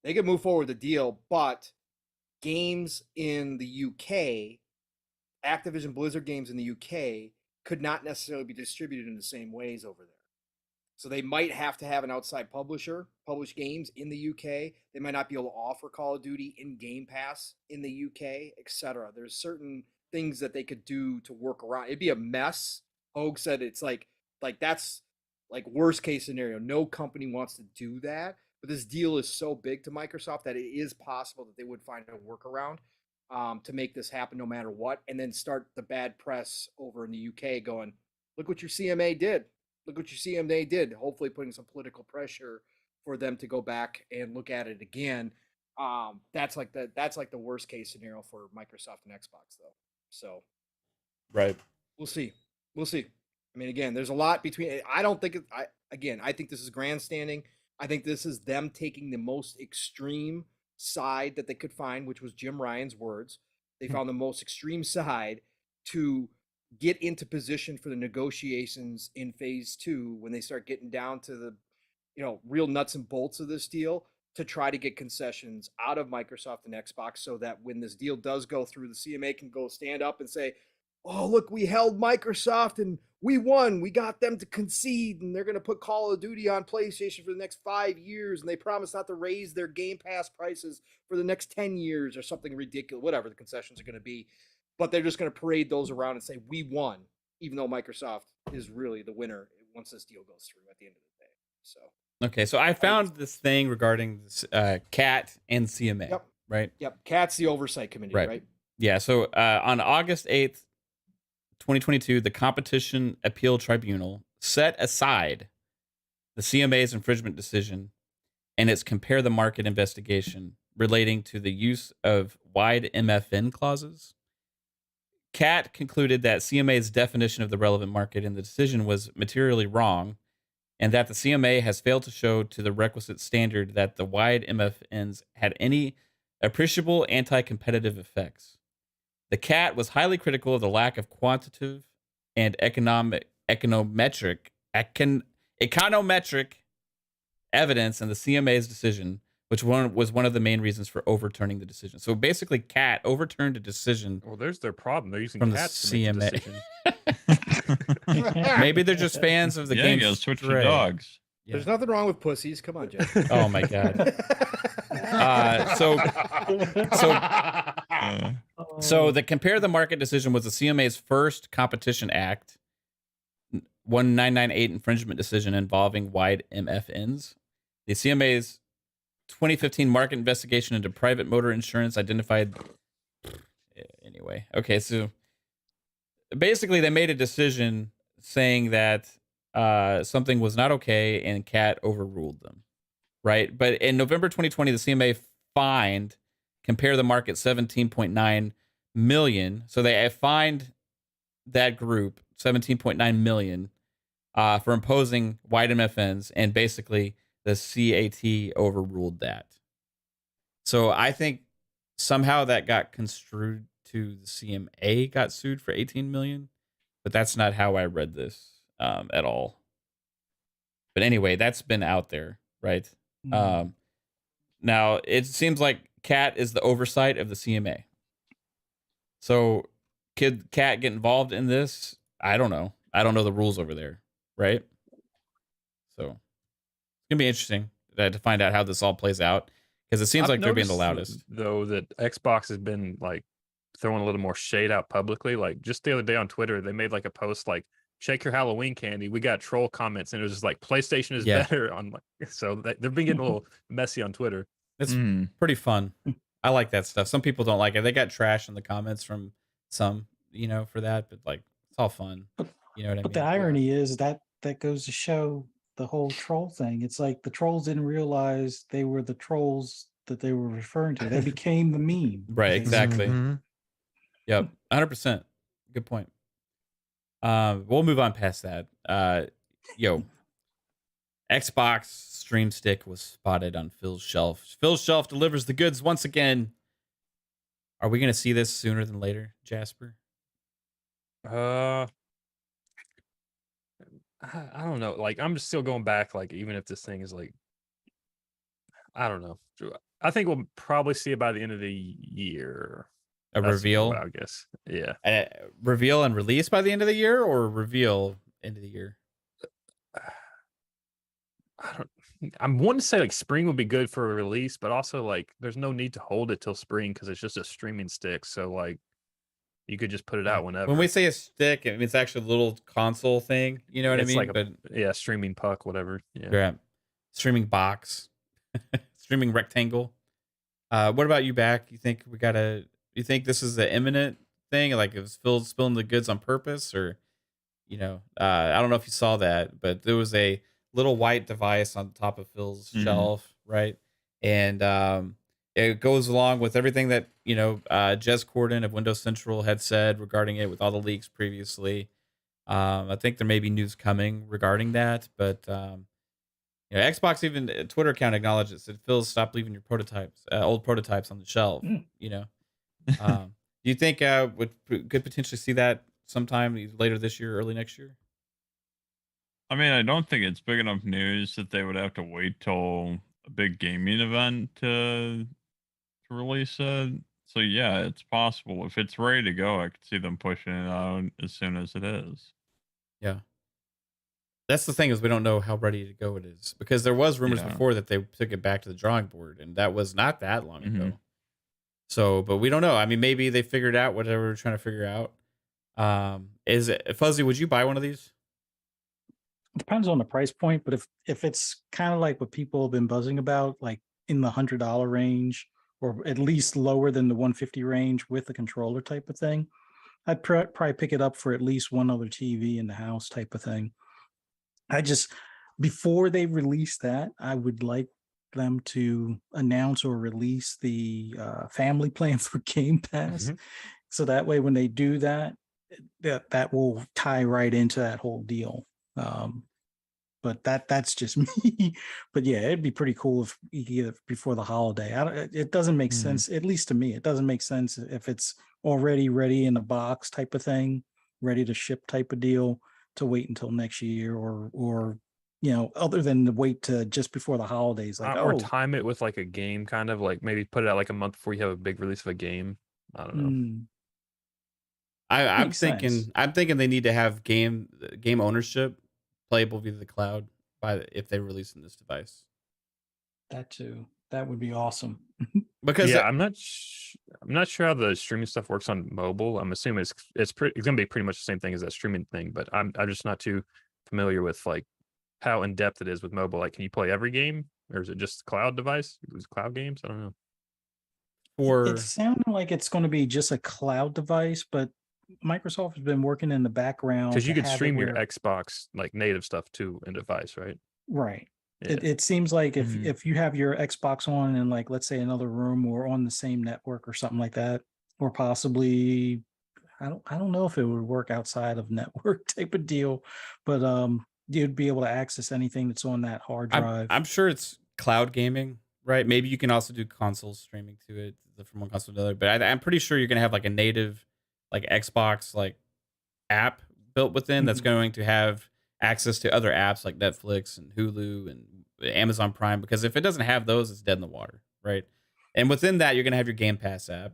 They could move forward with the deal, but games in the UK, Activision Blizzard games in the UK, could not necessarily be distributed in the same ways over there. So they might have to have an outside publisher publish games in the UK. They might not be able to offer Call of Duty in Game Pass in the UK, etc. There's certain things that they could do to work around. It'd be a mess. Hogue said it's like that's like worst case scenario. No company wants to do that, but this deal is so big to Microsoft that it is possible that they would find a workaround to make this happen no matter what, and then start the bad press over in the UK going, look what your CMA did. Look what your CMA did. Hopefully putting some political pressure for them to go back and look at it again. That's like the worst case scenario for Microsoft and Xbox though. So right. We'll see. I mean, again, there's a lot between. I don't think. I think this is grandstanding. I think this is them taking the most extreme side that they could find, which was Jim Ryan's words. They found the most extreme side to get into position for the negotiations in phase 2 when they start getting down to the, real nuts and bolts of this deal, to try to get concessions out of Microsoft and Xbox so that when this deal does go through, the CMA can go stand up and say, oh, look, we held Microsoft and we won. We got them to concede, and they're going to put Call of Duty on PlayStation for the next 5 years, and they promise not to raise their Game Pass prices for the next 10 years or something ridiculous, whatever the concessions are going to be. But they're just going to parade those around and say, we won, even though Microsoft is really the winner once this deal goes through at the end of the day. So Okay, so I found this thing regarding this, CAT and CMA, Yep. right? Yep, CAT's the oversight committee, right? Yeah, so on August 8th, 2022, the Competition Appeal Tribunal set aside the CMA's infringement decision and its compare the market investigation relating to the use of wide MFN clauses. CAT concluded that CMA's definition of the relevant market in the decision was materially wrong, and that the CMA has failed to show to the requisite standard that the wide MFNs had any appreciable anti-competitive effects. The CAT was highly critical of the lack of quantitative and econometric evidence in the CMA's decision, which was one of the main reasons for overturning the decision. So basically, CAT overturned a decision. Well, there's their problem. They're using From the cats to make the CMA. decision. Maybe they're just fans of the game. You gotta switch to Stray. dogs. Yeah. There's nothing wrong with pussies. Come on, Jeff. Oh my god. So the compare the market decision was the CMA's first Competition Act 1998 infringement decision involving wide MFNs. The CMA's 2015 market investigation into private motor insurance identified. Anyway, okay, so basically they made a decision saying that something was not okay, and CAT overruled them, right? But in November 2020, the CMA fined Compare the Market 17.9 million. So they fined that group 17.9 million for imposing wide MFNs, and basically the CAT overruled that. So I think somehow that got construed to the CMA got sued for 18 million, but that's not how I read this at all. But anyway, that's been out there, right? Mm. Now it seems like CAT is the oversight of the CMA. So could CAT get involved in this? I don't know. I don't know the rules over there, right? So it's gonna be interesting to find out how this all plays out. because it seems I've like they're being the noticed, loudest. though, that Xbox has been like throwing a little more shade out publicly. Like just the other day on Twitter, they made like a post like, "Check your Halloween candy." We got troll comments, and it was just like, "PlayStation is Yeah. better." On like, so they've been getting a little messy on Twitter. It's pretty fun. I like that stuff. Some people don't like it. They got trash in the comments from some, for that, but like it's all fun. You know what I mean? But the irony is that goes to show the whole troll thing. It's like the trolls didn't realize they were the trolls that they were referring to. They became the meme. Right, exactly. Mhm. Yep, 100%. Good point. We'll move on past that. Xbox Stream Stick was spotted on Phil's shelf. Phil's shelf delivers the goods once again. Are we going to see this sooner than later, Jasper? I don't know. Like, I'm just still going back. Like, even if this thing is like, I don't know. I think we'll probably see it by the end of the year. A That's reveal? what I guess. Yeah. Reveal and release by the end of the year, or reveal end of the year? I'm wanting to say like spring would be good for a release, but also like there's no need to hold it till spring because it's just a streaming stick. So like you could just put it out whenever. When we say a stick, I mean, it's actually a little console thing. You know what I mean? Like streaming puck, whatever. Yeah. Streaming box, streaming rectangle. What about you, Back? You think you think this is an imminent thing? Like, is Phil spilling the goods on purpose, or I don't know if you saw that, but there was a little white device on top of Phil's shelf, right? And it goes along with everything that Jez Corden of Windows Central had said regarding it, with all the leaks previously. I think there may be news coming regarding that, but Xbox, even Twitter account acknowledged it. Said, "Phil, stop leaving your old prototypes on the shelf." Do you think could potentially see that sometime later this year, early next year? I mean, I don't think it's big enough news that they would have to wait till a big gaming event to release it. So yeah, it's possible. If it's ready to go, I could see them pushing it out as soon as it is. Yeah. That's the thing, is we don't know how ready to go it is, because there was rumors before that they took it back to the drawing board, and that was not that long ago. So, but we don't know. I mean, maybe they figured out whatever we're trying to figure out. Is it Fuzzy? Would you buy one of these? It depends on the price point, but if it's kind of like what people have been buzzing about, like in the $100 range, or at least lower than the $150 range with the controller type of thing, I'd probably pick it up for at least one other TV in the house type of thing. Before they release that, I would like them to announce or release the family plan for Game Pass. So that way, when they do that will tie right into that whole deal. But that's just me. But yeah, it'd be pretty cool if you get it before the holiday. It doesn't make sense, at least to me. It doesn't make sense if it's already ready in a box type of thing, ready to ship type of deal, to wait until next year, or other than to wait to just before the holidays, like or time it with like a game, kind of like maybe put it out like a month before you have a big release of a game. I don't know. I'm thinking they need to have game ownership playable via the cloud if they release in this device. That too. That would be awesome. Because I'm not sure how the streaming stuff works on mobile. I'm assuming it's going to be pretty much the same thing as that streaming thing, but I'm just not too familiar with like how in depth it is with mobile. Like, can you play every game, or is it just cloud device? It was cloud games. I don't know. It sounded like it's going to be just a cloud device, but Microsoft has been working in the background, because you could stream your Xbox like native stuff to a device, right? Right. Yeah. It seems like if you have your Xbox on in, like, let's say another room or on the same network or something like that, or possibly I don't know if it would work outside of network type of deal, but you'd be able to access anything that's on that hard drive. I'm sure it's cloud gaming, right? Maybe you can also do console streaming to it from one console to the other, but I'm pretty sure you're gonna have like a native like Xbox like app built within that's going to have access to other apps like Netflix and Hulu and Amazon Prime, because if it doesn't have those, it's dead in the water, right? And within that, you're gonna have your Game Pass app.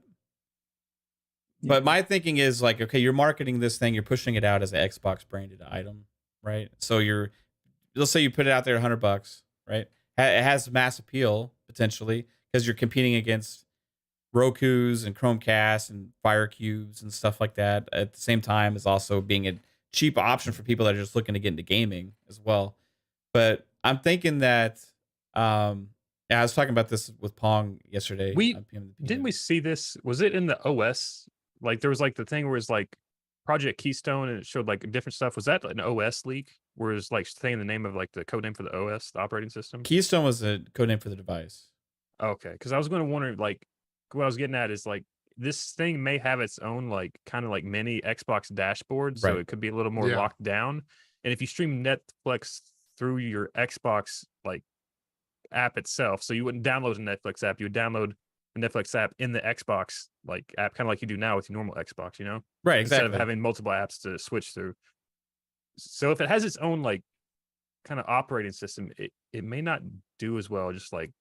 But my thinking is like, okay, you're marketing this thing, you're pushing it out as an Xbox branded item, right? So let's say you put it out there $100, right? It has mass appeal potentially, because you're competing against Roku's and Chromecast and Fire Cubes and stuff like that. At the same time, as also being a cheap option for people that are just looking to get into gaming as well. But I'm thinking that yeah, I was talking about this with Pong yesterday. Didn't we see this? Was it in the OS? Like there was like the thing where it's like Project Keystone and it showed like different stuff. Was that an OS leak? Where it's like saying the name of like the code name for the OS, the operating system? Keystone was a code name for the device. Okay, because I was going to wonder, like, what I was getting at is like this thing may have its own like kind of like mini Xbox dashboard, so Right. it could be a little more Yeah. locked down. And if you stream Netflix through your Xbox like app itself, so you wouldn't download a Netflix app, you would download a Netflix app in the Xbox like app, kind of like you do now with your normal Xbox, you know, Right, instead exactly. of having multiple apps to switch through. So if it has its own like kind of operating system, it may not do as well just like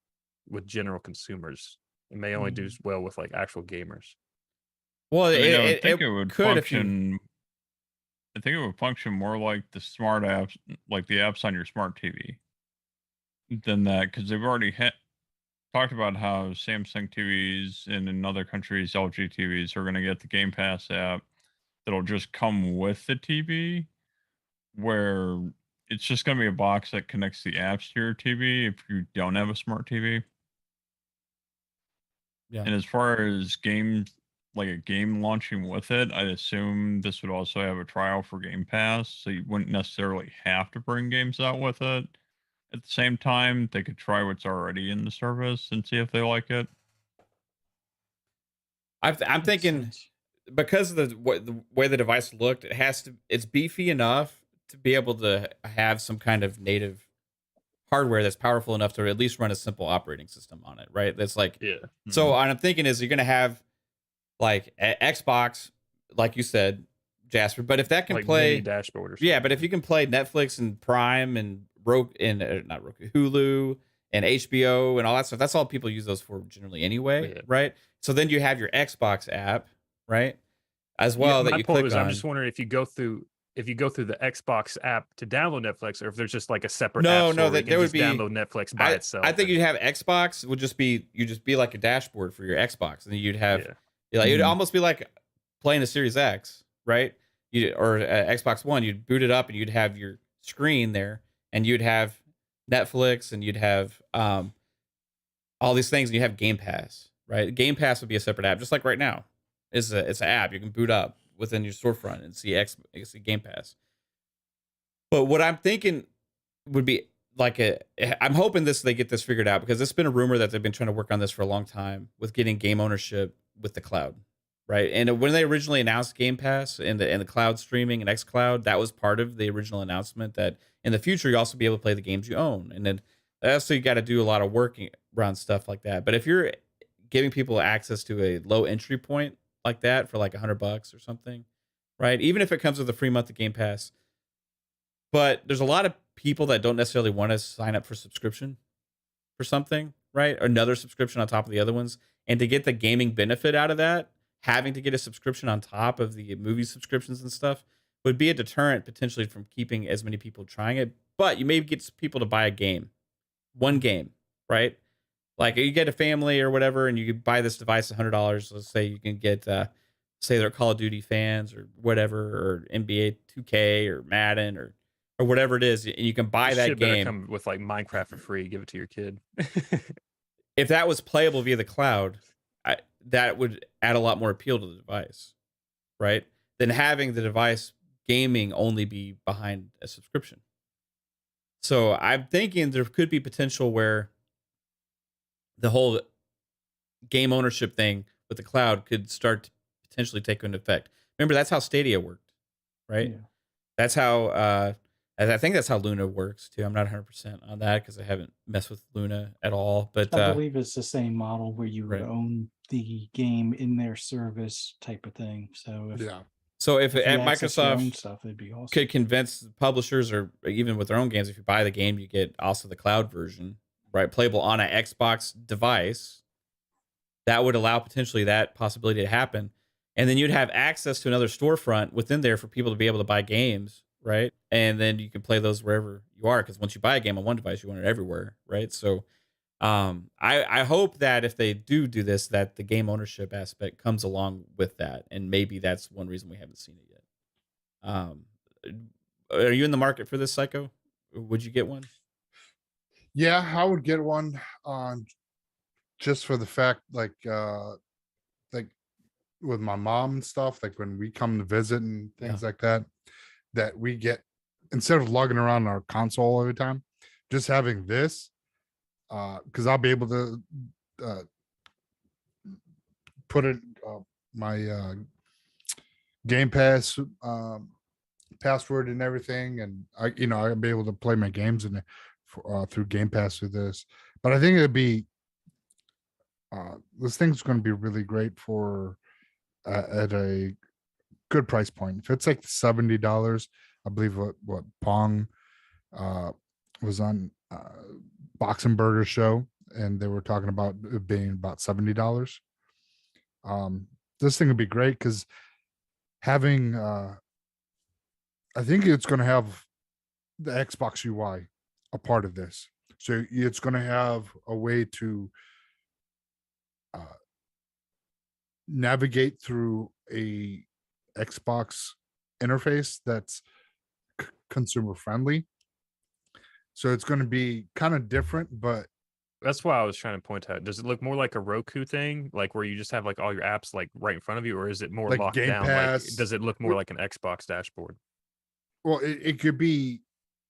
with general consumers. It may only do as well with like actual gamers. Well, I mean, I would it think it would could if you. function. I think it would function more like the smart apps, like the apps on your smart TV, than that, because they've already talked about how Samsung TVs and in other countries LG TVs are going to get the Game Pass app that'll just come with the TV, where it's just going to be a box that connects the apps to your TV if you don't have a smart TV. Yeah. And as far as games, like a game launching with it, I'd assume this would also have a trial for Game Pass, so you wouldn't necessarily have to bring games out with it. At the same time, they could try what's already in the service and see if they like it. I'm thinking because of the way the device looked, it's beefy enough to be able to have some kind of native hardware that's powerful enough to at least run a simple operating system on it, right? That's like, Yeah. so what I'm thinking is you're going to have like Xbox, like you said, Jasper, but if that can like play mini dashboard or something. yeah, but if you can play Netflix and Prime and not Roku, Hulu and HBO and all that stuff, that's all people use those for generally anyway, Yeah. right? So then you have your Xbox app, right? As well, that my you point click was, on. I'm just wondering if you go through the Xbox app to download Netflix, or if there's just like a seperate No, app store where that you can there would just be download Netflix by itself. I think you'd have Xbox would just be like a dashboard for your Xbox, and you'd have it'd almost be like playing a Series X, right? Or Xbox One. You'd boot it up, and you'd have your screen there, and you'd have Netflix, and you'd have all these things, and you have Game Pass, right? Game Pass would be a separate app, just like right now. It's an app you can boot up within your storefront and see Game Pass. But what I'm thinking would be like I'm hoping they get this figured out, because it's been a rumor that they've been trying to work on this for a long time with getting game ownership with the cloud, right? And when they originally announced Game Pass and the cloud streaming and xCloud, that was part of the original announcement that in the future you also be able to play the games you own. And then also you got to do a lot of work around stuff like that. But if you're giving people access to a low entry point like that for like $100 or something, right? Even if it comes with a free month of Game Pass. But there's a lot of people that don't necessarily want to sign up for subscription for something, right? Or another subscription on top of the other ones. And to get the gaming benefit out of that, having to get a subscription on top of the movie subscriptions and stuff would be a deterrent potentially from keeping as many people trying it. But you may get people to buy one game, right? Like you get a family or whatever, and you buy this device $100. Let's say you can get, say they're Call of Duty fans or whatever, or NBA 2K or Madden or whatever it is, and you can buy that game. Come with like Minecraft for free. Give it to your kid. If that was playable via the cloud, that would add a lot more appeal to the device, right? Than having the device gaming only be behind a subscription. So I'm thinking there could be potential where the whole game ownership thing with the cloud could start to potentially take into effect. Remember, that's how Stadia worked, right? Yeah. That's how I think that's how Luna works too. I'm not 100% on that because I haven't messed with Luna at all. But I believe it's the same model where you would right. own the game in their service type of thing. So if you at access your own Microsoft stuff, it'd be awesome. could convince publishers, or even with their own games, if you buy the game, you get also the cloud version, right? Playable on an Xbox device. That would allow potentially that possibility to happen. And then you'd have access to another storefront within there for people to be able to buy games, right? And then you can play those wherever you are, because once you buy a game on one device, you want it everywhere, right? So I hope that if they do this, that the game ownership aspect comes along with that, and maybe that's one reason we haven't seen it yet. Are you in the market for this, Psycho? Would you get one? Yeah, I would get one just for the fact, like with my mom and stuff, like when we come to visit and things like that, that we get, instead of lugging around our console every time, just having this, because I'll be able to put it my Game Pass password and everything, and I'll be able to play my games in through Game Pass through this. But I think it'd be this thing's going to be really great for at a good price point. If it's like $70, I believe what Pong was on Boxing Burger show, and they were talking about it being about $70. This thing would be great because having I think it's going to have the Xbox UI a part of this, so it's going to have a way to navigate through a Xbox interface that's consumer friendly. So it's going to be kind of different, but That's why I was trying to point out. Does it look more like a Roku thing, like where you just have like all your apps like right in front of you, or is it more like locked Game down? Pass. Like, does it look more like an Xbox dashboard? Well, it could be,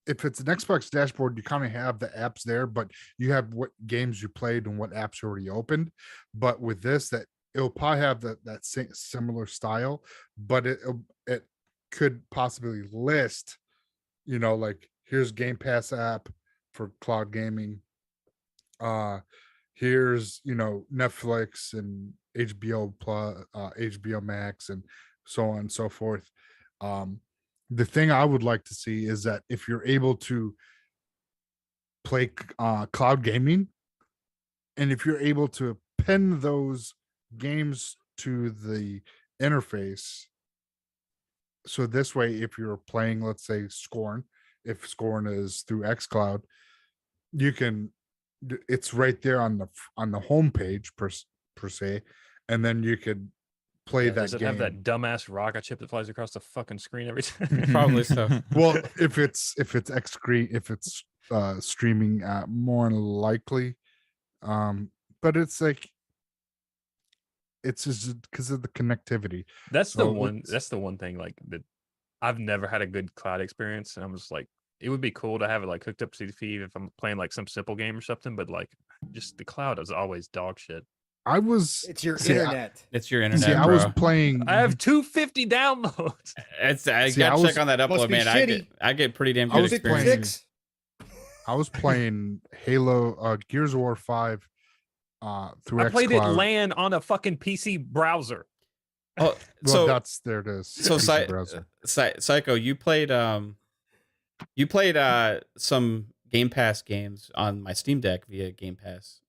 if it's an Xbox dashboard, you kind of have the apps there, but you have what games you played and what apps you already opened. But with this, that it'll probably have that similar style, but it could possibly list, like here's Game Pass app for cloud gaming. Here's Netflix and HBO Plus, HBO Max, and so on and so forth. The thing I would like to see is that if you're able to play cloud gaming, and if you're able to pin those games to the interface, so this way, if you're playing, let's say Scorn, if Scorn is through xCloud, you can, it's right there on the home page per se, and then you could play that Does it game. have that dumbass rocket chip that flies across the fucking screen every time? Probably so. Well, if it's streaming, more than likely, but it's like, it's just because of the connectivity. That's So the one. it's- That's the one thing like that. I've never had a good cloud experience, and I'm just like, it would be cool to have it like hooked up to the feed if I'm playing like some simple game or something. But like, just the cloud is always dog shit. It's your internet. It's your internet, I bro. was playing. I have 250 downloads. I gotta check on that Must upload, be man. shitty. I get pretty damn I good was experience. playing- 56. I was playing Halo, Gears of War 5, through I played it xCloud. LAN on a fucking PC browser. Oh, Well, so that's there it is. so PC browser. Psycho, you played some Game Pass games on my Steam Deck via Game Pass,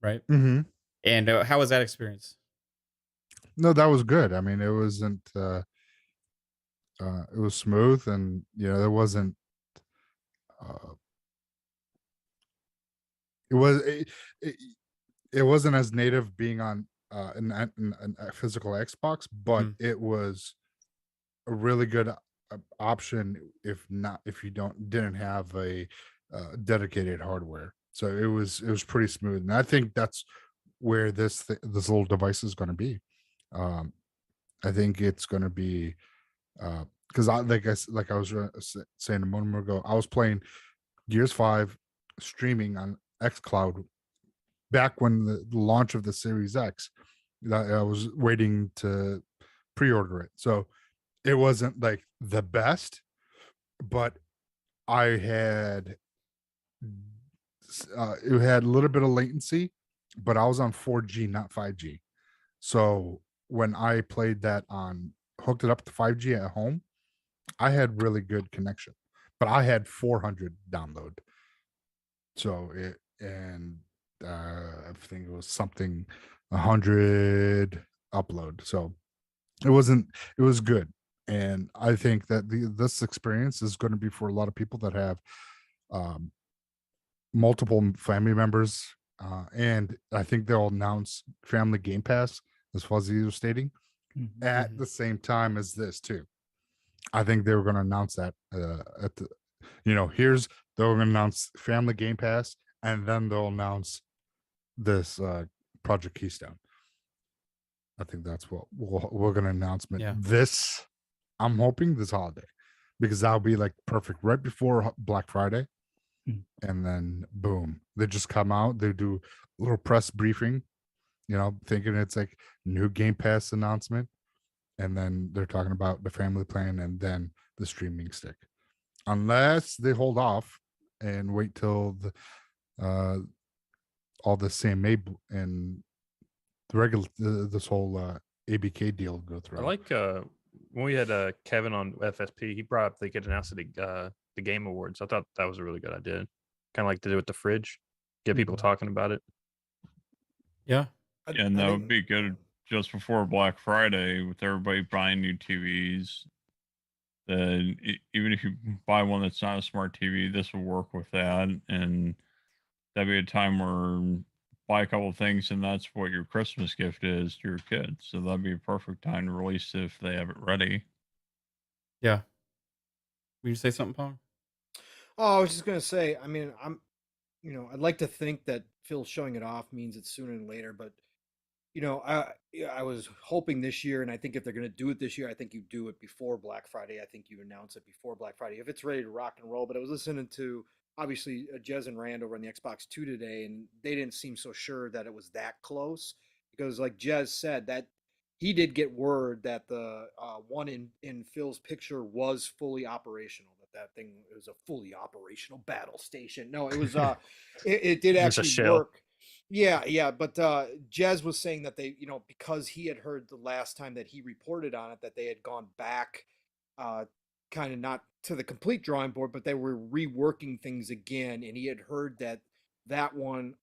right? Mm-hmm. And how was that experience? No, that was good. I mean, it wasn't. It was smooth, and there wasn't. It wasn't as native being on a physical Xbox, but it was a really good option if you didn't have a dedicated hardware. So it was pretty smooth, and I think that's where this little device is going to be. I think it's going to be because I was saying a moment ago, I was playing Gears 5 streaming on xCloud back when the launch of the Series X. I was waiting to pre-order it, so it wasn't like the best, but I had it had a little bit of latency, but I was on 4G, not 5G. So when I played that hooked it up to 5G at home, I had really good connection, but I had 400 download. So I think it was something 100 upload. So it was good. And I think that this experience is going to be for a lot of people that have multiple family members and I think they'll announce Family Game Pass, as Fuzzy was stating, at the same time as this too. I think they were going to announce that at the, here's they're going to announce Family Game Pass, and then they'll announce this Project Keystone. I think that's what we're going to announcement this. I'm hoping this holiday, because that'll be like perfect right before Black Friday. And then boom, they just come out, they do a little press briefing, thinking it's like new Game Pass announcement, and then they're talking about the family plan and then the streaming stick, unless they hold off and wait till the all the CMA and the regular this whole ABK deal go through. I like when we had Kevin on FSP, he brought up they could announce the Game Awards. I thought that was a really good idea. Kind of like to do with the fridge, get people talking about it. Yeah. And that would be good just before Black Friday with everybody buying new TVs. Then even if you buy one that's not a smart TV, this will work with that. And that'd be a time where buy a couple of things and that's what your Christmas gift is to your kids. So that'd be a perfect time to release it if they have it ready. Yeah. Will you say something, Pong? Oh, I was just gonna say. I mean, I'd like to think that Phil showing it off means it's sooner than later, but I was hoping this year, and I think if they're gonna do it this year, I think you do it before Black Friday. I think you announce it before Black Friday if it's ready to rock and roll. But I was listening to obviously Jez and Rand over on the Xbox 2 today, and they didn't seem so sure that it was that close because, like Jez said, that he did get word that the one in Phil's picture was fully operational. That thing was a fully operational battle station. No, it was it did actually work. Yeah, but Jez was saying that they, because he had heard the last time that he reported on it that they had gone back kind of not to the complete drawing board, but they were reworking things again, and he had heard that one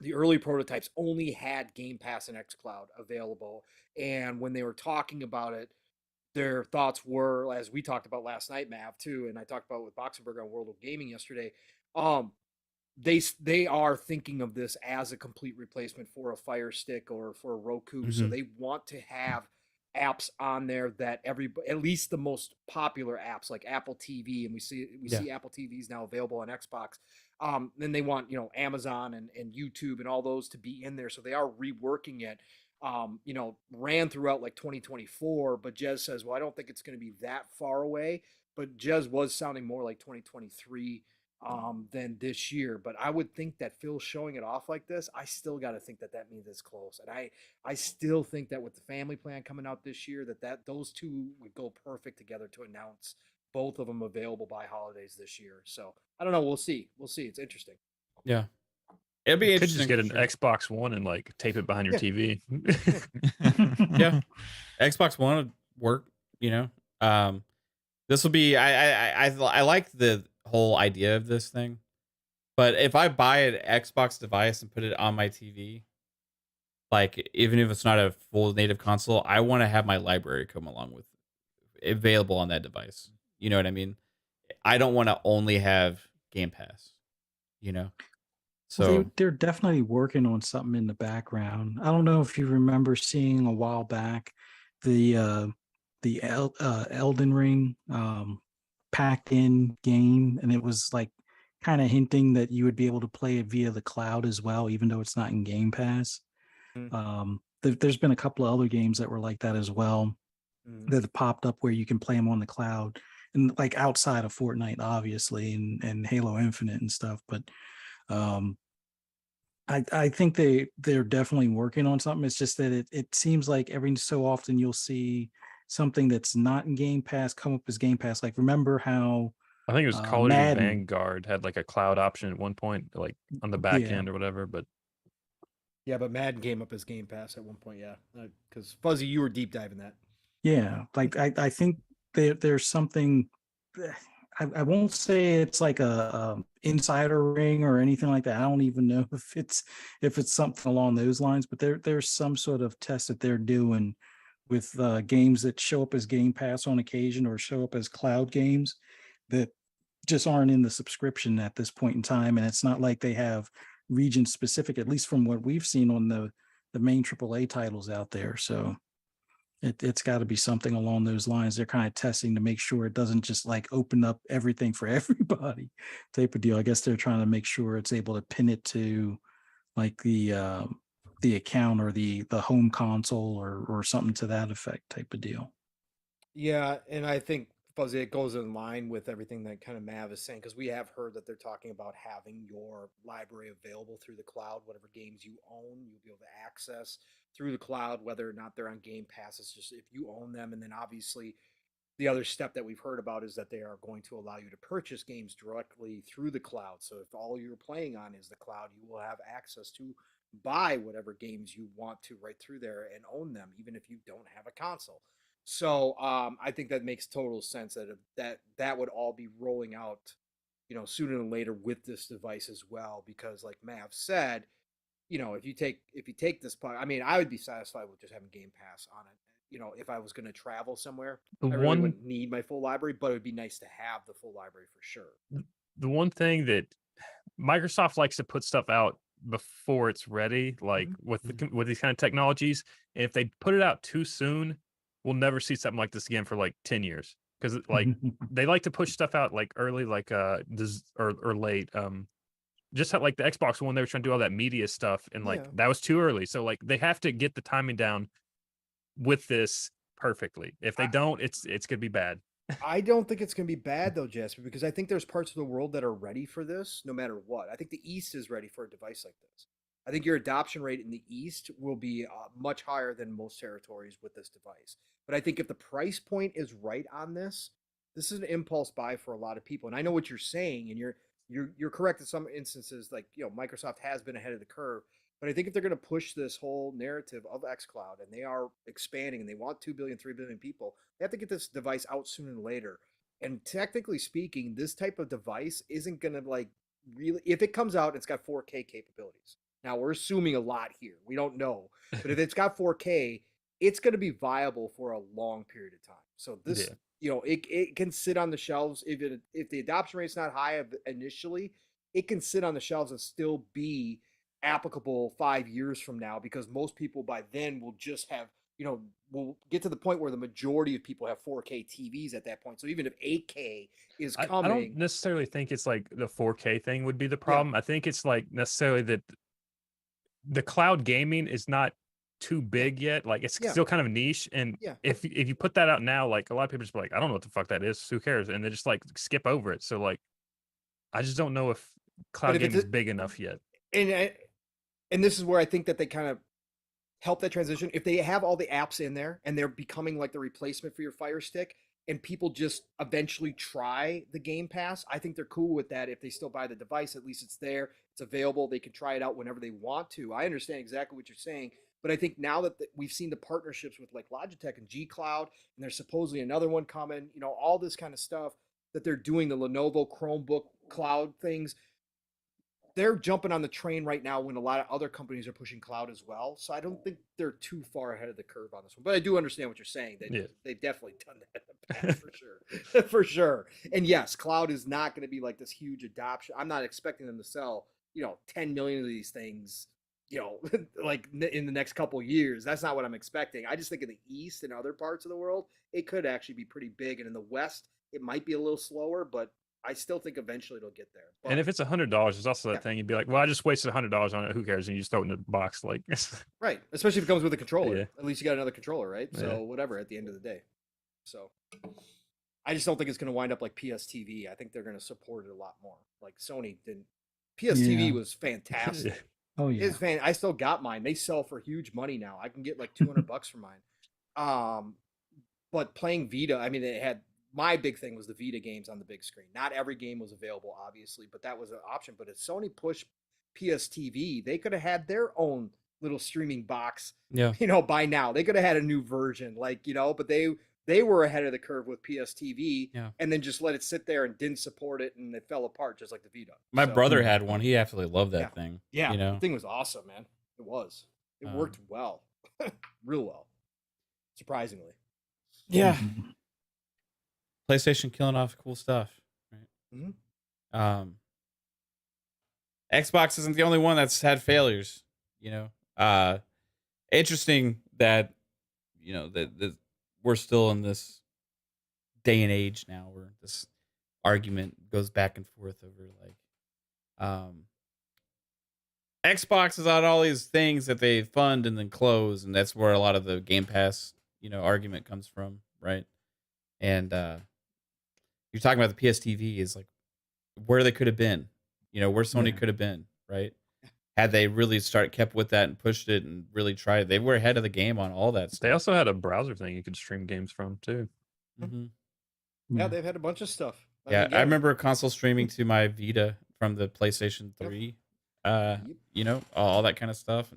the early prototypes only had Game Pass and xCloud available, and when they were talking about it, their thoughts were, as we talked about last night, Mav, too, and I talked about with Boxenberg on World of Gaming yesterday, they are thinking of this as a complete replacement for a Fire Stick or for a Roku. So they want to have apps on there that at least the most popular apps like Apple TV, and we see Apple TVs now available on Xbox. Then they want, Amazon and YouTube and all those to be in there. So they are reworking it. Ran throughout like 2024, but Jez says, well, I don't think it's going to be that far away, but Jez was sounding more like 2023 than this year. But I would think that Phil showing it off like this, I still got to think that means it's close. And I still think that with the family plan coming out this year, that those two would go perfect together to announce both of them available by holidays this year. So I don't know. We'll see. It's interesting. Yeah. It'd be interesting. Could just get an Xbox One and like tape it behind your TV. Yeah, Xbox One would work. This will be. I like the whole idea of this thing, but if I buy an Xbox device and put it on my TV, like even if it's not a full native console, I want to have my library come along with available on that device. You know what I mean? I don't want to only have Game Pass. So they're definitely working on something in the background. I don't know if you remember seeing a while back the Elden Ring packed in game, and it was like kind of hinting that you would be able to play it via the cloud as well, even though it's not in Game Pass. There's been a couple of other games that were like that as well that have popped up where you can play them on the cloud, and like outside of Fortnite, obviously, and Halo Infinite and stuff, but I think they're definitely working on something. It's just that it seems like every so often you'll see something that's not in Game Pass come up as Game Pass. Like, remember how I think it was Call of Duty Madden. Vanguard had like a cloud option at one point, like on the back end or whatever. But Madden came up as Game Pass at one point. Yeah, because Fuzzy, you were deep diving that. Yeah, like I think there's something. I won't say it's like a insider ring or anything like that. I don't even know if it's something along those lines, but there's some sort of test that they're doing with games that show up as Game Pass on occasion or show up as cloud games that just aren't in the subscription at this point in time. And it's not like they have region specific, at least from what we've seen on the main AAA titles out there. So it's got to be something along those lines. They're kind of testing to make sure it doesn't just like open up everything for everybody type of deal. I guess they're trying to make sure it's able to pin it to like the account or the home console or something to that effect type of deal. Yeah, and I think Fuzzy, it goes in line with everything that kind of Mav is saying, because we have heard that they're talking about having your library available through the cloud. Whatever games you own, you'll be able to access through the cloud, whether or not they're on Game Pass. It's just if you own them, and then obviously the other step that we've heard about is that they are going to allow you to purchase games directly through the cloud. So if all you're playing on is the cloud, you will have access to buy whatever games you want to right through there and own them, even if you don't have a console. So I think that makes total sense that would all be rolling out, sooner than later with this device as well. Because like Mav said, if you take this part, I mean, I would be satisfied with just having Game Pass on it. If I was going to travel somewhere, I really wouldn't need my full library, but it would be nice to have the full library for sure. The one thing that Microsoft likes to put stuff out before it's ready, like with these kind of technologies, and if they put it out too soon, we'll never see something like this again for like 10 years. Because like they like to push stuff out like early, like this or late. Just like the Xbox One, they were trying to do all that media stuff, and like that was too early. So like they have to get the timing down with this perfectly. If they don't, it's gonna be bad. I don't think it's gonna be bad though, Jasper, because I think there's parts of the world that are ready for this, no matter what. I think the East is ready for a device like this. I think your adoption rate in the East will be much higher than most territories with this device. But I think if the price point is right on this, this is an impulse buy for a lot of people. And I know what you're saying, and you're correct in some instances. Like Microsoft has been ahead of the curve. But I think if they're going to push this whole narrative of xCloud, and they are expanding, and they want 2 billion, 3 billion people, they have to get this device out sooner than later. And technically speaking, this type of device isn't going to like really, if it comes out, it's got 4K capabilities. Now, we're assuming a lot here. We don't know. But if it's got 4K, it's going to be viable for a long period of time. So this, it can sit on the shelves. If the adoption rate's not high initially, it can sit on the shelves and still be applicable 5 years from now, because most people by then will just have, we'll get to the point where the majority of people have 4K TVs at that point. So even if 8K is coming. I don't necessarily think it's like the 4K thing would be the problem. I think it's like necessarily that the cloud gaming is not too big yet. Like it's still kind of niche. And if you put that out now, like a lot of people just be like, I don't know what the fuck that is. Who cares? And they just like skip over it. So like, I just don't know if cloud gaming is big enough yet. And this is where I think that they kind of help that transition. If they have all the apps in there and they're becoming like the replacement for your Fire Stick, and people just eventually try the Game Pass, I think they're cool with that. If they still buy the device, at least it's there, it's available, they can try it out whenever they want to. I understand exactly what you're saying, but I think now that we've seen the partnerships with like Logitech and G Cloud, and there's supposedly another one coming, all this kind of stuff that they're doing, the Lenovo Chromebook cloud things, they're jumping on the train right now when a lot of other companies are pushing cloud as well. So I don't think they're too far ahead of the curve on this one. But I do understand what you're saying. They've definitely done that in the past for sure. For sure. And yes, cloud is not going to be like this huge adoption. I'm not expecting them to sell, 10 million of these things, like in the next couple of years. That's not what I'm expecting. I just think in the East and other parts of the world, it could actually be pretty big. And in the West, it might be a little slower, but I still think eventually it'll get there. But, and if it's $100, there's also that thing you'd be like, well, I just wasted $100 on it. Who cares? And you just throw it in the box, like right. Especially if it comes with a controller. At least you got another controller, right? So whatever at the end of the day. So I just don't think it's going to wind up like PS TV. I think they're going to support it a lot more. Like Sony didn't. PS TV was fantastic. Oh yeah. I still got mine. They sell for huge money now. I can get like $200 for mine. But playing Vita, I mean, it had. My big thing was the Vita games on the big screen. Not every game was available, obviously, but that was an option. But if Sony pushed PS TV, they could have had their own little streaming box. By now they could have had a new version, but they were ahead of the curve with PS TV, and then just let it sit there and didn't support it, and it fell apart just like the Vita. My brother had one. He absolutely loved that thing. Yeah, the thing was awesome, man. It was. It worked well, real well, surprisingly. Yeah. PlayStation killing off cool stuff, right? Xbox isn't the only one that's had failures. Interesting that that we're still in this day and age now where this argument goes back and forth over Xbox has on all these things that they fund and then close, and that's where a lot of the Game Pass argument comes from, right? And you're talking about the PSTV is like where they could have been, where Sony could have been, right? Had they really kept with that and pushed it and really tried it, they were ahead of the game on all that stuff. They also had a browser thing you could stream games from too. Mm-hmm. Yeah, they've had a bunch of stuff. I remember console streaming to my Vita from the PlayStation 3. All that kind of stuff.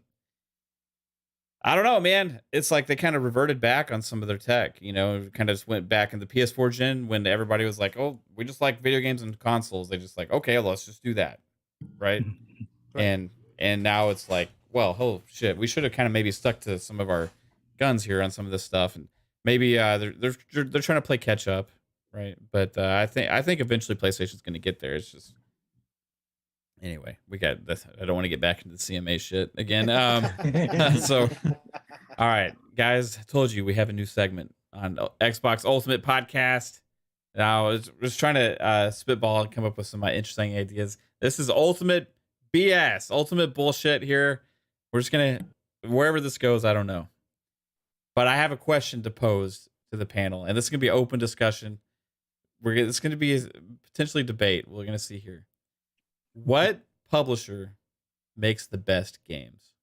I don't know, man. It's like they kind of reverted back on some of their tech, kind of just went back in the PS4 gen when everybody was like, oh, we just like video games and consoles. They just like, okay, let's just do that. Right. And now it's like, well, oh shit, we should have kind of maybe stuck to some of our guns here on some of this stuff. And maybe they're trying to play catch up. Right. But I think eventually PlayStation's going to get there. It's just, anyway, we got this. I don't want to get back into the CMA shit again. So, all right, guys, I told you we have a new segment on Xbox Ultimate Podcast. Now, I was just trying to spitball and come up with some interesting ideas. This is Ultimate BS, Ultimate Bullshit here. We're just going to, wherever this goes, I don't know. But I have a question to pose to the panel, and this is going to be open discussion. It's going to be potentially debate. We're going to see here. What publisher makes the best games?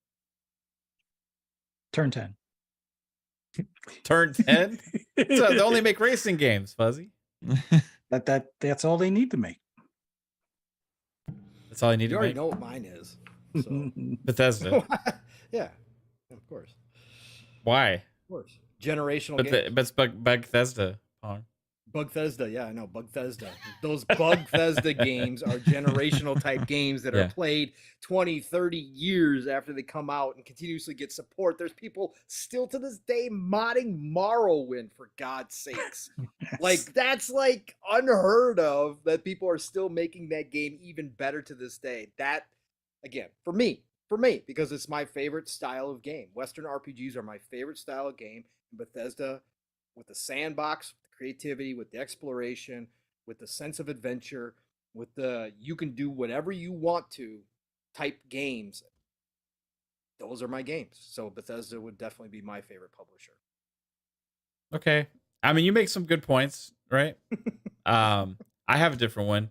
Turn 10. Turn 10? So they only make racing games, Fuzzy. That's all they need to make. That's all I need You to already make? know what mine is. So. Bethesda. Yeah, of course. Why? Of course. Generational games. But it's Bethesda, Pong. Bugthesda, yeah, I know, Bugthesda. Those Bugthesda games are generational type games that are played 20, 30 years after they come out and continuously get support. There's people still to this day modding Morrowind, for God's sakes. Like, that's like unheard of that people are still making that game even better to this day. That, again, for me, because it's my favorite style of game. Western RPGs are my favorite style of game. Bethesda, with the sandbox, creativity, with the exploration, with the sense of adventure, with the you can do whatever you want to type games. Those are my games. So Bethesda would definitely be my favorite publisher. Okay. I mean, you make some good points, right? I have a different one.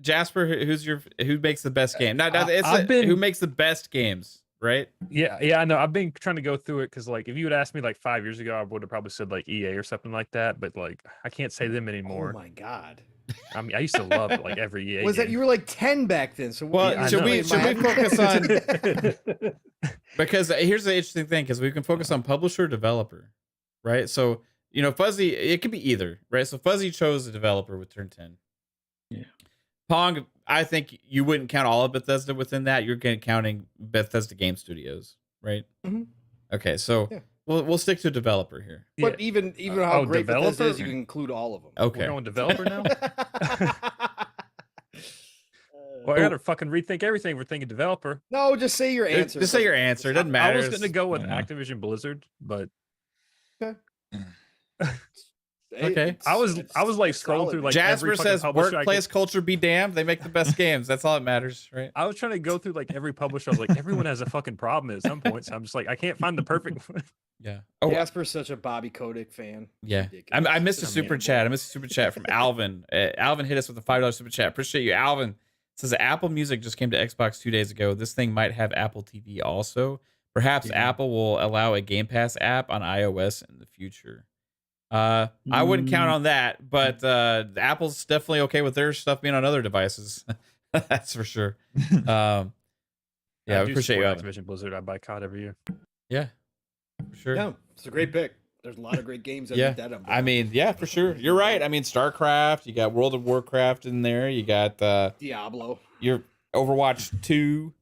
Jasper, who makes the best game? Who makes the best games, right? Yeah, I know. I've been trying to go through it because, like, if you had asked me like 5 years ago, I would have probably said like EA or something like that. But like, I can't say them anymore. Oh my God! I mean, I used to love like every EA. Was game. that you were like 10 back then? So should we focus on? Because here's the interesting thing, because we can focus on publisher, developer, right? So Fuzzy, it could be either, right? So Fuzzy chose a developer with Turn 10. Yeah. Pong, I think you wouldn't count all of Bethesda within that. You're counting Bethesda Game Studios, right? Mm-hmm. Okay, so we'll stick to developer here. But even how great developer? Bethesda is, you can include all of them. Okay, we're going developer now. Well, I got to fucking rethink everything. We're thinking developer. No, just say your answer. Just say your answer. It doesn't matter. I was going to go with Activision Blizzard, but okay. I was like scrolling through like Jasper says workplace could... culture be damned. They make the best games. That's all that matters, right? I was trying to go through like every publisher. I was like, everyone has a fucking problem at some point. So I'm just like, I can't find the perfect one. Yeah. Oh, Jasper's such a Bobby Kotick fan. Yeah. I missed a super chat. I missed a super chat from Alvin. Alvin hit us with a $5 super chat. Appreciate you, Alvin. It says Apple Music just came to Xbox 2 days ago. This thing might have Apple TV also. Perhaps Apple will allow a Game Pass app on iOS in the future. I wouldn't count on that, but Apple's definitely okay with their stuff being on other devices. That's for sure. Yeah, I appreciate you, Activision Blizzard. I buy COD every year. Yeah, for sure. Yeah, it's a great pick. There's a lot of great games. I mean, yeah, for sure. You're right. I mean, StarCraft. You got World of Warcraft in there. You got Diablo. Your Overwatch 2.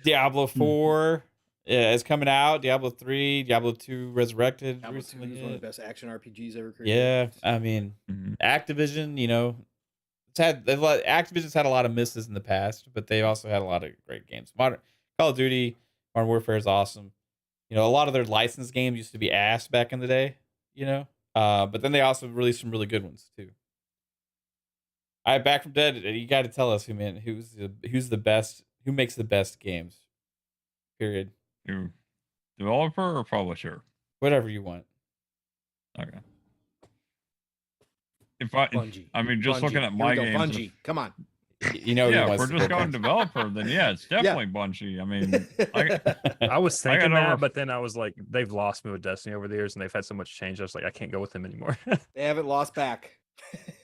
Diablo 4. Yeah, it's coming out. Diablo 3, Diablo 2 Resurrected. Diablo 2 is one of the best action RPGs ever created. Yeah, I mean, Activision, Activision's had a lot of misses in the past, but they also had a lot of great games. Call of Duty, Modern Warfare is awesome. You know, a lot of their licensed games used to be ass back in the day. You know, but then they also released some really good ones too. All right, Back from Dead. You got to tell us who's the best, who makes the best games. Period. Developer or publisher? Whatever you want. Okay. Bungie. I mean, just Bungie. looking at my games. Bungie, come on. You know, Yeah, he if wants we're to just go going Bungie. developer, then yeah, it's definitely Bungie. I mean, I was thinking got that, over- but then I was like, they've lost me with Destiny over the years, and they've had so much change. I was like, I can't go with them anymore. They haven't lost back.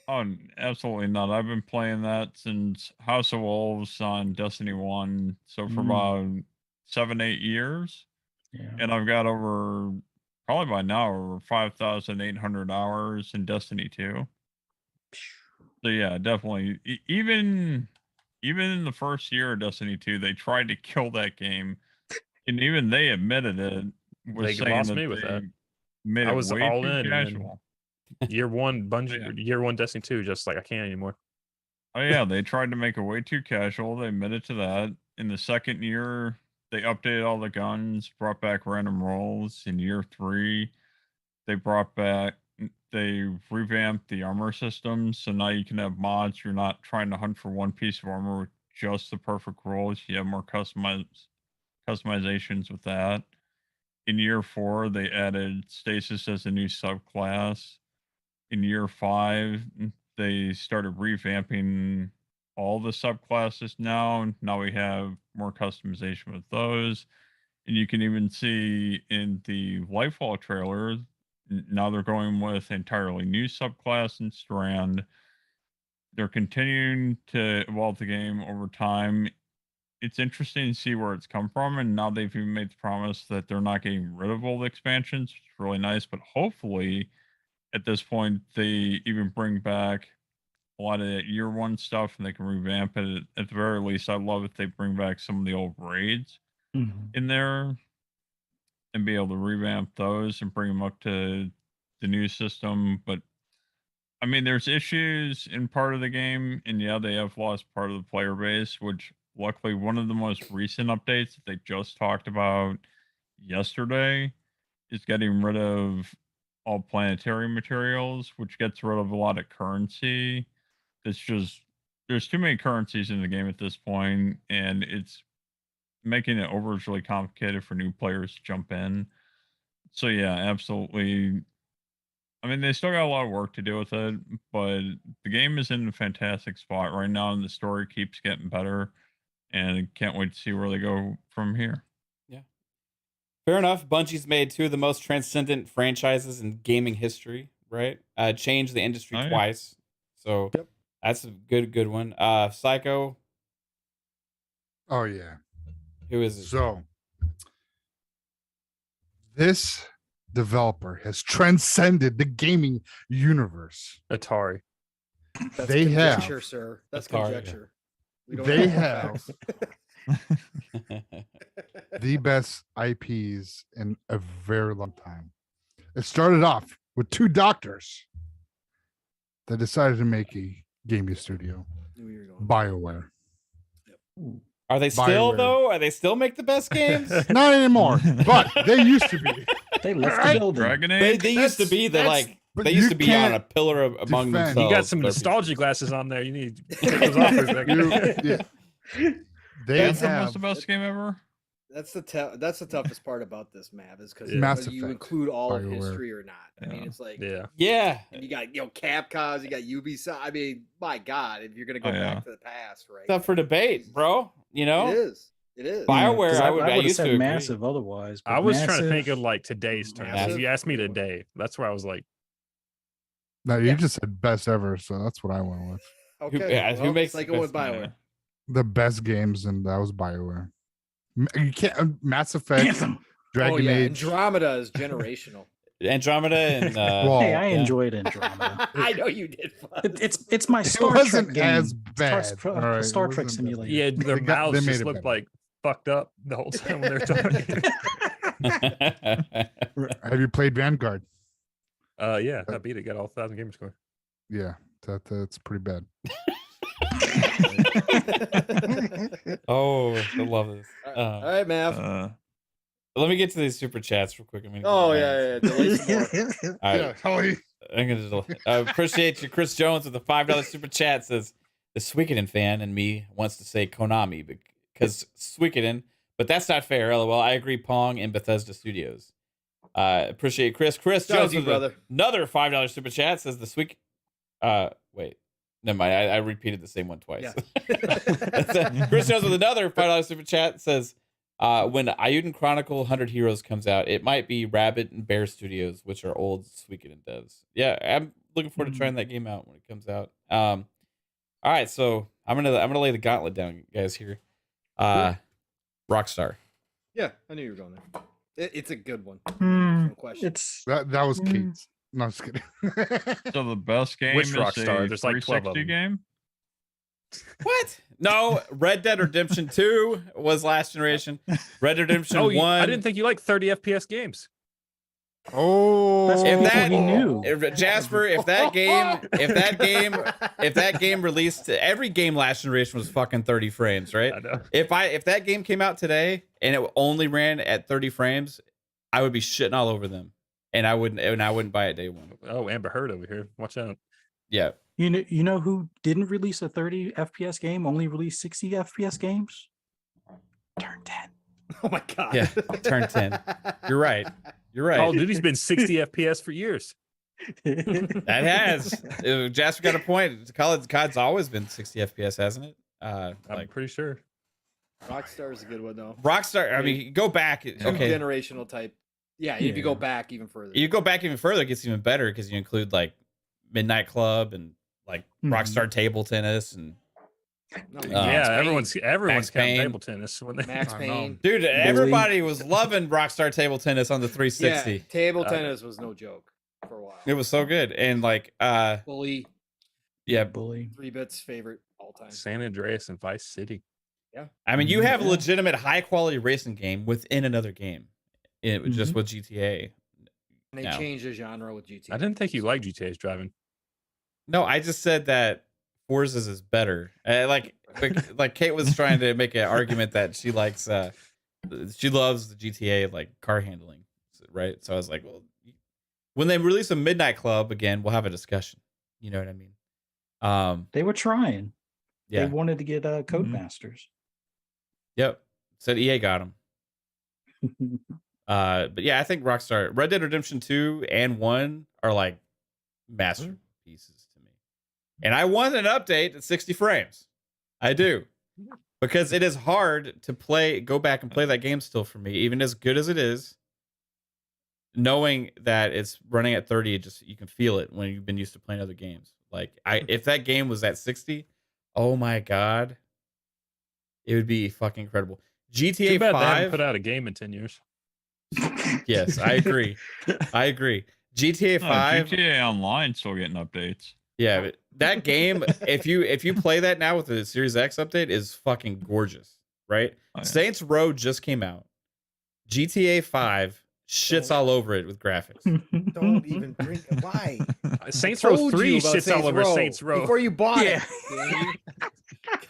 oh, absolutely not. I've been playing that since House of Wolves on Destiny 1, so for about 7-8 years. Yeah. And I've got probably by now, over 5,800 hours in Destiny 2. So yeah, definitely. Even in the first year of Destiny 2, they tried to kill that game, and even they admitted it. They Saying lost that me with they that. made I it was way all too in, and then casual. year one Bungie, Yeah. year one Destiny 2, just like I can't anymore. Oh yeah, they tried to make it way too casual. They admitted to that. In the second year, they updated all the guns, brought back random rolls. In year 3, they revamped the armor system, so now you can have mods. You're not trying to hunt for one piece of armor with just the perfect rolls. You have more customizations with that. In year 4, they added stasis as a new subclass. In year 5, they started revamping all the subclasses now. Now we have more customization with those. And you can even see in the Lightfall trailer, now they're going with entirely new subclass and strand. They're continuing to evolve the game over time. It's interesting to see where it's come from, and now they've even made the promise that they're not getting rid of all the expansions, which is really nice. But hopefully, at this point, they even bring back a lot of that year 1 stuff, and they can revamp it. At the very least, I love if they bring back some of the old raids in there, and be able to revamp those and bring them up to the new system. But I mean, there's issues in part of the game, and yeah, they have lost part of the player base, which luckily one of the most recent updates that they just talked about yesterday is getting rid of all planetary materials, which gets rid of a lot of currency. It's just, there's too many currencies in the game at this point, and it's making it overly complicated for new players to jump in. So yeah, absolutely. I mean, they still got a lot of work to do with it, but the game is in a fantastic spot right now, and the story keeps getting better, and I can't wait to see where they go from here. Yeah. Fair enough. Bungie's made 2 of the most transcendent franchises in gaming history, right? Changed the industry twice. So that's a good one. Psycho. Oh yeah. Who is it? So this developer has transcended the gaming universe. Atari. That's They have- conjecture, sir. That's Atari, conjecture. We don't They have the best IPs in a very long time. It started off with 2 doctors that decided to make a gaming studio, Knew you were going. BioWare. Are they still BioWare. though? Are they still make the best games? Not anymore, but they used to be. They left Right? the building. Dragon they Age? used to be the That's- like but they used you to be on can't a pillar among defend- themselves. You got some They're- nostalgia glasses on there. You need to take those off for a second. They That's the have most the best game ever? That's the toughest part about this map is because Mass whether you Effect, include all of BioWare. history or not. I mean, Yeah. it's like Yeah. Yeah. and you got Capcom, you got Ubisoft. I mean, my God, if you're gonna go Oh, yeah. back to the past, right? It's up for debate, bro. You know? It is. It is. BioWare, 'Cause I would- I would've used said to agree. massive otherwise. I but was trying to massive- think of like today's terms. Massive. If you asked me today, that's where I was like, no, you Yeah. just said best ever, so that's what I went with. Okay. Who makes the like going with best- BioWare? The best games, and that was BioWare. You can't Mass Effect, Anthem. Dragon yeah, Age. Andromeda is generational. Andromeda and Well, Hey, I yeah. enjoyed Andromeda. I know you did. It's my It Star wasn't Trek game. as bad. Star, all right? It Star Trek wasn't that simulator. yeah, their They got- they mouths made just it looked better. like fucked up the whole time when they're talking. Have you played Vanguard? Yeah, I beat it. Got all 1,000 gamer score. Yeah, that's pretty bad. Oh, I love this. All right, Mav. Let me get to these super chats real quick. Oh yeah. Delay some more. All right. Yeah, Holly. I'm gonna appreciate you. Chris Jones with the $5 super chat says the Suikoden fan and me wants to say Konami because Suikoden, but that's not fair. LOL. I agree. Pong and Bethesda Studios. Appreciate Chris. Chris Jones with another $5 super chat says the wait, never mind. I repeated the same one twice. Yeah. Chris Jones with another $5 super chat says when Ayuden Chronicle 100 Heroes comes out, it might be Rabbit and Bear Studios, which are old Suikoden devs. Yeah, I'm looking forward to trying that game out when it comes out. All right, so I'm gonna lay the gauntlet down, guys. Here, Rockstar. Yeah, I knew you were going there. It's a good one. Hmm, No question. it's That was Kate's. No, I'm just kidding. So the best game Which is Rockstar? a There's like 12 of 360 them. game. What? No, Red Dead Redemption 2 was last generation. Red Dead Redemption 1. I didn't think you liked 30 FPS games. Oh, That's If people that- he knew. Jasper, if that game released, every game last generation was fucking 30 frames, right? I know. If that game came out today and it only ran at 30 frames, I would be shitting all over them, and I wouldn't buy it day one. Oh, Amber Heard over here. Watch out. Yeah, You know who didn't release a 30 FPS game, only released 60 FPS games? Turn 10. Oh my god. Yeah, turn 10. You're right. You're right. Call of Duty's been 60 FPS for years. That has. Jasper got a point. COD's always been 60 FPS, hasn't it? I'm Like pretty sure. Rockstar is a good one though. Rockstar. I mean, go back. Two Okay, generational type. Yeah, if you go back even further. you go back even further, it gets even better because you include like Midnight Club and like Rockstar Table Tennis and No, Max Yeah, Payne. everyone's counting Payne. table tennis when they Max I know. Payne. dude, everybody was loving Rockstar Table Tennis on the 360. Yeah, table tennis was no joke for a while. It was so good, and like, Bully, yeah, Bully. 3-bits favorite all time. San Andreas and Vice City. I mean, you have a Yeah. legitimate high quality racing game within another game. It was just with GTA. And they No. changed the genre with GTA. I didn't think you liked GTA's driving. No, I just said that Forza's is better. Like Kate was trying to make an argument that she likes, she loves the GTA like car handling, right? So I was like, well, when they release a Midnight Club again, we'll have a discussion. You know what I mean? They were trying. Yeah. They wanted to get Codemasters. Yep. Said EA got them. But yeah, I think Rockstar, Red Dead Redemption 2 and 1 are like masterpieces to me. And I want an update at 60 frames. I do. Because it is hard to go back and play that game still for me, even as good as it is. Knowing that it's running at 30, you can feel it when you've been used to playing other games. Like if that game was at 60, oh my god, it would be fucking incredible. GTA Too bad they 5 haven't put out a game in 10 years. Yes, I agree. I agree. GTA 5. GTA Online still getting updates. Yeah, but that game, if you play that now with the Series X update, is fucking gorgeous, right? Oh, yeah. Saints Row just came out. GTA 5 shits all over it with graphics. Don't even drink. Why? Saints Row Told 3 you about sits all over Saints Row. before you bought Yeah. it. Damn you.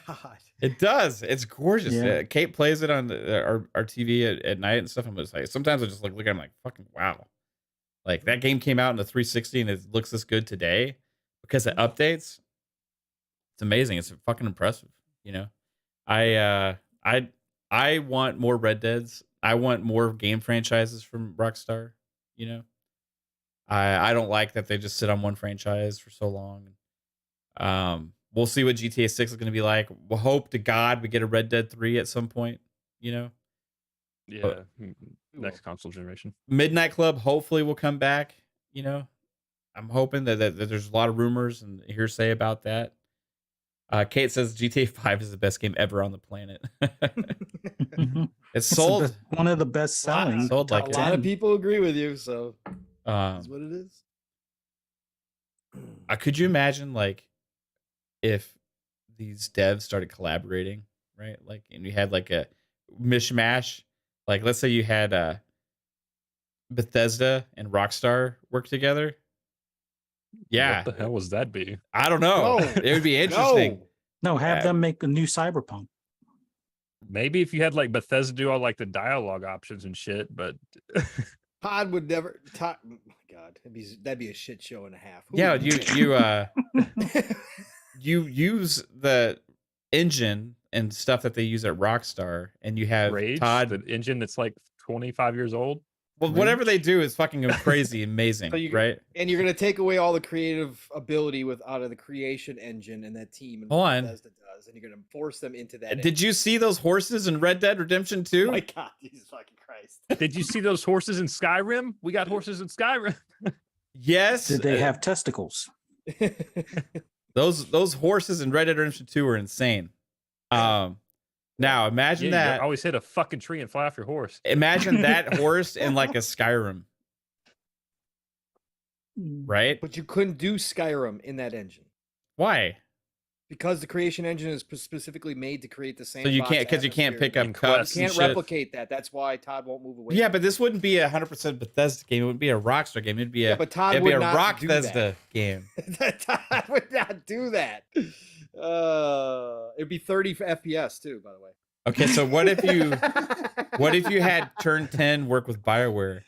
God. It does. It's gorgeous. Yeah. Kate plays it on our TV at night and stuff. I'm just like, sometimes I just look at it, I'm like, fucking wow. Like that game came out in the 360 and it looks this good today because it updates. It's amazing. It's fucking impressive. You know, I want more Red Deads. I want more game franchises from Rockstar. You know, I don't like that they just sit on one franchise for so long. We'll see what GTA 6 is going to be like. We'll hope to God we get a Red Dead 3 at some point. You know, Yeah, next console generation. Midnight Club hopefully will come back. You know, I'm hoping that there's a lot of rumors and hearsay about that. Kate says GTA 5 is the best game ever on the planet. It's sold. One of the best selling. Sold like A lot of people agree with you, so that's what it is. Could you imagine like if these devs started collaborating, right? Like, and you had like a mishmash. Like, let's say you had Bethesda and Rockstar work together. Yeah, What the hell was that be? I don't know. No. It would be interesting. No. No, have them make a new Cyberpunk. Maybe if you had like Bethesda do all like the dialogue options and shit, but Todd would never. Todd, oh my God, that'd be a shit show and a half. Who Yeah, would you use the engine and stuff that they use at Rockstar, and you have Rage, Todd. the engine that's like 25 years old. Well, whatever they do is fucking crazy, amazing, right? And you're gonna take away all the creative ability out of the creation engine and that team and Hold what on. Bethesda does, and you're gonna force them into that. Did you see those horses in Red Dead Redemption 2? Oh my God, Jesus fucking Christ! Did you see those horses in Skyrim? We got horses in Skyrim. Yes. Did they have testicles? Those horses in Red Dead Redemption 2 are insane. Now imagine You that. always hit a fucking tree and fly off your horse. Imagine that horse in like a Skyrim, right? But you couldn't do Skyrim in that engine Why? because the creation engine is specifically made to create the same. So you can't, because you can't pick up and cups. You and can't shit. replicate that. That's why Todd won't move away. Yeah, from but this wouldn't be a 100% Bethesda game. It would be a Rockstar game. It'd be a, Yeah, but Todd it'd be would a not Rock do Bethesda that. game. Todd would not do that. It'd be 30 FPS too, by the way. Okay, so what if you had Turn 10 work with BioWare?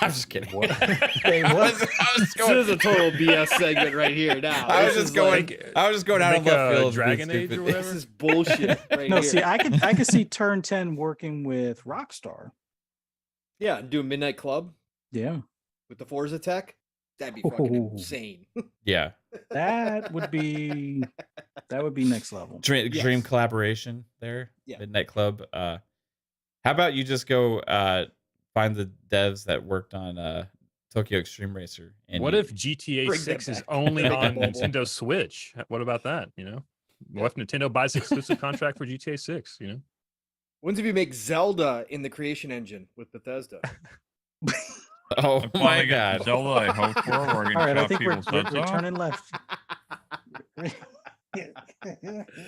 I'm just kidding. Wait, what? I was This going, is a total BS segment right here now. I was This just is going. like- I was just going out of Make left a field. Dragon being Age or stupid. whatever? This is bullshit right No, here. see, I could see Turn 10 working with Rockstar. Yeah, do a Midnight Club Yeah, with the Forza tech. That'd be fucking Oh. insane. Yeah, that would be next level. dream Yes. collaboration there. Yeah. Midnight Club. How about you just go find the devs that worked on Tokyo Extreme Racer? And What you- if GTA Bring 6 that is back. only Bring on that back. Nintendo Switch? What about that? You know, what if Nintendo buys exclusive contract for GTA 6? You know, When's if you make Zelda in the creation engine with Bethesda? Oh If my finally get god! Zelda, I hope for. We're All gonna right, I chop think we're people's heads off. turning left.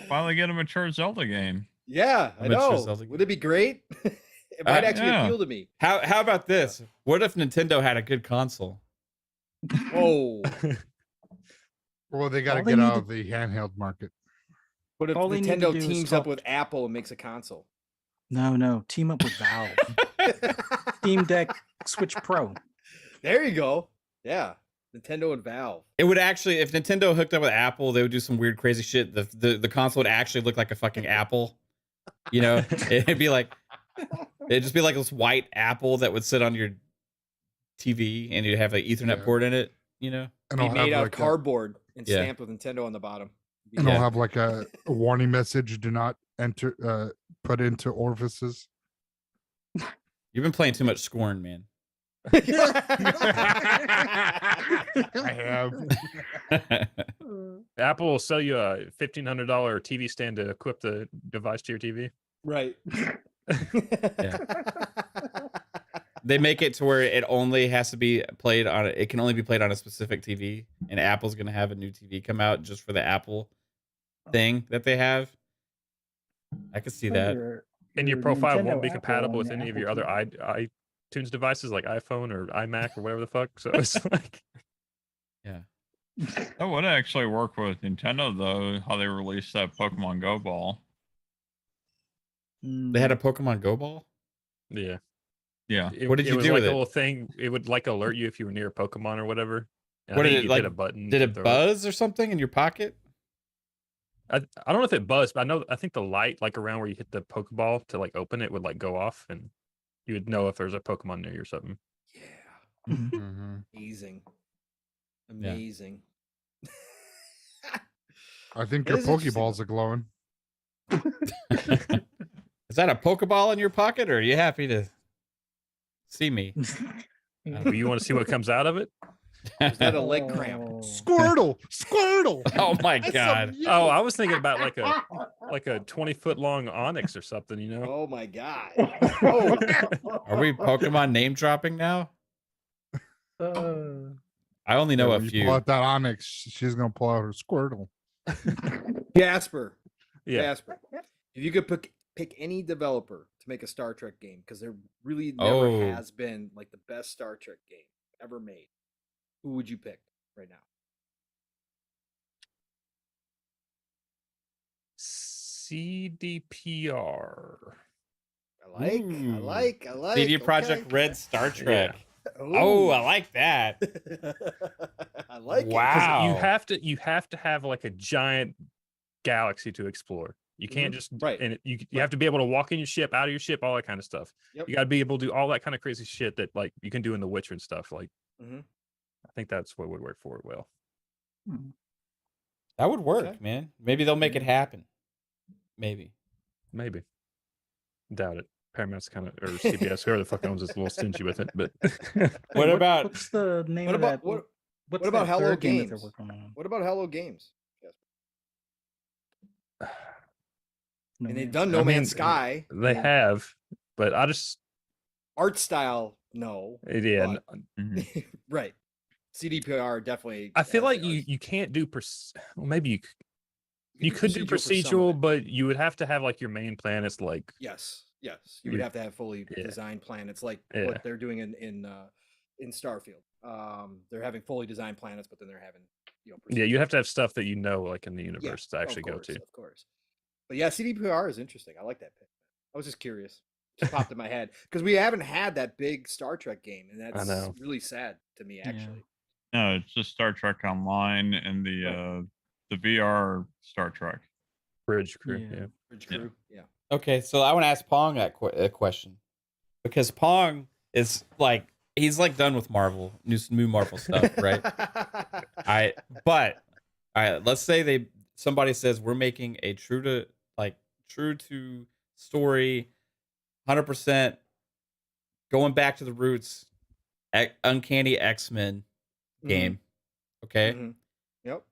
Finally get a mature Zelda game. Yeah, I mature know. Zelda Would it be great? It might actually yeah. appeal to me. How about this? What if Nintendo had a good console? Oh, Well, they got to All they get need out to- of the handheld market. what if All they need to Nintendo do is teams up sculpt- with Apple and makes a console? No, team up with Valve. Steam Deck Switch Pro. There you go. Yeah, Nintendo and Valve. It would actually, if Nintendo hooked up with Apple, they would do some weird, crazy shit. The console would actually look like a fucking apple. You know, it'd just be like this white apple that would sit on your TV, and you'd have an Ethernet Yeah. port in it. You know, And Be I'll made have out of like a, cardboard and Yeah. stamped with Nintendo on the bottom. and Yeah. I'll have like a warning message: do not enter, put into orifices. you've been playing too much Scorn, man. I have. Apple will sell you a $1,500 TV stand to equip the device to your TV. Right. They make it to where it only has to be played on. It can only be played on a specific TV, and Apple's gonna have a new TV come out just for the Apple thing that they have. I could see that. And your profile won't be compatible with any of your other iTunes devices like iPhone or iMac or whatever the fuck. So it's like, Yeah. That would actually work with Nintendo though, how they released that Pokemon Go ball. They had a Pokemon Go ball. yeah. Yeah. What did you was do like with a it? little thing. It would like alert you if you were near a Pokemon or whatever. And I What did think it you like? hit a button. Did to it throw buzz or something in your pocket? I don't know if it buzzed, but I think the light like around where you hit the Pokeball to like open it would like go off, and you would know if there's a Pokemon near you or something. Yeah. Mhm. Amazing. Yeah. Amazing. I think That your is interesting. Pokeballs are glowing. Is that a Pokeball in your pocket, or are you happy to see me? But you want to see what comes out of it? Is that a leg cramp? Squirtle, Squirtle. Oh my That's god! so Oh, I was thinking about like a 20-foot long onyx or something, you know? Oh my god. Oh, Are we Pokemon name dropping now? I only know Yeah, a when you few. Pull out that Onyx, she's gonna pull out her Squirtle. Jasper. Yeah. Jasper. If you could pick any developer to make a Star Trek game, because there really never Oh. has been like the best Star Trek game ever made, who would you pick right now? CDPR. I Ooh. like. CD Projekt okay. Red Star Trek. Ooh. Oh, I like that. I like it. Wow. You have to have like a giant galaxy to explore. You can't just Right. and you have to be able to walk in your ship, out of your ship, all that kind of stuff. Yep. You got to be able to do all that kind of crazy shit that like you can do in The Witcher and stuff. Like, Mhm. I think that's what would work for it well. That would work, Okay. man. Maybe they'll make it happen. Maybe. Doubt it. Paramount's kind of, or CBS, whoever the fuck owns, is a little stingy with it. But What about What's the name What of about that? what What's about that Hello third game that Games? they're working on? What about Hello Games? Yes. No And they've Man's done Sky. No I mean, Man's Sky. they have, but I just Art style, no. yeah. but- right. CDPR definitely. I feel has like the art- you can't do well, maybe you can could do for some of procedural, it. but you would have to have like your main planets like Yes. You would You- have to have fully yeah. designed planets, like Yeah. what they're doing in Starfield. They're having fully designed planets, but then they're having yeah, you have to have stuff that like in the Yeah, universe to of actually go course, to. Of course. But yeah, CDPR is interesting. I like that pick. I was just curious. Just popped in my head because we haven't had that big Star Trek game, and that's know. really sad to me, actually. No, it's just Star Trek Online and the VR Star Trek. Bridge crew, Yeah. yeah. Bridge Yeah. Crew, yeah. Okay, so I want to ask Pong that question because Pong is like he's like done with Marvel, new Marvel stuff, right? But all right, let's say somebody says we're making a true to story, 100% going back to the roots, Uncanny X-Men game. Okay, Mhm. Yep.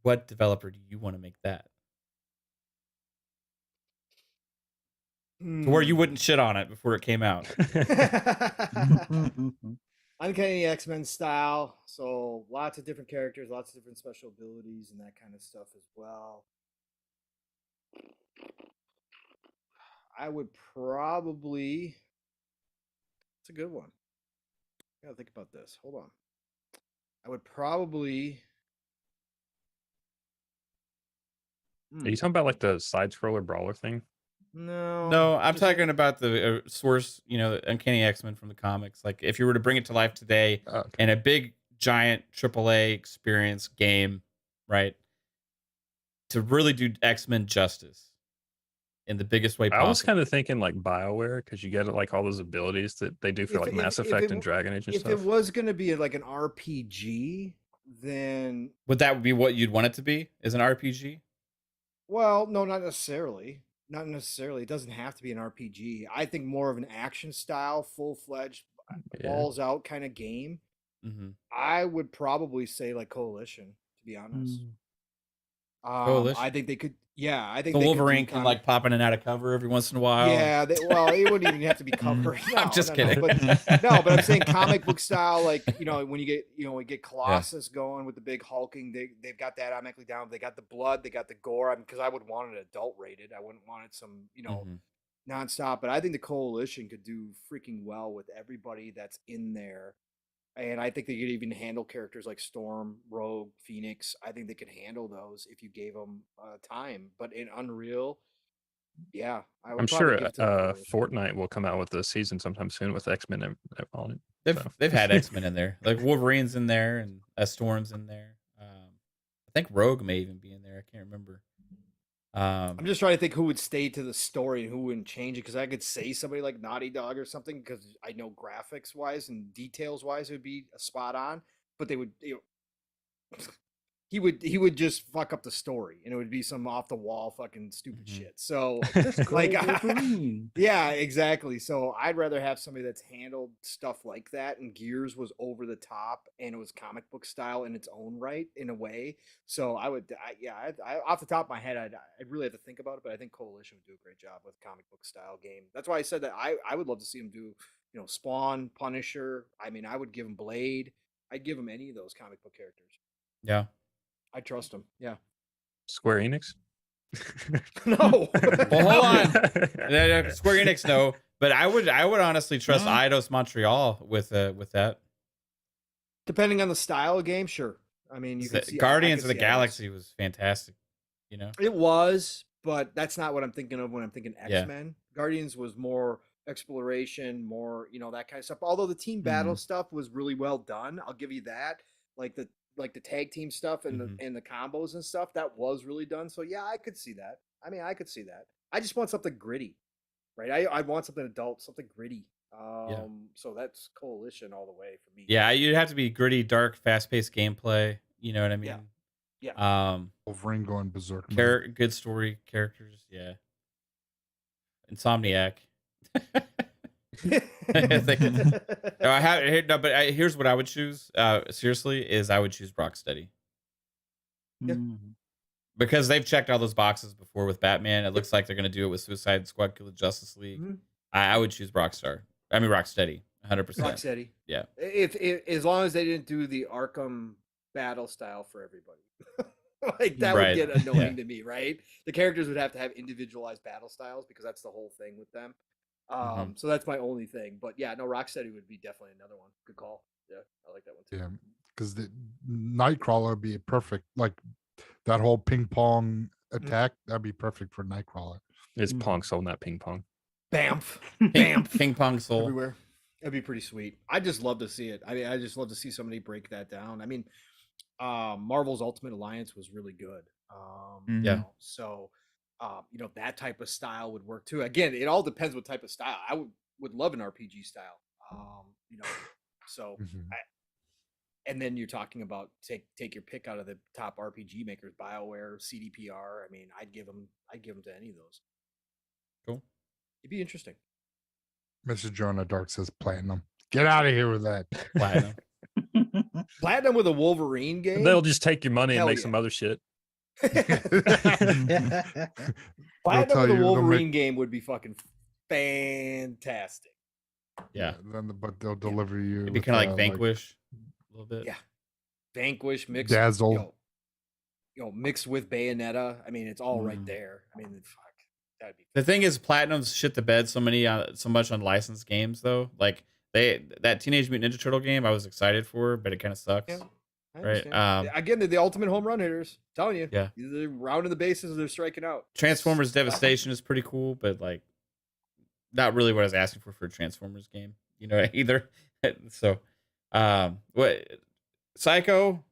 what developer do you want to make that? To where you wouldn't shit on it before it came out. Uncanny X-Men style, so lots of different characters, lots of different special abilities, and that kind of stuff as well. I would probably. It's a good one. I gotta think about this. Hold on. I would probably. Are you talking about like the side scroller brawler thing? No, I'm just like- talking about the source, Uncanny X-Men from the comics. Like if you were to bring it to life today in a big, giant AAA experience game, right? To really do X-Men justice in the biggest way possible. I was kind of thinking like BioWare because you get like all those abilities that they do for like Mass Effect and Dragon Age and if stuff. it was going to be like an RPG, then Would that be what you'd want it to be? Is an RPG? well, no, not necessarily. Not necessarily. It doesn't have to be an RPG. I think more of an action style, full-fledged, balls out kind of game. Mm-hmm. I would probably say like Coalition, to be honest. Coalition? I think they could. Yeah, I think The they Wolverine could can like pop in and out of cover every once in a while. Yeah, well, it wouldn't even have to be covered. I'm just kidding. But I'm saying comic book style, like when you get Colossus going with the big hulking, they've got that automatically down. They got the blood, they got the gore. Because I would want it adult rated. I wouldn't want it some nonstop. But I think the Coalition could do freaking well with everybody that's in there. And I think they could even handle characters like Storm, Rogue, Phoenix. I think they could handle those if you gave them time. But in Unreal, yeah, I'm sure Fortnite will come out with a season sometime soon with X-Men on it. They've had X-Men in there, like Wolverine's in there and Storm's in there. I think Rogue may even be in there. I can't remember. I'm just trying to think who would stay to the story and who wouldn't change it, because I could say somebody like Naughty Dog or something, because I know graphics wise and details wise it would be a spot on, but they would he would just fuck up the story and it would be some off the wall fucking stupid shit. So like yeah, exactly. So I'd rather have somebody that's handled stuff like that, and Gears was over the top and it was comic book style in its own right in a way. So I off the top of my head I'd really have to think about it, but I think Coalition would do a great job with comic book style game. That's why I said that I would love to see him do Spawn, Punisher. I mean, I would give him Blade. I'd give him any of those comic book characters. Yeah. I trust him. Yeah. Square Enix? No. Well, hold on. Square Enix, no. But I would honestly trust Eidos Montreal with that. Depending on the style of game, sure. I mean, you could see Guardians of the Galaxy was fantastic. It was, but that's not what I'm thinking of when I'm thinking Yeah. X-Men. Guardians was more exploration, more, that kind of stuff. Although the team battle stuff was really well done, I'll give you that. Like the tag team stuff and the combos and stuff, that was really done. So yeah, I could see that. I mean, I could see that. I just want something gritty, right? I want something adult, something gritty. So that's Coalition all the way for me. Yeah, you'd have to be gritty, dark, fast-paced gameplay. You know what I mean? Yeah. Wolverine going berserk. Good story, characters. Yeah. Insomniac. Here's what I would choose. Seriously, is I would choose Rocksteady. Yeah. Because they've checked all those boxes before with Batman. It looks like they're going to do it with Suicide Squad, Kill the Justice League. I would choose Rocksteady, 100%. Rocksteady. Yeah. If as long as they didn't do the Arkham battle style for everybody. Like that would get annoying to me, right? The characters would have to have individualized battle styles because that's the whole thing with them. So that's my only thing. But yeah, no, Rocksteady would be definitely another one. Good call. Yeah, I like that one too. Yeah, because the Nightcrawler would be perfect. Like that whole ping pong attack, that'd be perfect for Nightcrawler. It's Pong Soul, not ping pong. Bamf. Bamf. Ping Pong Soul. Everywhere. That'd be pretty sweet. I just love to see it. I mean, I just love to see somebody break that down. I mean, Marvel's Ultimate Alliance was really good. So that type of style would work too. Again, it all depends what type of style. I would love an RPG style. And then you're talking about take your pick out of the top RPG makers, BioWare, CDPR. I mean, I'd give them to any of those. Cool. It'd be interesting. Mr. Jonah Dark says platinum. Get out of here with that. Platinum. Platinum with a Wolverine game. They'll just take your money and Hell make yeah. some other shit. Platinum with a Wolverine game would be fucking fantastic. Yeah. But they'll deliver you. It'd be kind of like Vanquish a little bit. Yeah. Vanquish mixed Dazzle. Mixed with Bayonetta. I mean, it's all right there. I mean, fuck. That'd be The thing is, Platinum's shit the bed so much on licensed games though. Like that Teenage Mutant Ninja Turtle game, I was excited for, but it kind of sucks. Yeah, I right. understand. Again, they're the ultimate home run hitters. I'm telling you. Yeah. Either they're rounding the bases or they're striking out. Transformers Devastation is pretty cool, but like not really what I was asking for a Transformers game. Either. So, what? Psycho.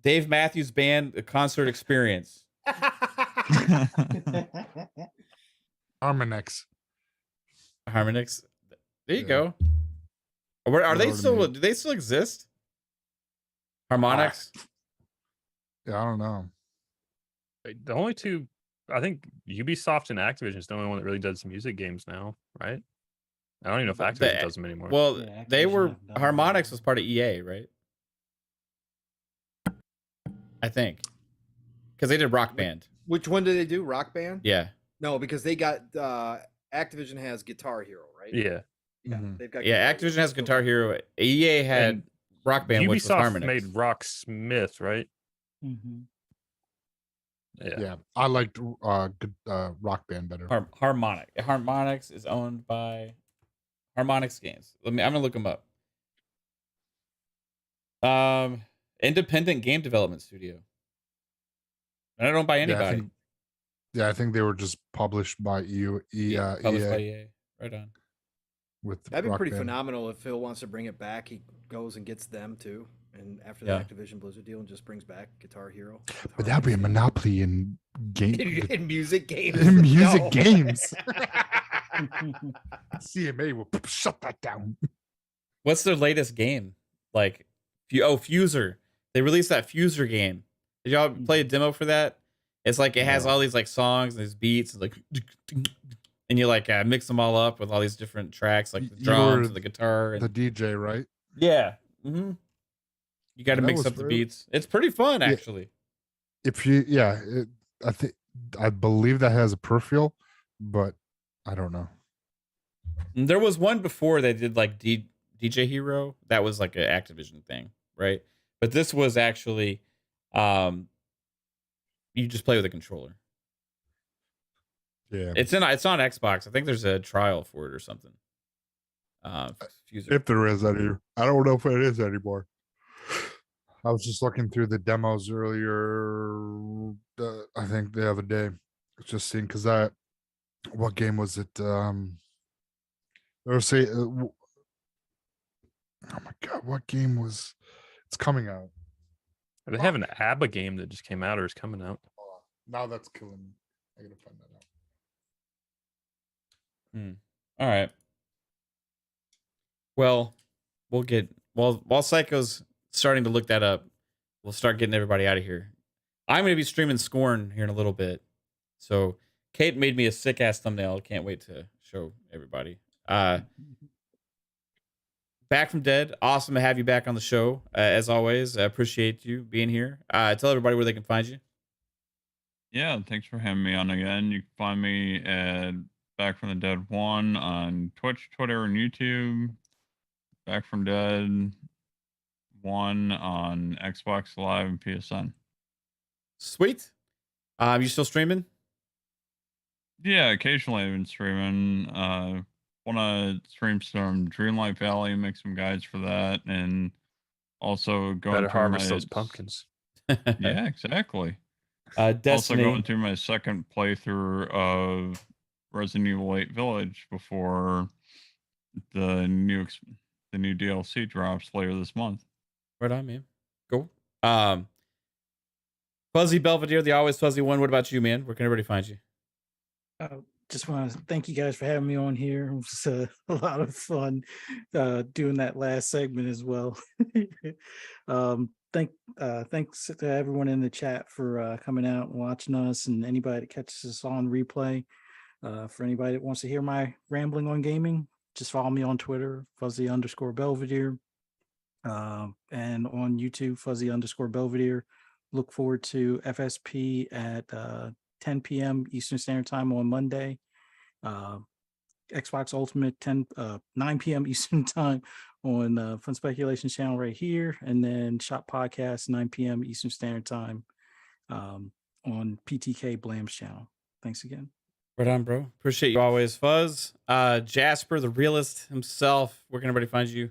Dave Matthews Band, a concert experience. Harmonix. There you go. Are they still? Do they still exist? Harmonix. Yeah, I don't know. The only two, I think, Ubisoft and Activision is the only one that really does music games now, right? I don't even know if Activision does them anymore. Well, Yeah, they were. Activision does. Harmonix was part of EA, right? I think, because they did Rock Band. Which one did they do? Rock Band? Yeah. No, because they got Activision has Guitar Hero, right? yeah. Yeah, Mhm. they've got Yeah, Guitar Activision has Guitar Hero. EA had And Rock Band, which was Ubisoft Harmonix. made Rocksmith, right? Yeah, I liked Rock Band better. Harmonix. Harmonix is owned by Harmonix Games. I'm gonna look them up. Independent game development studio. And I don't buy anybody. I think they were just published by Published EA by EA. Right on. with That'd be Rock pretty Band. phenomenal if Phil wants to bring it back. He goes and gets them too, and after the Yeah. Activision Blizzard deal, and just brings back Guitar Hero. with But that'd be a Harmonix. monopoly in game in music games. in music No. games. CMA will shut that down. What's their latest game? Like, Fuser. They released that Fuser game. Did y'all play a demo for that? It's like it has all these like songs and these beats, and like, and you like mix them all up with all these different tracks, like the You drums were and the guitar. And, The DJ, right? yeah. Mm-hmm. You got to That mix was up the really- beats. It's pretty fun, Yeah. actually. If you, I believe that has a peripheral, but I don't know. And there was one before they did like DJ Hero. That was like an Activision thing, right? But this was actually, you just play with a controller. Yeah, It's on Xbox. I think there's a trial for it or something. Fuser. if there is any, I don't know if it is anymore. I was just looking through the demos earlier. I think the other day, just seeing because what game was it? Or say, oh my god, what game was? It's coming out. They have an ABBA game that just came out or is coming out. Now that's killing me. I gotta find that out. All right. Well, we'll get while Psycho's starting to look that up, we'll start getting everybody out of here. I'm going to be streaming Scorn here in a little bit. So Kate made me a sick ass thumbnail. Can't wait to show everybody. Back from Dead. Awesome to have you back on the show. As always, I appreciate you being here. Tell everybody where they can find you. Yeah, thanks for having me on again. You can find me at Back from the Dead 1 on Twitch, Twitter, and YouTube. Back from Dead 1 on Xbox Live and PSN. Sweet. You still streaming? Yeah, occasionally I've been streaming. Want to stream some Dreamlight Valley, make some guides for that, and also going Better through harvest my, those pumpkins. Yeah, exactly. Destiny. Also going through my second playthrough of Resident Evil 8 Village before the new DLC drops later this month. Right on, man. Cool. Fuzzy Belvedere, the always fuzzy one. What about you, man? Where can everybody find you? Just want to thank you guys for having me on here. It was a lot of fun doing that last segment as well. Thanks to everyone in the chat for coming out and watching us, and anybody that catches us on replay. For anybody that wants to hear my rambling on gaming, just follow me on Twitter, Fuzzy_Belvedere, and on YouTube, Fuzzy_Belvedere. Look forward to FSP at 10 p.m. Eastern Standard Time on Monday. Xbox Ultimate 9 p.m. Eastern Time on Fun Speculation channel right here, and then Shop Podcast 9 p.m. Eastern Standard Time on PTK Blam's channel. Thanks again. Right on, bro. Appreciate you always, Fuzz. Jasper, the realist himself. Where can everybody find you?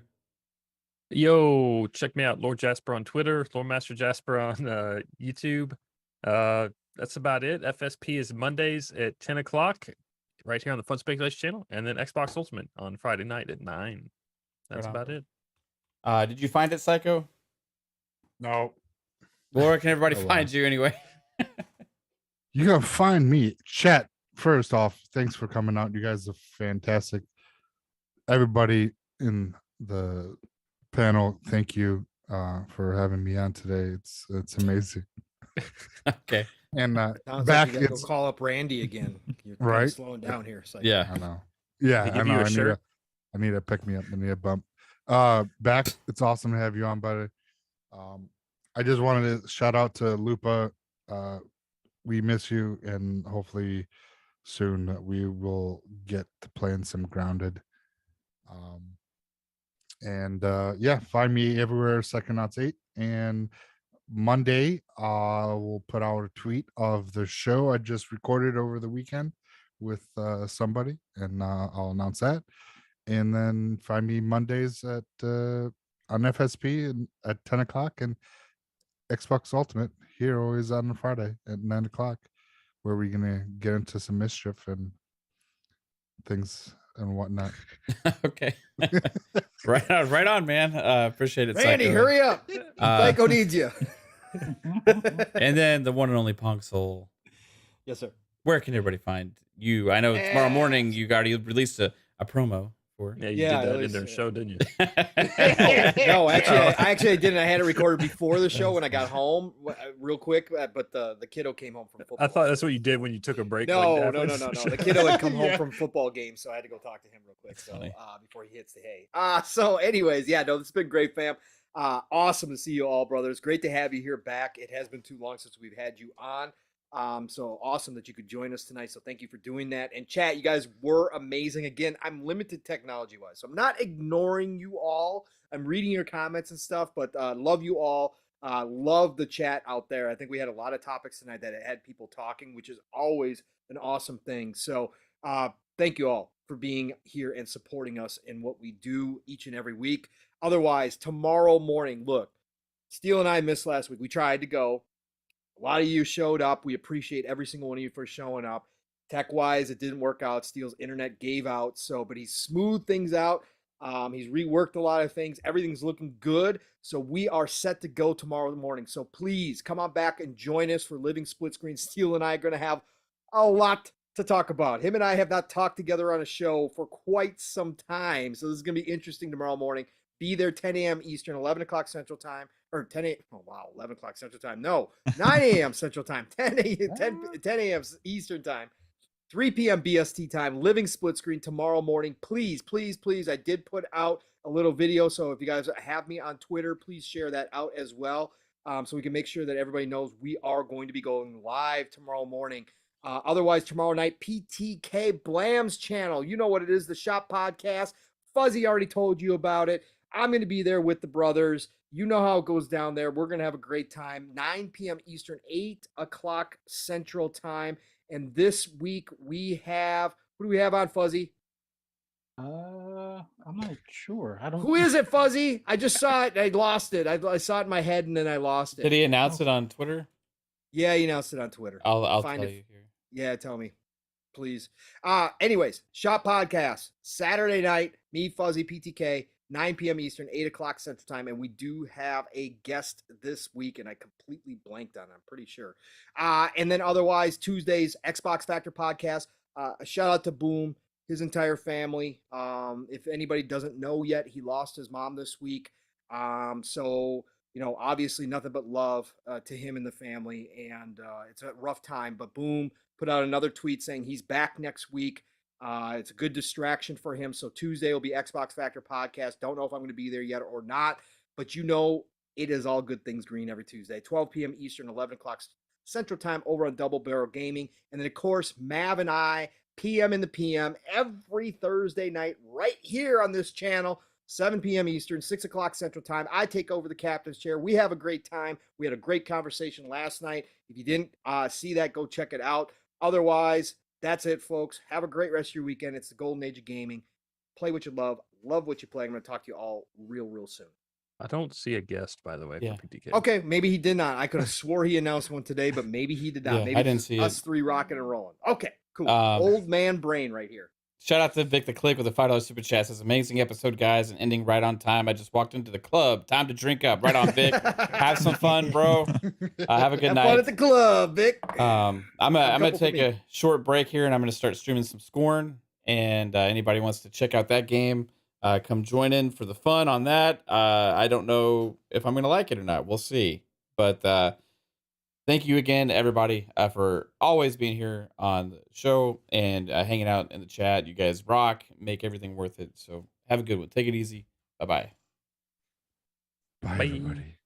Yo, check me out, Lord Jasper on Twitter, Lord Master Jasper on YouTube. That's about it. FSP is Mondays at 10 o'clock, right here on the Fun Speculation channel, and then Xbox Ultimate on Friday night at 9. That's about it. Did you find it, Psycho? No. Where can everybody find you anyway? You can find me. Chat, first off, thanks for coming out. You guys are fantastic. Everybody in the panel, thank you for having me on today. It's amazing. Okay. And Sounds back, like you gotta it's go call up Randy again. You're right. slowing down here. So Yeah. I know. Yeah, They I give know. you a I shirt? need a pick me up. I need a bump. Back, it's awesome to have you on, buddy. I just wanted to shout out to Lupa. We miss you, and hopefully soon we will get to playing some Grounded. Yeah, find me everywhere, Psychonauts 8. And Monday, we'll put out a tweet of the show I just recorded over the weekend with somebody, and I'll announce that. And then find me Mondays at on FSP and at 10 o'clock, and Xbox Ultimate here always on Friday at 9 o'clock, where we're gonna get into some mischief and things and whatnot. Okay. Right on, man. Appreciate it, Randy, Psycho. hurry up. Psycho needs you. And then the one and only Pong Soul. Yes, sir. Where can everybody find you? I know tomorrow morning you already released a promo for. Yeah, you Yeah, did it that in was, their show, didn't you? No, actually, I didn't. I had it recorded before the show when I got home, real quick. But the kiddo came home from football. I thought that's what you did when you took a break. No. like halfway through The show. kiddo had come home Yeah. from football game, so I had to go talk to him real quick. So Funny. before he hits the hay. So anyways, yeah, no, it's been great, fam. Awesome to see you all, brothers. Great to have you here back. It has been too long since we've had you on. So awesome that you could join us tonight. So thank you for doing that. And chat, you guys were amazing. Again, I'm limited technology wise, so I'm not ignoring you all. I'm reading your comments and stuff, but love you all. Love the chat out there. I think we had a lot of topics tonight that had people talking, which is always an awesome thing. So thank you all for being here and supporting us in what we do each and every week. Otherwise, tomorrow morning, look, Steele and I missed last week. We tried to go. A lot of you showed up. We appreciate every single one of you for showing up. Tech-wise, it didn't work out. Steele's internet gave out. But he's smoothed things out. He's reworked a lot of things. Everything's looking good. So we are set to go tomorrow morning. So please come on back and join us for Living Split Screen. Steele and I are going to have a lot to talk about. Him and I have not talked together on a show for quite some time. So this is going to be interesting tomorrow morning. Be there 10 a.m. Eastern, 11 o'clock Central Time, or 10 a.m. Oh, wow, 11 o'clock Central Time. No, 9 a.m. Central Time, 10 a.m. Eastern Time, 3 p.m. BST time, Living Split Screen tomorrow morning. Please, please, please. I did put out a little video. So if you guys have me on Twitter, please share that out as well. So we can make sure that everybody knows we are going to be going live tomorrow morning. Otherwise, tomorrow night, PTK Blam's channel. You know what it is, the Shop Podcast. Fuzzy already told you about it. I'm going to be there with the brothers. You know how it goes down there. We're going to have a great time. 9 p.m. Eastern, 8 o'clock Central Time. And this week we have, who do we have on, Fuzzy? I'm not sure. I don't. Who is it, Fuzzy? I just saw it. I lost it. I saw it in my head and then I lost it. Did he announce it on Twitter? Yeah, he announced it on Twitter. I'll tell you here. Yeah, tell me, please. Anyways, Shop Podcast, Saturday night, me, Fuzzy, PTK, 9 p.m. Eastern, 8 o'clock Central Time, and we do have a guest this week, and I completely blanked on it, I'm pretty sure. And then otherwise, Tuesdays, Xbox Factor Podcast. A shout out to Boom, his entire family. If anybody doesn't know yet, he lost his mom this week. So, you know, obviously nothing but love to him and the family, and it's a rough time, but Boom put out another tweet saying he's back next week. It's a good distraction for him. So Tuesday will be Xbox Factor Podcast. Don't know if I'm going to be there yet or not, but you know it is all good things green every Tuesday. 12 p.m. Eastern, 11 o'clock Central Time over on Double Barrel Gaming. And then, of course, Mav and I, PM in the PM, every Thursday night right here on this channel, 7 p.m. Eastern, 6 o'clock Central Time. I take over the captain's chair. We have a great time. We had a great conversation last night. If you didn't see that, go check it out. Otherwise, that's it, folks. Have a great rest of your weekend. It's the golden age of gaming. Play what you love what you play. I'm going to talk to you all real soon. I don't see a guest, by the way, Yeah. for PTK. Okay, maybe he did not. I could have swore he announced one today, but maybe he did not. Yeah, Maybe I didn't it's see us it. three rocking and rolling. Okay, cool. Um, Old man brain right here. Shout out to Vik The CLiCK with a $5 super chat. Says amazing episode, guys, and ending right on time. I just walked into the club. Time to drink up. Right on, Vik. Have some fun, bro. Have a good Have night. fun at the club, Vic. I'm gonna couple take for me. a short break here, and I'm gonna start streaming some Scorn. And anybody wants to check out that game, come join in for the fun on that. I don't know if I'm gonna like it or not. We'll see. But thank you again, everybody, for always being here on the show and hanging out in the chat. You guys rock, make everything worth it. So have a good one. Take it easy. Bye-bye. Bye, Bye. everybody.